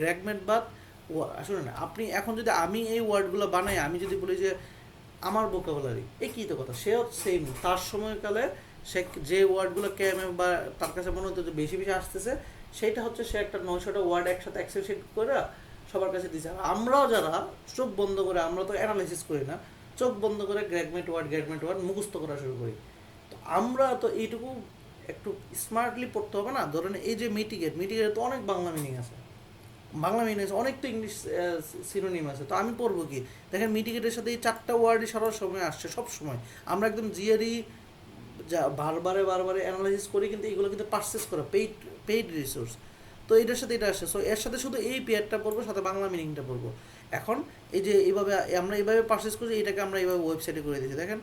গ্র্যাগমেট বাদ আসলে না, আপনি এখন যদি আমি এই ওয়ার্ডগুলো বানাই, আমি যদি বলি যে আমার ভোকাবুলারি, এই কী তো কথা, সেও সেম তার সময়কালে সে যে ওয়ার্ডগুলো কেএমএ বা তার কাছে মনে হতো যে বেশি বেশি আসতেছে, সেইটা হচ্ছে সে একটা 900টা ওয়ার্ড একসাথে এক্সেল শিট করে সবার কাছে দিচ্ছে। আর আমরাও যারা চোখ বন্ধ করে, আমরা তো অ্যানালাইসিস করি না, চোখ বন্ধ করে গ্র্যাগমেট ওয়ার্ড মুখস্থ করা শুরু করি। তো আমরা তো এইটুকু একটু স্মার্টলি পড়তে হবে না? ধরেন এই যে মিটিগেট তো অনেক বাংলা মিনিং আছে, বাংলা মিনিং আছে, অনেক তো ইংলিশ সিনোনিম আছে, তো আমি পড়বো কি? দেখেন মিটিগেটের সাথে এই 4টা ওয়ার্ডই সারা সময় আসছে, সব সময় আমরা একদম জিআরই যা বারবারে অ্যানালাইসিস করি, কিন্তু এগুলো কিন্তু পারচেস করা পেইড রিসোর্স। তো এটার সাথে এটা আসছে, সো এর সাথে শুধু এই পেয়ারটা পড়বো, সাথে বাংলা মিনিংটা পড়বো। এখন এই যে এইভাবে আমরা এইভাবে পারচেস করছি, এটাকে আমরা এইভাবে ওয়েবসাইটে করে দিচ্ছি। দেখেন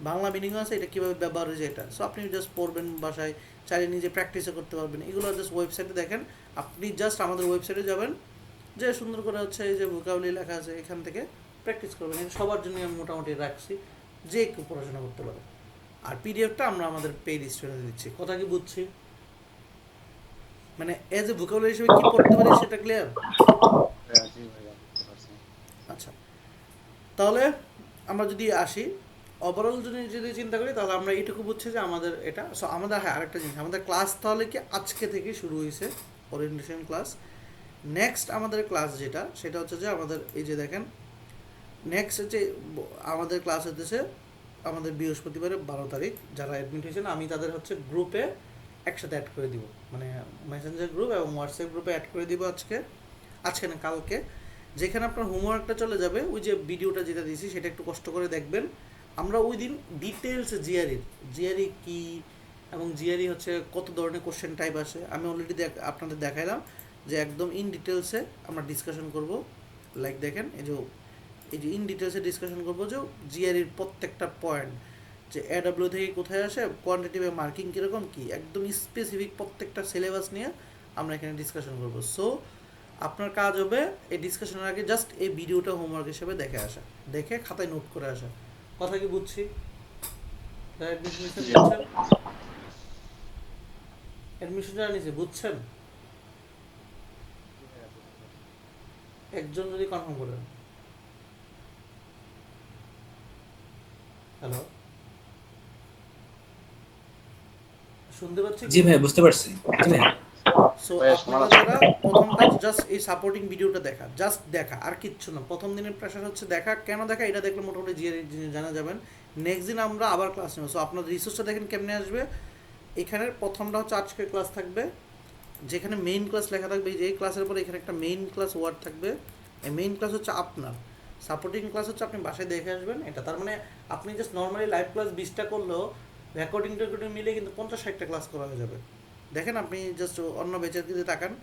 বাংলা মিনিংও আছে, এটা কীভাবে ব্যবহার হয়েছে এটা। সো আপনি জাস্ট পড়বেন বাসায়, চাইলে নিজে প্র্যাকটিসও করতে পারবেন। এগুলো জাস্ট ওয়েবসাইটে দেখেন, আপনি জাস্ট আমাদের ওয়েবসাইটে যাবেন, যে সুন্দর করে হচ্ছে এই যে ভোকাবুলারি লেখা আছে, এখান থেকে প্র্যাকটিস করবেন। এটা সবার জন্য আমি মোটামুটি রাখছি, যে কেউ পড়াশোনা করতে পারে। আর পিডিএফটা আমরা আমাদের পেইড স্টুডেন্টে দিচ্ছি। কথা কি বুঝছি? মানে এজ এ ভোকাবুলারি হিসেবে কি পড়তে পারি সেটা ক্লিয়ার? জি ভাইয়া, বুঝতে পারছি। আচ্ছা, তাহলে আমরা যদি আসি ওভারঅল যদি চিন্তা করি, তাহলে আমরা এইটুকু বুঝছি যে আমাদের এটা। সো আমাদের, হ্যাঁ আরেকটা জিনিস, আমাদের ক্লাস তাহলে কি আজকে থেকে শুরু হয়েছে ওরিয়েন্টেশন ক্লাস। নেক্সট আমাদের ক্লাস যেটা, সেটা হচ্ছে যে আমাদের এই যে দেখেন নেক্সট হচ্ছে আমাদের ক্লাস হতেছে আমাদের বৃহস্পতিবারে 12 তারিখ। যারা অ্যাডমিট হয়েছেন আমি তাদের হচ্ছে গ্রুপে একসাথে অ্যাড করে দিব, মানে মেসেঞ্জার গ্রুপ এবং হোয়াটসঅ্যাপ গ্রুপে অ্যাড করে দিব আজকে না কালকে। যেখানে আপনার হোমওয়ার্কটা চলে যাবে, ওই যে ভিডিওটা যেটা দিয়েছি সেটা একটু কষ্ট করে দেখবেন। আমরা ওই দিন ডিটেলস জিআরই কী এবং জিআরই হচ্ছে কত ধরনের কোশ্চেন টাইপ আসে আমি অলরেডি আপনাদের দেখাইলাম, যে একদম ইন ডিটেলসে আমরা ডিসকাশন করব। লাইক দেখেন এই যে ইন ডিটেলসে ডিসকাশন করবো যে জিআরইর প্রত্যেকটা পয়েন্ট, যে এডাব্লিউ থেকে কোথায় আসে, কোয়ান্টিটিভে মার্কিং কীরকম কী, একদম স্পেসিফিক প্রত্যেকটা সিলেবাস নিয়ে আমরা এখানে ডিসকাশন করবো। সো আপনার কাজ হবে এই ডিসকাশনের আগে জাস্ট এই ভিডিওটা হোমওয়ার্ক হিসেবে দেখে আসা, দেখে খাতায় নোট করে আসা। কথা কি বুঝছি? অ্যাডমিশন যারা নিয়েছে বুঝছেন? একজন যদি কনফার্ম করেন। হ্যালো, শুনতে পাচ্ছি? জি ভাই, বুঝতে পারছি। জি ভাই। সো আপনারা যারা প্রথম কাজ জাস্ট এই সাপোর্টিং ভিডিওটা দেখা, জাস্ট দেখা, আর কিচ্ছু না। প্রথম দিনের প্রেশার হচ্ছে দেখা, কেন দেখা এটা দেখলে মোটামুটি জানা যাবেন। নেক্সট দিন আমরা আবার ক্লাস নেব। সো আপনার রিসোর্সটা দেখেন কেমনে আসবে। এখানের প্রথমটা হচ্ছে আজকের ক্লাস থাকবে, যেখানে মেইন ক্লাস লেখা থাকবে, এই ক্লাসের পরে এখানে একটা মেইন ক্লাস ওয়ার্ড থাকবে। এই মেইন ক্লাস হচ্ছে আপনার, সাপোর্টিং ক্লাস হচ্ছে আপনি বাসায় দেখে আসবেন। এটা তার মানে আপনি জাস্ট নর্মালি লাইভ ক্লাস 20টা করলেও রেকর্ডিং মিলে কিন্তু 50-60টা ক্লাস করা হয়ে যাবে। দেখেন আপনি জাস্ট অন্য ব্যাচের দিকে তাকান,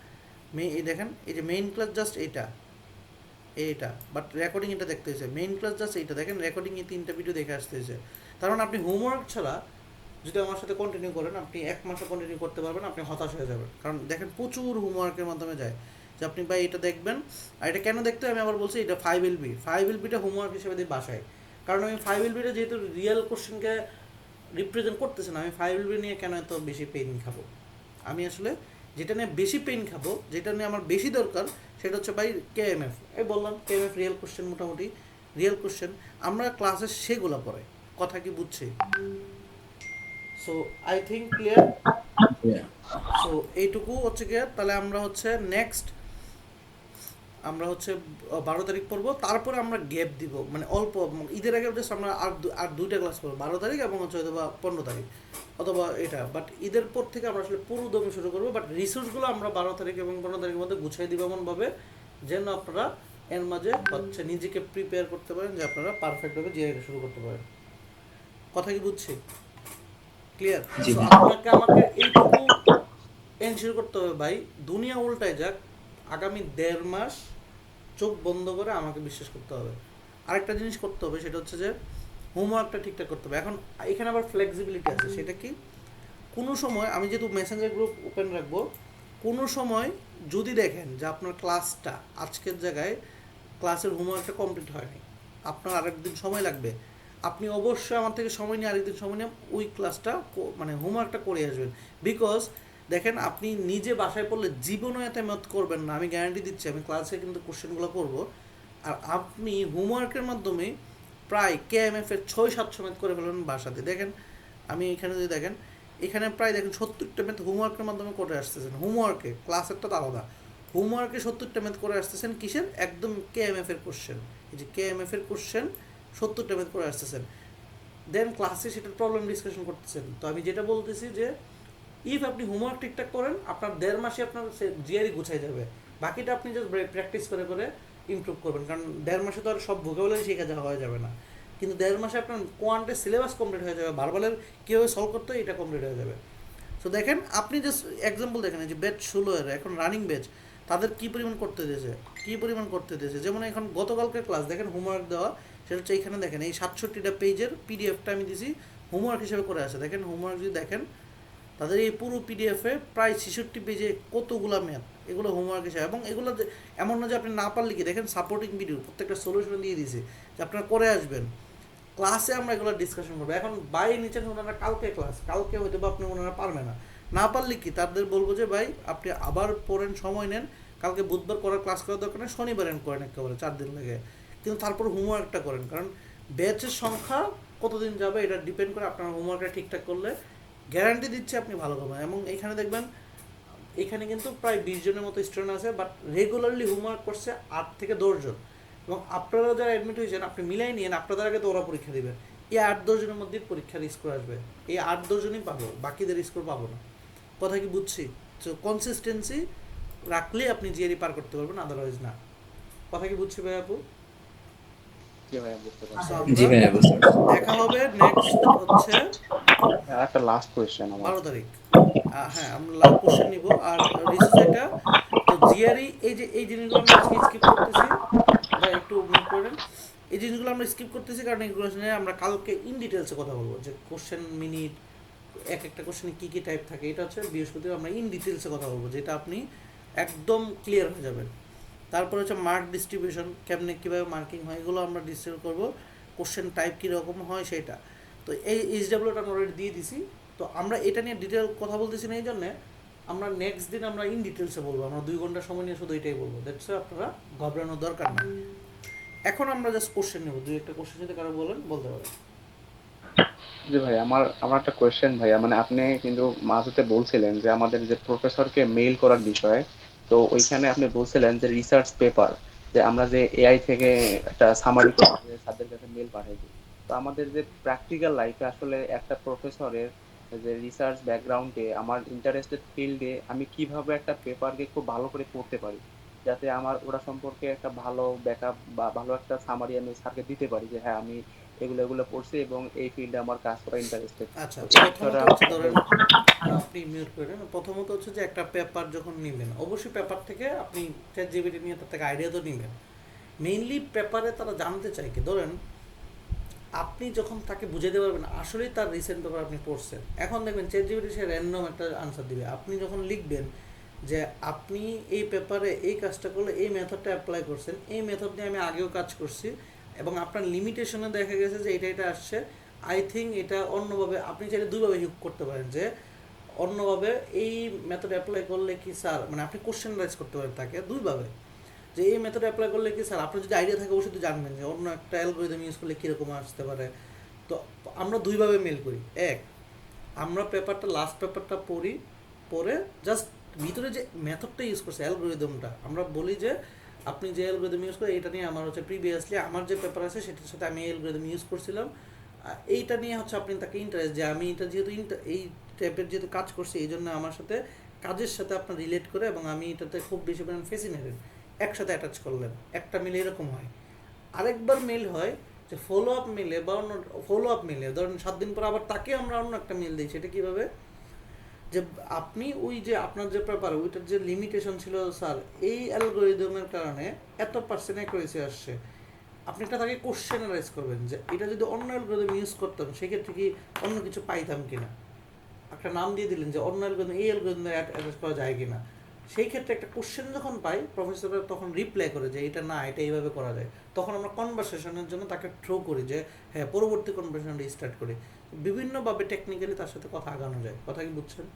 এই দেখেন এই যে মেইন ক্লাস জাস্ট এইটা, বাট রেকর্ডিং এটা দেখতে হয়েছে। মেইন ক্লাস জাস্ট এইটা দেখেন, রেকর্ডিং এই 3টা ভিডিও দেখে আসতে হয়েছে। তার মানে আপনি হোমওয়ার্ক ছাড়া যদি আমার সাথে কন্টিনিউ করেন, আপনি 1 মাসও কন্টিনিউ করতে পারবেন, আপনি হতাশ হয়ে যাবেন। কারণ দেখেন প্রচুর হোমওয়ার্কের মাধ্যমে যায়, যে আপনি ভাই এটা দেখবেন। আর এটা কেন দেখতে হয় আমি আবার বলছি, এটা 5LBটা হোমওয়ার্ক হিসেবে দিই বাসায়। কারণ আমি 5LBটা যেহেতু রিয়েল কোশ্চেনকে রিপ্রেজেন্ট করতেছে না, আমি 5LB নিয়ে কেন এত বেশি পেইন খাবো? আমি আসলে যেটা নিয়ে বেশি পেইন খাবো, যেটা নিয়ে আমার বেশি দরকার, সেটা হচ্ছে ভাই কেএমএফ। এই বললাম কেএমএফ রিয়েল কোশ্চেন, মোটামুটি রিয়েল কোশ্চেন আমরা ক্লাসে সেগুলো পড়াই। কথা কি বুঝছি? So I think clear. So এইটুকু হচ্ছে গিয়ে, তাহলে আমরা হচ্ছে নেক্সট আমরা হচ্ছে 12 তারিখ পড়বো, তারপরে আমরা গ্যাপ দিব, মানে অল্প ঈদের আগে জাস্ট আমরা আর দুইটা ক্লাস করবো, 12 তারিখ এবং হচ্ছে হয়তো বা 15 তারিখ অথবা এটা, বাট ঈদের পর থেকে আমরা আসলে পুরো দমে শুরু করবো। বাট রিসোর্সগুলো আমরা 12 তারিখ এবং 15 তারিখের মধ্যে গুছাই দিব এমনভাবে যেন আপনারা এর মাঝে হচ্ছে নিজেকে প্রিপেয়ার করতে পারেন যে আপনারা পারফেক্টভাবে জিআইটা শুরু করতে পারেন। কথা কি বুঝছি? ক্লিয়ার? জি সো ভাই। আপনাকে আমাকে এইটুকু এনশিওর করতে হবে ভাই, দুনিয়া উল্টায় যাক, আগামী 1.5 মাস চোখ বন্ধ করে আমাকে বিশ্বাস করতে হবে। আরেকটা জিনিস করতে হবে, সেটা হচ্ছে যে হোমওয়ার্কটা ঠিকঠাক করতে হবে। এখন এখানে আবার ফ্লেক্সিবিলিটি আছে, সেটা কি, কোনো সময় আমি যেহেতু মেসেঞ্জার গ্রুপ ওপেন রাখবো, কোনো সময় যদি দেখেন যে আপনার ক্লাসটা আজকের জায়গায় ক্লাসের হোমওয়ার্কটা কমপ্লিট হয়নি, আপনার আরেকদিন সময় লাগবে, আপনি অবশ্যই আমার থেকে সময় নিয়ে আরেকদিন সময় নিয়ে ওই ক্লাসটা মানে হোমওয়ার্কটা করে আসবেন। বিকজ দেখেন, আপনি নিজে বাসায় পড়লে জীবনও এতে মত করবেন না, আমি গ্যারান্টি দিচ্ছি। আমি ক্লাসে কিন্তু কোশ্চেনগুলো করব, আর আপনি হোমওয়ার্কের মাধ্যমে প্রায় কেএমএফ এর 600-700 ম্যাথ করে ফেলবেন বাসাতে। দেখেন আমি এখানে যদি দেখেন, এখানে প্রায় দেখেন 70টা ম্যাথ হোমওয়ার্কের মাধ্যমে করে আসতেছেন। হোমওয়ার্কে ক্লাসেরটা তো আলাদা, হোমওয়ার্কে 70টা ম্যাথ করে আসতেছেন কিসের, একদম কেএমএফ এর কোশ্চেন। এই যে কেএমএফ এর কোশ্চেন 70টা ম্যাথ করে আসতেছেন, দেন ক্লাসে সেটার প্রবলেম ডিসকাশন করতেছেন। তো আমি যেটা বলতেছি যে ইফ আপনি হোমওয়ার্ক ঠিকঠাক করেন, আপনার 1.5 মাসে আপনার জিআরই গুছাই যাবে। বাকিটা আপনি জাস্ট প্র্যাকটিস করে করে ইমপ্রুভ করবেন, কারণ 1.5 মাসে তো আর সব ভোকাবুলারি শেখা যাওয়া হয়ে যাবে না, কিন্তু 1.5 মাসে আপনার কোয়ান্টের সিলেবাস কমপ্লিট হয়ে যাবে, ভার্বালের কীভাবে সলভ করতে হয় এটা কমপ্লিট হয়ে যাবে। সো দেখেন, আপনি জাস্ট এক্সাম্পল দেখেন, এই যে ব্যাচ 16 এখন রানিং ব্যাচ, তাদের কী পরিমাণ করতে দিয়েছে, যেমন এখন গতকালকের ক্লাস দেখেন হোমওয়ার্ক দেওয়া, সেটা হচ্ছে এইখানে দেখেন এই 67টা পেজের পিডিএফটা আমি দিয়েছি হোমওয়ার্ক হিসেবে করে আছে। দেখেন হোমওয়ার্ক যদি দেখেন, তাদের এই পুরো পিডিএফে প্রায় 66 পেজে কতগুলো ম্যাথ, এগুলো হোমওয়ার্ক হিসেবে। এবং এগুলো এমন না যে আপনি না পারলে কি, দেখেন সাপোর্টিং ভিডিও প্রত্যেকটা সলিউশন দিয়ে দিয়েছে যে আপনারা করে আসবেন, ক্লাসে আমরা এগুলো ডিসকাশন করবো। এখন বাই নিচে ওনারা কালকে ক্লাস, কালকে হয়তো বা আপনি ওনারা পারবে না, না পারলে কি তাদের বলবো যে ভাই আপনি আবার পড়েন, সময় নেন, কালকে বুধবার করার ক্লাস করার দরকার নেই, শনিবার এন্ড করেন একেবারে 4 দিন লাগে, কিন্তু তারপর হোমওয়ার্কটা করেন, কারণ ব্যাচের সংখ্যা কতদিন যাবে এটা ডিপেন্ড করে আপনার হোমওয়ার্কটা ঠিকঠাক করলে গ্যারান্টি দিচ্ছে আপনি ভালো করবেন। এবং এখানে দেখবেন, এখানে কিন্তু প্রায় 20 জনের মতো স্টুডেন্ট আছে, বাট রেগুলারলি হোমওয়ার্ক করছে 8 থেকে 10 জন। এবং আপনারা যারা অ্যাডমিট হয়েছেন আপনি মিলাই নিন, আপনাদের আগে তো ওরা পরীক্ষা দেবেন, এই 8-10 জনের মধ্যে পরীক্ষার স্কোর আসবে, এই 8-10 জনই পাবো, বাকিদের স্কোর পাবো না। কথা কি বুঝছি? তো কনসিস্টেন্সি রাখলে আপনি জিআরই পার করতে পারবেন, আদারওয়াইজ না। কথা কি বুঝছি ভাই আপু? জি ভাইয়া, বুঝতে সো পারছি। জি আমরা ভাইয়া, বুঝতে পারছি। দেখা হবে নেক্সট হচ্ছে আর একটা লাস্ট কোয়েশ্চেন আমার। 12 তারিখ। হ্যাঁ, আমরা লাস্ট কোশ্চেন নিব আর রিসোর্স এটা। তো জিআরই এই যে এই জিনিসগুলো আমরা আজকে স্কিপ করতেছি, ভাই একটু মিউট করেন। এই জিনিসগুলো আমরা স্কিপ করতেছি কারণ এগুলো নিয়ে আমরা কালকে ইন ডিটেলসে কথা বলবো, যে কোশ্চেন মিনিট, এক একটা কোশ্চেনে কী কী টাইপ থাকে, এটা হচ্ছে বৃহস্পতিবার আমরা ইন ডিটেলসে কথা বলবো, যেটা আপনি একদম ক্লিয়ার হয়ে যাবেন। তারপর হচ্ছে মার্ক ডিস্ট্রিবিউশন, কেমনে কীভাবে মার্কিং হয়, এগুলো আমরা ডিসকাস করবো, কোশ্চেন টাইপ কীরকম হয় সেটা। তো এই এইচডাব্লিউটা আমরা অলরেডি দিয়ে দিছি। তো আমরা এটা নিয়ে ডিটেল কথা বলতেছি না, এই জন্যে আমরা নেক্সট দিন আমরা ইন ডিটেলসে বলবো, আমরা 2 ঘন্টা সময় নিয়ে শুধু এটাই বলবো, দ্যাটস আপনারা ঘবরানোর দরকার নেই। এখন আমরা জাস্ট কোশ্চেন নেব, 2-1টা কোশ্চেন যদি কারো বলেন বলতে পারেন। জি ভাই, আমার আমার একটা কোয়েশ্চেন ভাইয়া, মানে আপনি কিন্তু মাঝতে বলছিলেন যে আমাদের যে প্রফেসরকে মেইল করার বিষয়, তো ওইখানে আপনি বলছিলেন যে রিসার্চ পেপার, যে আমরা যে এআই থেকে একটা সামারি করে স্যারদের কাছে মেল পাঠাই দিই। তো আমাদের যে প্র্যাকটিক্যাল লাইফে আসলে একটা প্রফেসরের যে রিসার্চ ব্যাকগ্রাউন্ডে, আমার ইন্টারেস্টেড ফিল্ডে আমি কিভাবে একটা পেপারকে খুব ভালো করে পড়তে পারি, যাতে আমার ওটা সম্পর্কে একটা ভালো ব্যাকআপ বা ভালো একটা সামারি আমি স্যারকে দিতে পারি যে হ্যাঁ আমি এগুলো এগুলো পড়ছি এবং এই ফিল্ডে আমার কাজ করা ইন্টারেস্টেড। আচ্ছা, তো এই প্রথমত বিষয়টা হচ্ছে আমাকে ধরেন, বলবেন। আপনি মিউট করেন। প্রথমত হচ্ছে যে একটা পেপার যখন নেবেন, অবশ্যই পেপার থেকে আপনি চ্যাট জিপিটি নিয়ে তার থেকে আইডিয়া তো নেবেন। মেইনলি পেপারে তারা জানতে চায় কি, ধরেন আপনি যখন তাকে বুঝাতে পারবেন আসলেই তার রিসেন্ট পেপার আপনি পড়ছেন, এখন দেখবেন চ্যাট জিপিটি সে র্যান্ডম একটা আনসার দিবে। আপনি যখন লিখবেন যে আপনি এই পেপারে এই কাজটা করলে এই মেথডটা অ্যাপ্লাই করছেন, এই মেথড নিয়ে আমি আগেও কাজ করছি এবং আপনার লিমিটেশনে দেখা গেছে যে এটা এটা আসছে, আই থিঙ্ক এটা অন্যভাবে আপনি চাইলে দুইভাবে হিউক করতে পারেন, যে অন্যভাবে এই মেথড অ্যাপ্লাই করলে কি স্যার, মানে আপনি কোশ্চেন রাইজ করতে পারেন তাকে দুইভাবে, যে এই মেথড অ্যাপ্লাই করলে কি স্যার, আপনার যদি আইডিয়া থাকে অবশ্যই তো জানবেন যে অন্য একটা অ্যালগরিদম ইউজ করলে কীরকম আসতে পারে। তো আমরা দুইভাবে মেল করি, এক আমরা পেপারটা লাস্ট পেপারটা পড়ি, পড়ে জাস্ট ভিতরে যে মেথডটা ইউজ করছে অ্যালগোরিদমটা, আমরা বলি যে আপনি যে অ্যালগোরিদম ইউজ করে এটা নিয়ে আমার হচ্ছে প্রিভিয়াসলি আমার যে পেপার আছে সেটার সাথে আমি অ্যালগোরিদম ইউজ করছিলাম, এইটা নিয়ে হচ্ছে আপনি তাকে ইন্টারেস্ট যে আমি এটা যেহেতু এই টাইপের যেহেতু কাজ করছি এই জন্য আমার সাথে কাজের সাথে আপনার রিলেট করে এবং আমি এটাতে খুব বেশি পরিমাণ ফেসিনেটেড, একসাথে অ্যাটাচ করলেন, একটা মিলে এরকম হয়। আরেকবার মেল হয় যে ফলো আপ মিলে বা অন্য ফলো আপ মিলে, ধরেন 7 দিন পর আবার তাকে আমরা অন্য একটা মেল দিই, সেটা কীভাবে যে আপনি ওই যে আপনার যে পেপার ওইটার যে লিমিটেশন ছিল স্যার এই অ্যালগোরিদমের কারণে এত পার্সেন্ট অ্যাকুরেসি আসছে, আপনি একটা তাকে কোশ্চেন রাইজ করবেন যে এটা যদি অন্য অ্যালগোরিদম ইউজ করতাম সেক্ষেত্রে কি অন্য কিছু পাইতাম কিনা, একটা নাম দিয়ে দিলেন যে অন্য অ্যালগোরিদম এই অ্যালগোরিদমে অ্যাটাচ করা যায় কিনা, সেই ক্ষেত্রে একটা কোশ্চেন যখন পাই প্রফেসর তখন রিপ্লাই করে যে এটা না এটা এইভাবে করা যায়, তখন আমরা কনভারসেশনের জন্য তাকে থ্রো করি যে হ্যাঁ পরবর্তী কনভারসেশনটা স্টার্ট করি, বিভিন্নভাবে টেকনিক্যালি তার সাথে কথা আগানো যায়। কথা কি বুঝছেন?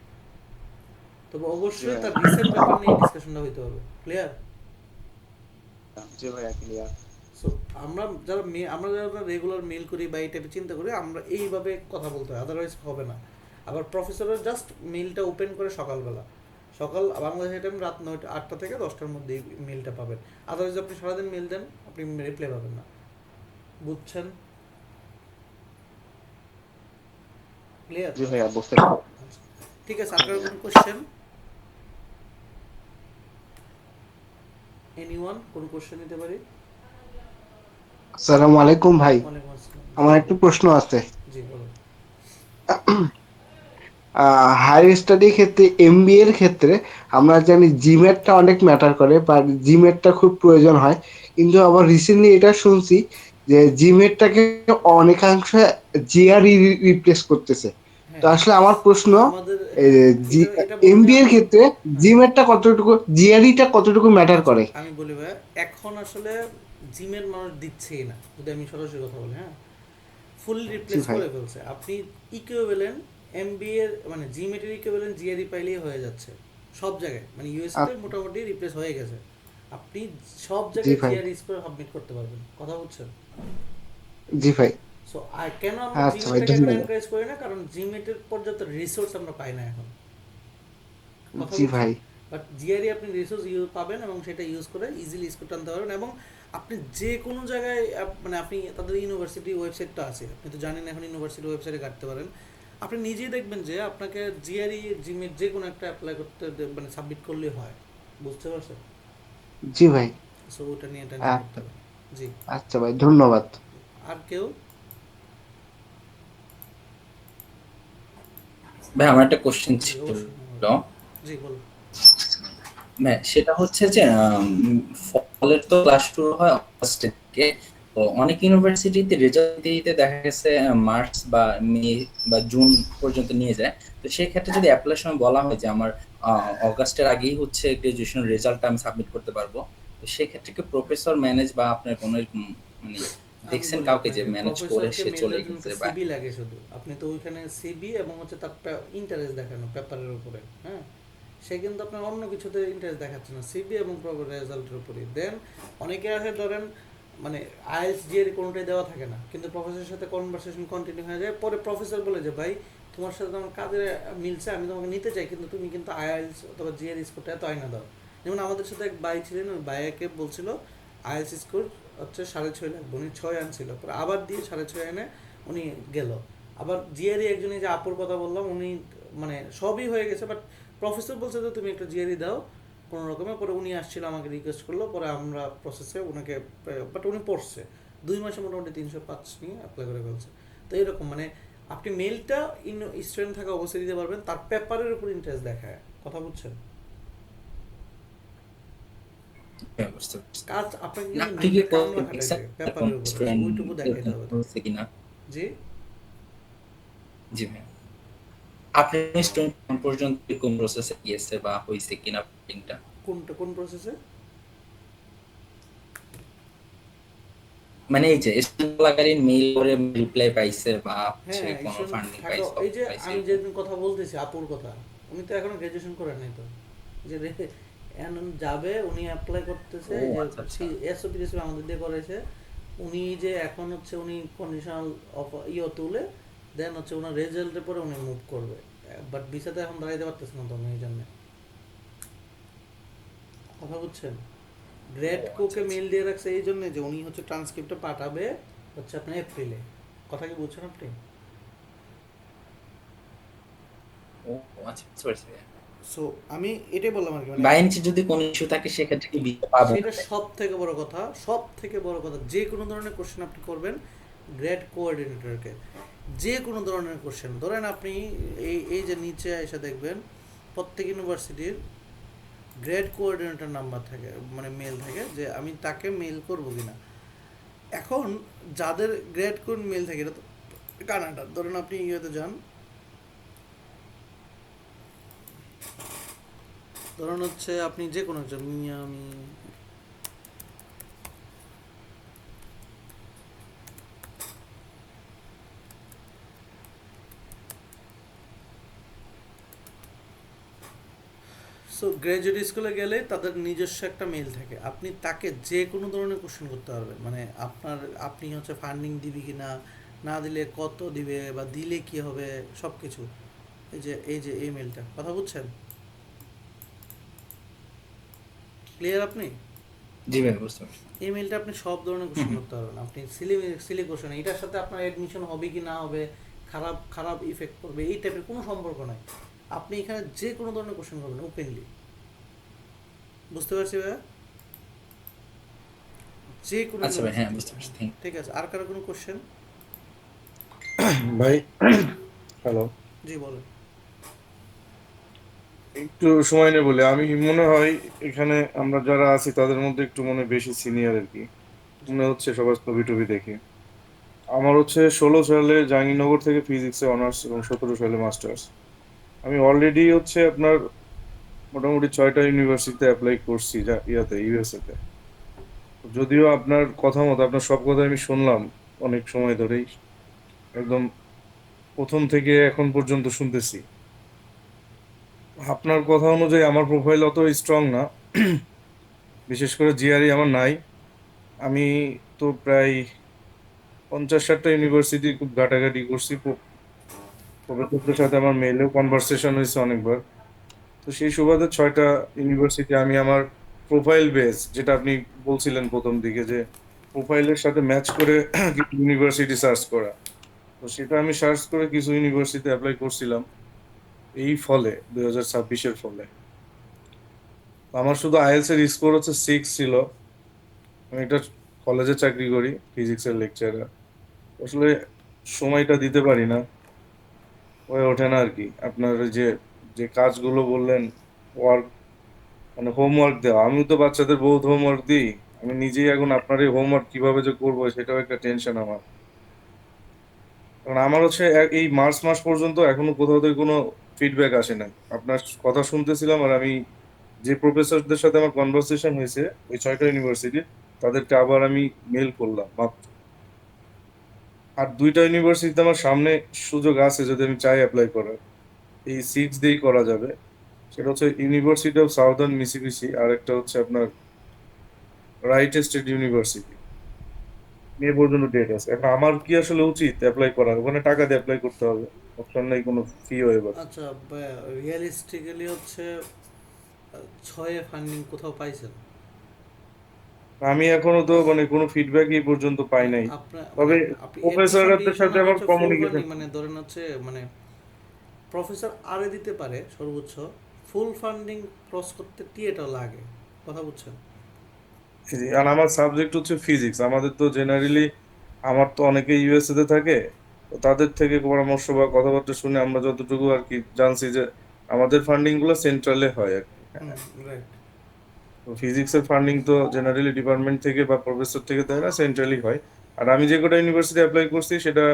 তবে অবশ্যই তার রিসেন্ট ব্যাপার নিয়ে ডিসকাশনটা হইতে হবে। ক্লিয়ার? জি ভাইয়া ক্লিয়ার। সো আমরা যারা রেগুলার মেল করি বা এই টাইপের চিন্তা করি আমরা এইভাবে কথা বলতে হয়, আদারওয়াইজ হবে না। আবার প্রফেসরের জাস্ট মেলটা ওপেন করে সকালবেলা, সকাল বাংলাদেশের টাইম রাত 8টা থেকে 10টার মধ্যে মেলটা পাবেন, আদারওয়াইজ আপনি সারাদিন মেল দেন আপনি রিপ্লাই পাবেন না। বুঝছেন? ক্লিয়ার? জি ভাইয়া বুঝতে পারছি। ঠিক আছে, আপনার কোনো কোশ্চেন? এনিওয়ান কোন কোশ্চেন নিতে পারি? আসসালামু আলাইকুম ভাই, ওয়ালাইকুম আসসালাম। আমার একটু প্রশ্ন আছে। জি বলুন। হায়ার স্টাডির ক্ষেত্রে এমবিএ এর ক্ষেত্রে আমরা জানি জিমেটটা অনেক ম্যাটার করে বা জিমেটটা খুব প্রয়োজন হয়, কিন্তু আবার রিসেন্টলি এটা শুনছি যে জিমেটটাকে অনেকাংশে জিআরই রিপ্লেস করতেছে। তো হ্যাঁ আসলে আমার প্রশ্ন, আমাদের, হ্যাঁ এটা বলুন এমবিএ এর আমি। ক্ষেত্রে হ্যাঁ জিমেটটা কতটুকু, জিআরইটা কতটুকু ম্যাটার আচ্ছা করে? আমি বলি ভাই, এখন আসলে জিমের মানুষ দিচ্ছেই না, যদি আমি সরাসরি কথা বলি, হ্যাঁ ফুল জি রিপ্লেস ভাই। করে ফেলছে। আপনি ইকুইভ্যালেন্ট এমবিএ মানে জিমেটের ইকুইভ্যালেন্ট জিআরই পাইলেই হয়ে যাচ্ছে সব জায়গায়, মানে ইউএসএতে আ- মোটামুটি রিপ্লেস হয়ে গেছে। আপনি সব জি জায়গায় ভাই। জিআরই স্কোর সাবমিট করতে পারবেন। কথা বুঝছেন? জি ভাই। সো কেন আমরা আচ্ছা ভাই, জিমেটটাকে এখন ধন্যবাদ। এনকারেজ করি না, কারণ জিমেটের পর্যাপ্ত রিসোর্স আমরা পাই না এখন। কথা জি বুঝছেন? ভাই। বাট জিআরই আপনি রিসোর্স পাবেন এবং সেটা ইউজ করে ইজিলি স্কোর টানতে পারবেন, এবং আপনি যে কোনো জায়গায় মানে আপনি তাদের ইউনিভার্সিটি ওয়েবসাইটটা আছে, আপনি তো জানেন এখন ইউনিভার্সিটি ওয়েবসাইটে ঘাটতে পারেন, আপনি নিজেই দেখবেন যে আপনাকে জিআরই জিমেট যে কোনো একটা অ্যাপ্লাই করতে মানে সাবমিট করলেই হয়। বুঝতে পারছেন? জি ভাই। সো ওটা নিয়ে টেনশন করতে আচ্ছা। হবে। জি। আচ্ছা ভাই, ধন্যবাদ। আর কেউ? ভাই আমার একটা কোশ্চেন জি ছিল। অবশ্যই। জি বলুন। সেটা হচ্ছে যে ফলের তো ক্লাস শুরু হয় অগাস্ট থেকে, তো অনেক ইউনিভার্সিটিতে রেজাল্ট দিতে দেখা গেছে মার্চ বা মে বা জুন পর্যন্ত নিয়ে যায়। তো সেই ক্ষেত্রে যদি অ্যাপ্লাইয়ের সময় বলা হয় যে আমার অগাস্টের আগেই হচ্ছে গ্রাজুয়েশন রেজাল্টটা আমি সাবমিট করতে পারবো, তো সেই ক্ষেত্রে কি প্রফেসর ম্যানেজ বা আপনার কোনো এরকম মানে আমি দেখছেন বলি কাউকে যে আপনাকে, ম্যানেজ করে প্রফেসরকে সে মেল চলে দেওয়ার জন্য গেছে বা সিবি লাগে শুধু, আপনি তো ওইখানে সিবি এবং হচ্ছে তার ইন্টারেস্ট দেখানো পেপারের উপরে, হ্যাঁ সে কিন্তু আপনার অন্য কিছুতে ইন্টারেস্ট দেখাচ্ছে না, সিবি এবং প্রপার রেজাল্টের উপরে। দেন অনেকে আছে ধরেন মানে আইএলস জিআরই কোনোটাই দেওয়া থাকে না, কিন্তু প্রফেসরের সাথে কনভারসেশন কন্টিনিউ হয়ে যায়, পরে প্রফেসর বলে যে ভাই তোমার সাথে আমার কাজে মিলছে, আমি তোমাকে নিতে চাই, কিন্তু তুমি কিন্তু আইএলস অথবা জিআরই স্কোরটা এত আয়না দাও। যেমন আমাদের সাথে এক ভাই ছিলেন, ওই ভাইয়াকে বলছিল আইএলস স্কোর হচ্ছে 6.5 লাগবে, উনি 6 আনছিল, পরে আবার দিয়ে 6.5 এনে উনি গেল। আবার জিআরই একজনে যে আপুর কথা বললাম উনি মানে সবই হয়ে গেছে, বাট প্রফেসর বলছে যে তুমি একটা জিআরই দাও কোনো রকমে, পরে উনি আসছিল আমাকে রিকোয়েস্ট করলো, পরে আমরা প্রসেসে ওনাকে, বাট উনি পড়ছে 2 মাসে মোটামুটি 305 নিয়ে অ্যাপ্লাই করে ফেলছে। তো এরকম মানে আপনি মেলটা স্টুডেন্ট থাকা অবশ্যই দিতে পারবেন, তার পেপারের উপর ইন্টারেস্ট দেখায়। কথা বুঝছেন? বুঝতে পারছি। কাজ আপনাকে না, কিন্তু ঠিকই নিজে কামলা খাটাইছে পেপারের উপরে, স্টুডেন্ট ওইটুকু দেখাইতে হবে তার। হচ্ছে কিনা। জি জি ভাই, আপনি স্টুডেন্ট কোন পর্যন্ত কোন প্রসেসে গিয়েছে বা হইছে কিনা প্রিন্টিংটা? কোন প্রসেসে? মানে এই যে স্টুডেন্ট চলাকালীন মেইল করে রিপ্লাই পাইছে বা হচ্ছে হ্যাঁ কোনো ইস্যুন ফান্ডিং থাকা, পাইছে এই যে পাইছে আমি এরকম। যেদিন কথা বলতেছি আপুর কথা, উনি তো এখনো গ্রাজুয়েশন করেন নাই, তো যে এখন যাবে উনি অ্যাপ্লাই করতেছে, ও যে আচ্ছা আচ্ছা। এসওপি টেসওপি আমাদের দিয়ে করেছে, উনি যে এখন হচ্ছে উনি কন্ডিশনাল ইয়ে তুলে দেন হচ্ছে ওনার রেজাল্টের পরে উনি মুভ করবে, বাট ভিসাতে এখন দাঁড়াইতে পারতেছে না তো উনি এই জন্য। কথা বুঝছেন? গ্রেড ও আচ্ছা কোকে আচ্ছা। মেল দিয়ে রাখছে এই জন্য যে উনি হচ্ছে ট্রান্সক্রিপ্টটা পাঠাবে হচ্ছে আপনার এপ্রিলে। কথা কি বুঝছেন আপনি? ও আচ্ছা, বুঝতে পারছি ভাইয়া। সো আমি এটাই বললাম আর কি, মানে বাই নিচে যদি কোনো ইস্যু থাকে সেক্ষেত্রে কি ভিসা পাবো না সেটা ভাই? সব থেকে বড় কথা, সব থেকে বড় কথা, যে কোনো ধরনের কোশ্চেন আপনি করবেন গ্রেড কোঅর্ডিনেটরকে, যে কোনো ধরনের কোশ্চেন ধরেন আপনি এই যে নিচে এসে দেখবেন প্রত্যেক ইউনিভার্সিটির গ্রেড কোঅর্ডিনেটর নাম্বার থাকে, মানে মেল থাকে, যে আমি তাকে মেল করবো কিনা। এখন যাদের গ্রেড কোড মেল থাকে এটা তো কানাডা, ধরেন আপনি ইয়েতে যান, ধরুন হচ্ছে আপনি যে কোনো একজন মিয়ামি, সো গ্র্যাজুয়েট স্কুলে গেলে তাদের নিজস্ব একটা মেল থাকে, আপনি তাকে যে কোনো ধরনের কোশ্চেন করতে পারবেন, মানে আপনি হচ্ছে ফান্ডিং দিবি কি না, না দিলে কত দিবে বা দিলে কি হবে, সব কিছু। এই যে এই মেলটা, কথা বুঝছেন? ক্লিয়ার আপনি? জি ভাই, বুঝতে পারছি। এই মেলটা আপনি সব ধরনের হুম কোশ্চেন হুম। করতে পারবেন, আপনি সিলি সিলি কোশ্চেন, এটার সাথে আপনার অ্যাডমিশন হবে কি না হবে, খারাপ খারাপ ইফেক্ট করবে, এই টাইপের কোনো সম্পর্ক নাই। আপনি এখানে যে কোনো ধরনের কোশ্চেন করবেন ওপেনলি। বুঝতে পারছি ভাইয়া? যে কোনো আচ্ছা ভাই, হ্যাঁ ইউনিভার্সিটি। বুঝতে পারছি, থ্যাংক ঠিক আছে, আর কারো কোনো কোশ্চেন? ভাই, হ্যালো, জি বলেন। একটু সময় নেই বলে আমি মনে হয় এখানে আমরা যারা আছি তাদের মধ্যে একটু মনে হয় বেশি সিনিয়র আর কি, জি মনে হচ্ছে সবার ছবি টবি দেখে। আমার হচ্ছে 16 সালে জাহাঙ্গীরনগর থেকে ফিজিক্সে অনার্স এবং 17 সালে মাস্টার্স। আমি অলরেডি হচ্ছে আপনার মোটামুটি 6টা ইউনিভার্সিটিতে অ্যাপ্লাই করছি, যা ইয়াতে ইউএসএ তে। যদিও আপনার কথা মতো আপনার সব কথা আমি শুনলাম অনেক সময় ধরেই, একদম প্রথম থেকে এখন পর্যন্ত শুনতেছি। আপনার কথা অনুযায়ী আমার প্রোফাইল অত স্ট্রং না, বিশেষ করে জিআরই আমার নাই। আমি তো প্রায় 50-60টা ইউনিভার্সিটি খুব ঘাটাঘাটি করছি, প্রফেসরদের সাথে আমার মেইলেও কনভারসেশন হয়েছে অনেকবার। তো সেই সুবাদে 6টা ইউনিভার্সিটি আমি আমার প্রোফাইল বেস, যেটা আপনি বলছিলেন প্রথম দিকে যে প্রোফাইলের সাথে ম্যাচ করে কিছু ইউনিভার্সিটি সার্চ করা, তো সেটা আমি সার্চ করে কিছু ইউনিভার্সিটি অ্যাপ্লাই করছিলাম। এই ফলে 2026-এর ফলে আমার শুধু আইএলস এর স্কোর হচ্ছে 6 ছিল। আমি একটা কলেজে চাকরি করি, ফিজিক্সের লেকচারার। আসলে সময়টা দিতে পারি না, হয়ে ওঠে না আর কি। আপনার ওই যে যে কাজগুলো বললেন, ওয়ার্ক মানে হোমওয়ার্ক দেওয়া, আমি তো বাচ্চাদের বহুত হোমওয়ার্ক দিই। আমি নিজেই এখন আপনার এই হোমওয়ার্ক কিভাবে যে করবো সেটাও একটা টেনশন আমার। কারণ আমার হচ্ছে এই মার্চ মাস পর্যন্ত এখনো কোথাও থেকে কোনো ফিডব্যাক আসে না। আপনার কথা শুনতেছিলাম আর আমি যে প্রফেসরদের সাথে আমার কনভারসেশন হয়েছে ওই 6টা ইউনিভার্সিটি, তাদেরকে আবার আমি মেল করলাম মাত্র। আর 2টা ইউনিভার্সিটিতে আমার সামনে সুযোগ আছে যদি আমি চাই অ্যাপ্লাই করার, এই 6 দিয়েই করা যাবে। সেটা হচ্ছে ইউনিভার্সিটি অফ সাউদার্ন মিসিসিপি, আর একটা হচ্ছে আপনার রাইট স্টেট ইউনিভার্সিটি। মে পর্যন্ত ডেট আছে। এখন আমার কি আসলে উচিত অ্যাপ্লাই করা? ওখানে টাকা দিয়ে অ্যাপ্লাই করতে হবে, অপশন নেই কোনো ফি ওয়েভার। আচ্ছা, রিয়েলিস্টিক্যালি হচ্ছে 6-এ ফান্ডিং কোথাও পাইছেন? আমি এখনো তো মানে কোনো ফিডব্যাক এই পর্যন্ত পাই মানে নাই। আপনার মানে তবে আপনি এডমিশন প্রফেসরদের ডিসিশন সাথে হবে আমার হচ্ছে ফুল ফান্ডিং, কমিউনিকেশন। মানে ধরেন হচ্ছে মানে প্রফেসর আরে দিতে পারে সর্বোচ্চ, ফুল ফান্ডিং ক্রস করতে টিএটা লাগে। কথা বুঝছেন? আর আমার সাবজেক্ট হচ্ছে ফিজিক্স, আমাদের তো জেনারেলি, আমার তো অনেকে ইউএসএ তে থাকে, তো তাদের থেকে পরামর্শ বা কথাবার্তা শুনে আমরা যতটুকু আর কি জানছি যে আমাদের ফান্ডিং গুলো সেন্ট্রালে হয় আর কি। হুম, হ্যাঁ, রাইট। তো ফিজিক্সের ফান্ডিং তো জেনারেলি ডিপার্টমেন্ট থেকে বা প্রফেসর থেকে দেয় না, সেন্ট্রালি হয়। আর আমি যে কটা ইউনিভার্সিটি অ্যাপ্লাই করছি সেটা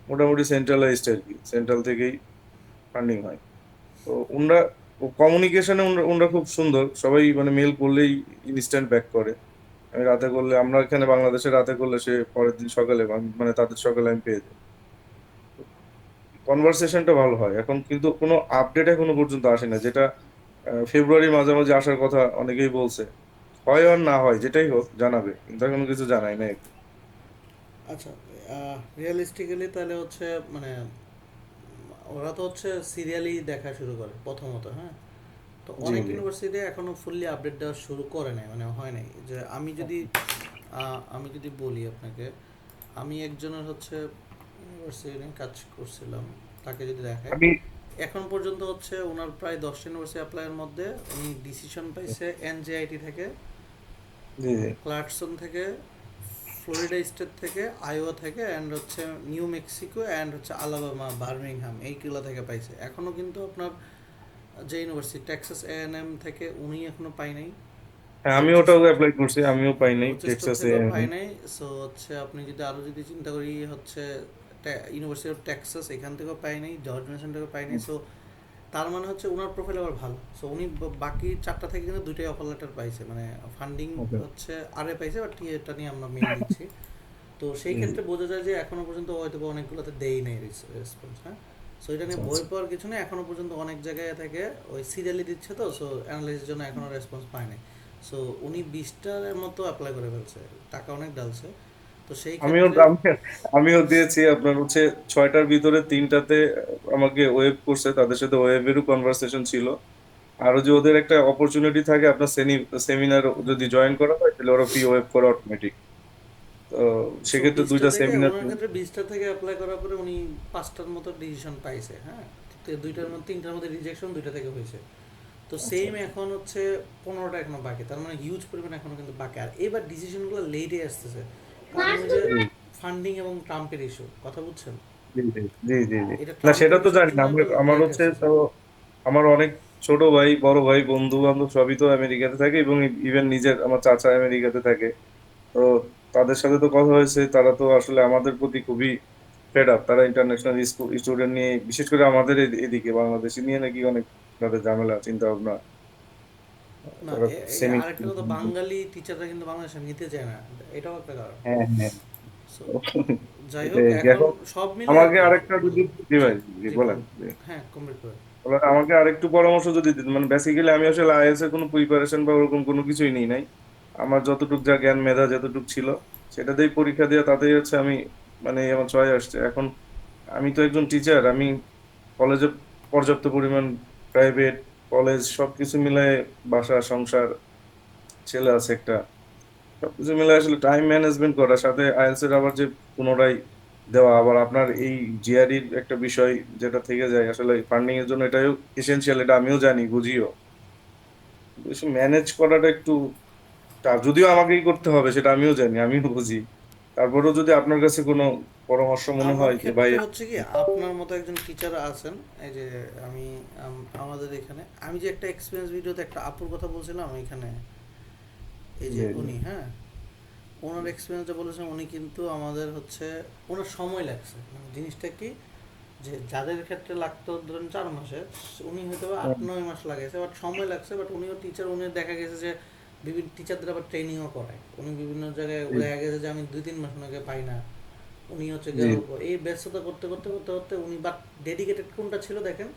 মোটামুটি সেন্ট্রালাইজড আর কি, সেন্ট্রাল থেকেই ফান্ডিং হয়। তো ওনরা কমিউনিকেশনে ওনরা খুব সুন্দর, সবাই মানে মেল করলেই ইনস্ট্যান্ট ব্যাক করে। আমি রাতে করলে, আমরা এখানে বাংলাদেশে রাতে করলে সে পরের দিন সকালে মানে তাদের সকালে আমি পেয়ে যাই। কনভারসেশনটা ভালো হয় এখন, কিন্তু কোনো আপডেট এখনো পর্যন্ত আসে না, যেটা ফেব্রুয়ারির মাঝামাঝি আসার কথা অনেকেই বলছে। হয় আর না হয় যেটাই হোক জানাবে, কিন্তু এখনো কিছু জানাই না। আচ্ছা, রিয়েলিস্টিক্যালি তাহলে হচ্ছে মানে ওরা তো হচ্ছে সিরিয়ালি দেখা শুরু করে প্রথমত, হ্যাঁ। তো জি অনেক জি ইউনিভার্সিটি এখনো ফুললি আপডেট দেওয়া শুরু করে নাই, মানে হয় নাই। যে আমি যদি বলি আপনাকে, আমি একজনের হচ্ছে ইউনিভার্সিটি নিয়ে কাজ করছিলাম, তাকে যদি দেখায়, আমি এখন পর্যন্ত হচ্ছে ওনার প্রায় 10টা ইউনিভার্সিটি অ্যাপ্লাইয়ের মধ্যে উনি ডিসিশন পাইছে এনজেআইটি থেকে, জি জি ক্লার্কসন থেকে, ফ্লোরিডা স্টেট থেকে, আইওয়া থেকে, অ্যান্ড হচ্ছে নিউ মেক্সিকো, অ্যান্ড হচ্ছে আলাবামা বার্মিংহাম, এইগুলো থেকে পাইছে। এখনও কিন্তু আপনার যে ইউনিভার্সিটি টেক্সাস এএনএম থেকে উনি এখনো পাই নাই, হ্যাঁ আমি প্রচেষ্ট ওটাও অ্যাপ্লাই করছি, আমিও পাই নাই প্রচেষ্টা টেক্সাসে। থেকেও পাই নাই। সো হচ্ছে আপনি যদি আরও যদি চিন্তা করি হচ্ছে ইউনিভার্সিটি অফ টেক্সাস, এখান থেকেও পাই নাই, জর্জ মেসন থেকেও পাই নাই। সো তার মানে হচ্ছে ওনার প্রোফাইল আবার ভালো। সো উনি বাকি 4টা থেকে কিন্তু 2টাই অফার লেটার পাইছে, মানে ফান্ডিং ওকে হচ্ছে আরে পাইছে, বাট এটা নিয়ে আমরা মেনে নিচ্ছি। তো সেই জি জি ক্ষেত্রে বোঝা যায় যে এখনো পর্যন্ত হয়তো বা অনেকগুলোতে দেই নেই রেসপন্স, হ্যাঁ। সো এটা নিয়ে আচ্ছা বই আচ্ছা পাওয়ার কিছু নেই, এখনো পর্যন্ত অনেক জায়গায় থেকে ওই সিরিয়ালি দিচ্ছে, তো সো অ্যানালাইসিসের জন্য এখনো রেসপন্স পায় নাই। সো উনি 20টার মতো অ্যাপ্লাই করে ফেলছে, টাকা অনেক ডালছে। তো সেই আমিও ক্ষেত্রে আমিও দিয়েছি আপনার হচ্ছে 6টার ভিতরে 3টাতে আমাকে ওয়েব করছে, তাদের সাথে ওয়েবেরও কনভারসেশন ছিল। আরো যে ওদের একটা অপরচুনিটি থাকে আপনার সেমিনার যদি জয়েন করা হয় তাহলে ওরা ফি ওয়েব করে অটোমেটিক। তো সো সেক্ষেত্রে 20টা 2টা থেকে সেমিনার। ওনার ক্ষেত্রে 20টা থেকে অ্যাপ্লাই করার পরে উনি 5টার মতো ডিসিশন পাইছে, হ্যাঁ। তো 2টার মধ্যে 3টার মধ্যে রিজেকশন, 2টা থেকে হয়েছে। তো আচ্ছা সেম এখন হচ্ছে 15টা এখনো বাকি, তার মানে হিউজ পরিমাণ এখনো কিন্তু বাকি। আর এবার ডিসিশনগুলো লেটে আসতেছে, কারণ ওই যে জি ফান্ডিং এবং ট্রাম্পের ইস্যু, কথা বুঝছেন? জি জি জি জি জি। এটা না সেটা ট্রাম্পের তো ইস্যুর জানি না, জন্য আমার একটু আমার লেট হচ্ছে আসতেছে। তো আমার অনেক ছোট ভাই বড় ভাই বন্ধু বান্ধব সবই তো আমেরিকাতে থাকে, এবং ইভেন নিজের আমার চাচা আমেরিকাতে থাকে। তো তাদের সাথে তো কথা হয়েছে, তারা তো আসলে আমাদের প্রতি খুবই ফেড আপ। তারা ইন্টারন্যাশনাল স্টুডেন্ট নিয়ে, বিশেষ করে আমাদের এদিকে বাংলাদেশি নিয়ে নাকি অনেক তাদের ঝামেলা চিন্তা ভাবনা। না, তারা সেমি আরেকটা কথা, বাঙালি টিচাররা কিন্তু বাংলাদেশে নিতে চায় না, এটাও একটা কারণ। হ্যাঁ হ্যাঁ সো যাই হোক, এটাই এখন এখন। সব মিলে আর আমাকে কি। আরেকটা যদি, জি জি, ভাই জি জি বলেন বলুন। জি। হ্যাঁ, কমপ্লিট করে। বলেন, আমাকে আরেকটু পরামর্শ যদি দিতেন। মানে বেসিক্যালি আমি আসলে আইএলটিএস এর কোনো প্রিপারেশন বা ওরকম কোনো কিছুই নিই নাই। আমার যতটুকু যা জ্ঞান মেধা যতটুকু ছিল সেটাতেই পরীক্ষা দিয়ে তাতেই হচ্ছে আমি, মানে আমার চয়েস আসছে। এখন আমি তো একজন টিচার, আমি কলেজে পর্যাপ্ত পরিমাণ প্রাইভেট কলেজ সবকিছু মিলায়ে, বাসা সংসার ছেলে আছে একটা, সবকিছু মিলে আসলে টাইম ম্যানেজমেন্ট করার সাথে আইএলটিএস এর আবার যে পুনরায় দেওয়া, আবার আপনার এই জিআরইর একটা বিষয় যেটা থেকে যায় আসলে ফান্ডিং এর জন্য, এটাও এসেনশিয়াল, এটা আমিও জানি বুঝিও। ম্যানেজ করাটা একটু টাফ, যদিও আমাকেই করতে হবে সেটা আমিও জানি, আমিও বুঝি। তারপরেও যদি আপনার কাছে কোনো পরামর্শ মনে আমার হয় যে ভাই। ক্ষেত্রে হচ্ছে কি, আপনার মতো একজন টিচার আছেন, এই যে আমি আমাদের এখানে আমি যে একটা এক্সপিরিয়েন্স ভিডিওতে একটা আপুর কথা বলছিলাম এখানে, এই যে জি জি উনি, হ্যাঁ, ওনার এক্সপিরিয়েন্সটা বলেছেন। উনি কিন্তু আমাদের হচ্ছে ওনার সময় লাগছে, মানে জিনিসটা কি, যে যাদের ক্ষেত্রে লাগতো ধরুন 4 মাসে, উনি হয়তো 8-9 মাস লাগাইছে, বাট সময় লাগছে। বাট উনিও টিচার, উনি দেখা গেছে যে বিভিন্ন টিচারদের আবার ট্রেনিংও করায়। উনি বিভিন্ন জায়গায় দেখা গেছে যে আমি 2-3 মাস ওনাকে পাই না, উনি হচ্ছে জি গেল এই ব্যস্ততা করতে করতে করতে করতে উনি, বাট ডেডিকেটেড কোনটা ছিল দেখেন,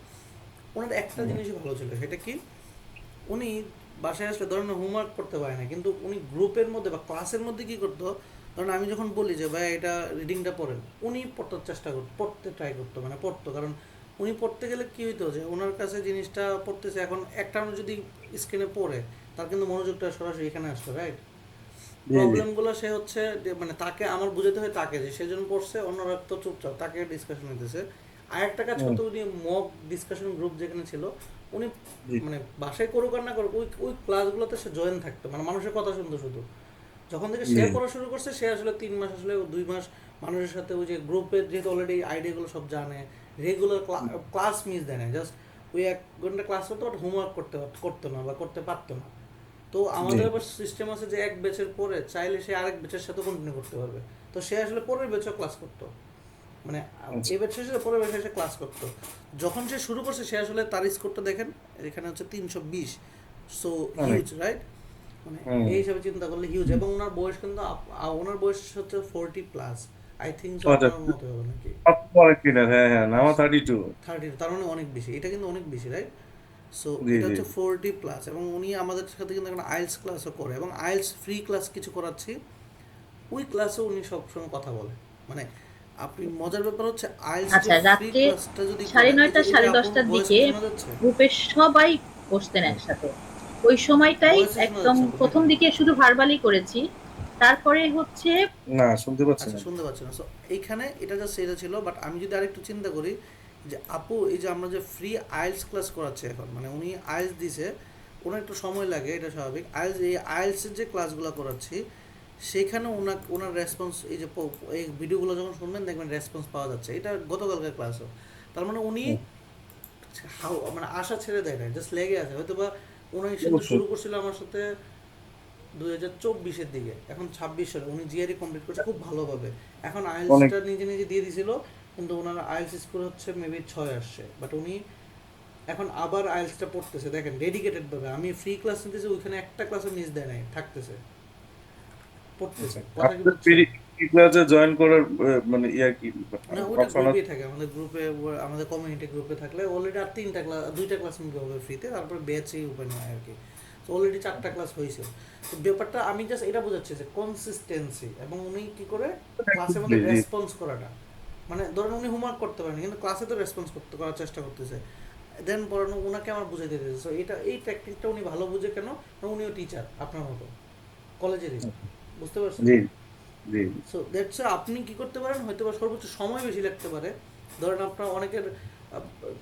ওনার একটা জিনিসই ভালো ছিল, সেটা কি, উনি বাসায় আসলে ধরেন হোমওয়ার্ক করতে পারে না, কিন্তু উনি গ্রুপের মধ্যে বা ক্লাসের মধ্যে কি করতো, কারণ আমি যখন বলি যে ভাই এটা রিডিংটা পড়েন, উনি পড়তে চেষ্টা করতো, পড়তে ট্রাই করতো, মানে পড়তো। কারণ উনি পড়তে গেলে কি হইতো, যে ওনার কাছে জিনিসটা পড়তেছে, এখন একটা মানুষ যদি স্ক্রিনে পড়ে, তার কিন্তু মনোযোগটা সরাসরি এখানে আসতো, রাইট। জি জি প্রবলেমগুলো সে হচ্ছে মানে তাকে আমার বুঝাতে হয়, তাকে যে সেজন্য পড়ছে, অন্যরা তো চুপচাপ তাকে ডিসকাশন নিতেছে। আর একটা কাজ হুম, করতে, উনি মক ডিসকাশন গ্রুপ যেখানে ছিল, উনি জি মানে বাসায় করুক আর না করুক, ওই ওই ক্লাসগুলোতে সে জয়েন থাকতো, মানে মানুষের কথা শুনতো শুধু। যখন থেকে সে জি পড়া শুরু করছে, সে আসলে 3 মাস, আসলে 2 মাস মানুষের সাথে ওই যে গ্রুপের, যেহেতু অলরেডি আইডিয়াগুলো সব জানে, রেগুলার ক্লাস মিস দেয় না, জাস্ট ওই 1 ঘন্টা ক্লাস করতো, বাট হোমওয়ার্ক করতো না বা করতে পারতো না। তো জি আমাদের আবার সিস্টেম আছে যে এক ব্যাচের পরে চাইলে সে আরেক ব্যাচের সাথে কন্টিনিউ করতে পারবে। তো সে আসলে পরের ব্যাচেও ক্লাস করতো, মানে আচ্ছা এই ব্যাচের সাথে পরের ব্যাচে এসে ক্লাস করতো। যখন সে শুরু করছে, সে আসলে তার স্কোরটা দেখেন, এখানে হচ্ছে 320, সো অনেক। Huge, right. মানে হুম এই হিসাবে চিন্তা করলে হিউজ। এবং ওনার বয়স কিন্তু ওনার বয়স হচ্ছে 40+, আই থিঙ্ক সো আচ্ছা, আপনার মতো হবে নাকি, আপনি অনেক কিনার, হ্যাঁ হ্যাঁ, না আমার 32। 30, তার মানে অনেক বেশি, এটা কিন্তু অনেক বেশি, রাইট। সো জি এটা জি হচ্ছে 40+, এবং উনি আমাদের সাথে কিন্তু এখন আইএলস ক্লাসও করে, এবং আইএলস ফ্রি ক্লাস কিছু করাচ্ছি, ওই ক্লাসে উনি সবসময় কথা বলে। মানে আপনি মজার ব্যাপার হচ্ছে আইএলটিএস যে আচ্ছা, ফ্রি রাত্রে ক্লাসটা যদি সাড়ে করেন, এই নয়টা যে সাড়ে আপুর 10টার ভয়েস দিকে কি শোনা যাচ্ছে? গ্রুপের সবাই বসতেন একসাথে। ওই সময়টাই ভয়েসে শোনা একদম যাচ্ছে আপু প্রথম নাকি? দিকে শুধু ভার্বালি করেছি, তারপরে হচ্ছে না, শুনতে পাচ্ছি আচ্ছা না। শুনতে পাচ্ছি না। সো এইখানে এটা জাস্ট এটা ছিল, বাট আমি যদি আরেকটু চিন্তা করি যে আপু এই যে আমরা যে ফ্রি আইএলটিএস ক্লাস করাচ্ছে এখন, মানে উনি আইএলটিএস দিছে, ওনার একটু সময় লাগে, এটা স্বাভাবিক। আইএলটিএস এই আইএলটিএসের যে ক্লাসগুলো করাচ্ছি সেখানে ওনার রেসপন্স, এই যে এই ভিডিওগুলো যখন শুনবেন দেখবেন রেসপন্স পাওয়া যাচ্ছে। এটা গতকালকার ক্লাসও, তার মানে উনি মানে আশা ছেড়ে দেয় না, জাস্ট লেগে আছে। হয়তো বা উনি কিন্তু অবশ্যই। শুরু করছিল আমার সাথে 2024-এর দিকে, এখন 26 সালে উনি জিআরই কমপ্লিট করছে খুব ভালোভাবে। এখন অনেক আইএলটিএসটা নিজে নিজে দিয়ে দিছিল, কিন্তু ওনার আইএলটিএস স্কোর হচ্ছে মেবি 6 আসছে, বাট উনি এখন আবার আইএলটিএসটা পড়তেছে। দেখেন ডেডিকেটেড ভাবে, আমি ফ্রি ক্লাস নিতেছি, ওইখানে একটা ক্লাসে মিস দেয় নাই, থাকতেছে, পড়তেছে। কথা কি আপনাদের বুঝছেন? ক্লাসে জয়েন করার মানে ইয়া কি না ওটা অপশন গ্রুপেই আছে? থাকে, আমাদের গ্রুপে, আমাদের কমিউনিটি গ্রুপে থাকলে অলরেডি আর 3টা ক্লাস, 2টা ক্লাস নিতে হবে ফ্রিতে, তারপর ব্যাচই ওপেন হয় আর কি। তো অলরেডি 4টা ক্লাস হয়েছে। তো ব্যাপারটা আমি জাস্ট এটা বোঝাচ্ছি যে কনসিস্টেন্সি, এবং উনি কি করে ক্লাসের মধ্যে জি, জি। রেসপন্স করাটা, মানে ধরেন উনি হোমওয়ার্ক করতে পারেন কিন্তু ক্লাসে তো রেসপন্স করার চেষ্টা করতেছে, দেন পড়ানো ওনাকে আমার বুঝাই দিতেছে। সো এটা এই টেকনিকটা উনি ভালো বুঝে কেন, কারণ উনিও টিচার আপনার মতো, কলেজেরই, বুঝতে পারছেন? জি, জি। সো দ্যাটস আপনি কি করতে পারেন, হয়তো বা সর্বোচ্চ সময় বেশি লাগতে পারে। ধরেন আপনার অনেকের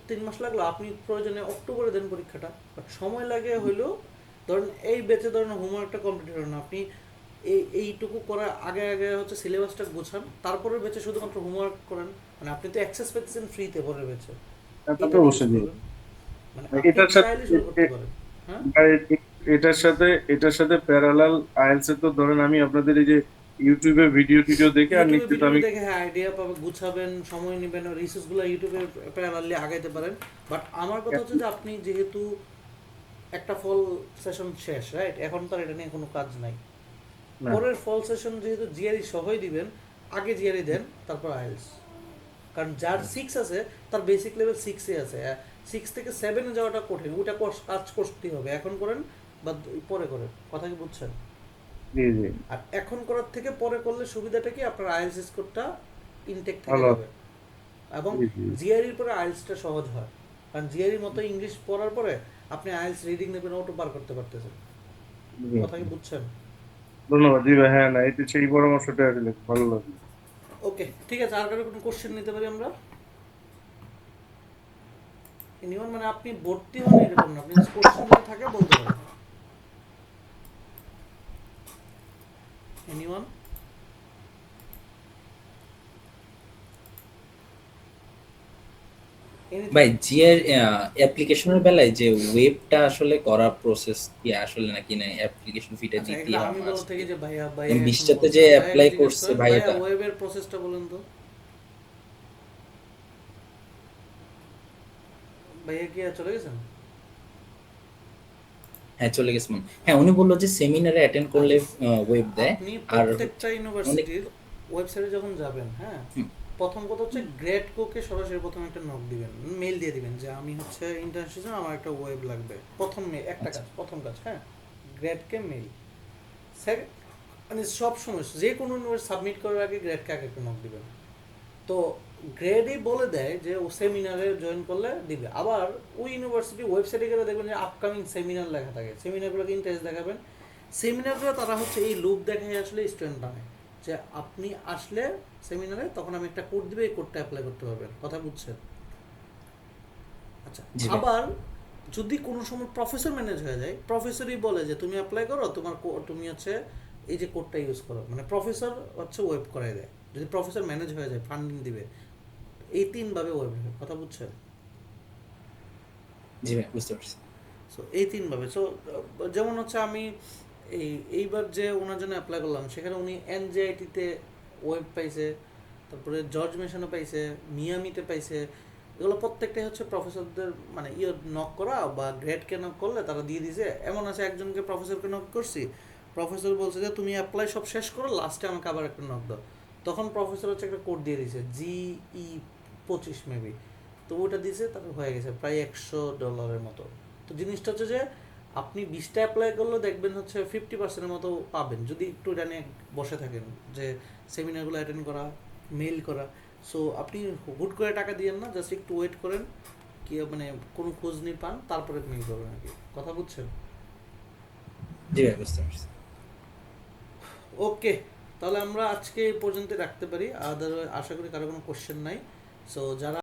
3 মাস লাগলো, আপনি প্রয়োজনে অক্টোবরে দেন পরীক্ষাটা, বাট সময় লাগে হইলেও ধরেন এই বেচে ধরেন হোমওয়ার্কটা কমপ্লিট হলো না, আপনি এইটুকু করার আগে আগে হচ্ছে সিলেবাসটা গোছান, তারপরে বেচে শুধুমাত্র হোমওয়ার্ক করেন, মানে আপনি তো অ্যাক্সেস পেতেছেন ফ্রিতে পরের বেচে, তা তো এটা ইউজ অবশ্যই জি। করবেন, মানে আপনি এটার সাথে চাইলে শুরু করতে পারেন। হ্যাঁ, এটার সাথে প্যারালাল আইএলটিএস এর তো ধরেন আমি আপনাদের এই যে ইউটিউবে ভিডিও টিডিও দেখে আর ইউটিউবে নিশ্চিত ভিডিও আমি দেখে হ্যাঁ আইডিয়া পাবে, গুছাবেন, সময় নেবেন, রিসোর্সগুলো ইউটিউবে প্যারালালি আগাইতে পারেন। বাট আমার কথা হচ্ছে যে আপনি যেহেতু একটা ফল সেশন শেষ, রাইট, এখন তো আর এটা নিয়ে কোনো কাজ নাই। না পরের ফল সেশন যেহেতু জিআরই সহই দিবেন, আগে জিআরই দেন, তারপর আইএলটিএস। কারণ যার 6 আছে তার বেসিক লেভেল 6-এ আছে, 6 থেকে 7-এ যাওয়াটা কঠিন, ওইটা কাজ করতেই হবে, এখন করেন বা পরে করেন। কথা কি বুঝছেন? জি জি আর এখন করার থেকে পরে করলে সুবিধাটা কি, আপনার আইএলটিএস স্কোরটা ইনটেক থেকে ভালো যাবে, এবং জি জি জিআরইর পরে আইএলটিএসটা সহজ হয়। কারণ জিআরইর মতো ইংলিশ পড়ার পরে আপনি আইএলটিএস রিডিং নেবেন, ওটা পার করতে পারতেছেন। জি। কথা কি বুঝছেন? ধন্যবাদ জি ভাই। হ্যাঁ, না এটা সেই পরামর্শটা আসলে ভালো লাগলো। ওকে, ঠিক আছে। আর কারো কোনো কোশ্চেন নিতে পারি আমরা? এনিওয়ান, মানে আপনি ভর্তি হন এরকম না, আপনি কোশ্চেন যদি থাকে বলতে পারেন। এনিওয়ান? ভাই এনিথিং? জিআর অ্যাপ্লিকেশনের বেলায় যে ওয়েবটা আসলে করার প্রসেস কি আসলে, নাকি না অ্যাপ্লিকেশন ফিটা আচ্ছা, দিতেই এগুলো হয় আমি বলা must? থেকে যে ভাইয়া ভাইয়া এখন বিশটাতে বলছে, যে ভাইয়াকে অ্যাপ্লাই জিজ্ঞেস করছে করেন, ভাই, ভাইয়া এটা ওয়েবের প্রসেসটা বলেন তো। ভাইয়া কি আর চলে গেছেন? হ্যাঁ চলে গেছে মনে হয়। হ্যাঁ উনি বললো যে সেমিনারে অ্যাটেন্ড করলে আচ্ছা, ওয়েব দেয়। আপনি আর প্রত্যেকটা অনেক ইউনিভার্সিটির ওয়েবসাইটে যখন যাবেন, হ্যাঁ, হুম, প্রথম কথা হচ্ছে গ্রেড কোকে সরাসরি প্রথম একটা নক দিবেন, মেল দিয়ে দিবেন যে আমি হচ্ছে ইন্টার্নশিপ, আমার একটা ওয়েব লাগবে। প্রথম একটা আচ্ছা কাজ, প্রথম কাজ, হ্যাঁ, গ্রেডকে মেল। সেকেন্ড, মানে সব সময় যে কোনো ইউনিভার্সিটি সাবমিট করার আগে গ্রেডকে আগে একটা নক দিবেন। তো গ্রেডই বলে দেয় যে ও সেমিনারে জয়েন করলে দিবে। আবার ওই ইউনিভার্সিটি ওয়েবসাইটে গেলে দেখবেন যে আপকামিং সেমিনার লেখা থাকে, সেমিনারগুলোকে ইন্টারেস্ট দেখাবেন। সেমিনারগুলো তারা হচ্ছে এই লুপ দেখায় আসলে স্টুডেন্ট বানায় যে আপনি আসলে সেমিনারে তখন আমি একটা কোড দিবে, এই কোডটা অ্যাপ্লাই করতে পারবেন। কথা বুঝছেন? আচ্ছা, জি ভাই। আবার যদি কোনো সময় প্রফেসর ম্যানেজ হয়ে যায়, প্রফেসরই বলে যে তুমি অ্যাপ্লাই করো, তুমি হচ্ছে এই যে কোডটা ইউজ করো, মানে প্রফেসর হচ্ছে ওয়েব করাই দেয়। যদি প্রফেসর ম্যানেজ হয়ে যায়, ফান্ডিং দিবে, এই 3 ভাবে ওয়েব হবে। কথা বুঝছেন? জি ভাই বুঝতে পারছি। সো এই 3 ভাবে। সো যেমন হচ্ছে আমি এইবার যে ওনার জন্য অ্যাপ্লাই করলাম, সেখানে উনি এনজেআইটিতে ওয়েব পাইছে, তারপরে জর্জ মেশনে পাইছে, মিয়ামিতে পাইছে। এগুলো প্রত্যেকটাই হচ্ছে প্রফেসরদের মানে নক করা বা গ্রেডকে নক করলে তারা দিয়ে দিছে। এমন আছে একজনকে প্রফেসরকে নক করছি, প্রফেসর বলছে যে তুমি অ্যাপ্লাই সব শেষ করো, লাস্টে আমাকে আবার একটা নক দাও। তখন প্রফেসর হচ্ছে একটা কোড দিয়ে দিয়েছে, GE25 মেবি। তো ওটা দিয়েছে, তারপর হয়ে গেছে প্রায় $100 মতো। তো জিনিসটা হচ্ছে যে আপনি 20টা অ্যাপ্লাই করলেও দেখবেন হচ্ছে 50%-এর মতো পাবেন, যদি একটু এটা নিয়ে বসে থাকেন যে সেমিনারগুলো অ্যাটেন্ড করা, মেইল করা। সো আপনি হুট করে টাকা দিয়েন না, জাস্ট একটু ওয়েট করেন, কি মানে কোনো খোঁজ নিয়ে পান, তারপরে আপনি করবেন আর কি। কথা বুঝছেন? জি ভাই, বুঝতে পারছি। ওকে, তাহলে আমরা আজকে এই পর্যন্ত রাখতে পারি। আদার আশা করি কারো কোনো কোশ্চেন নাই। সো যারা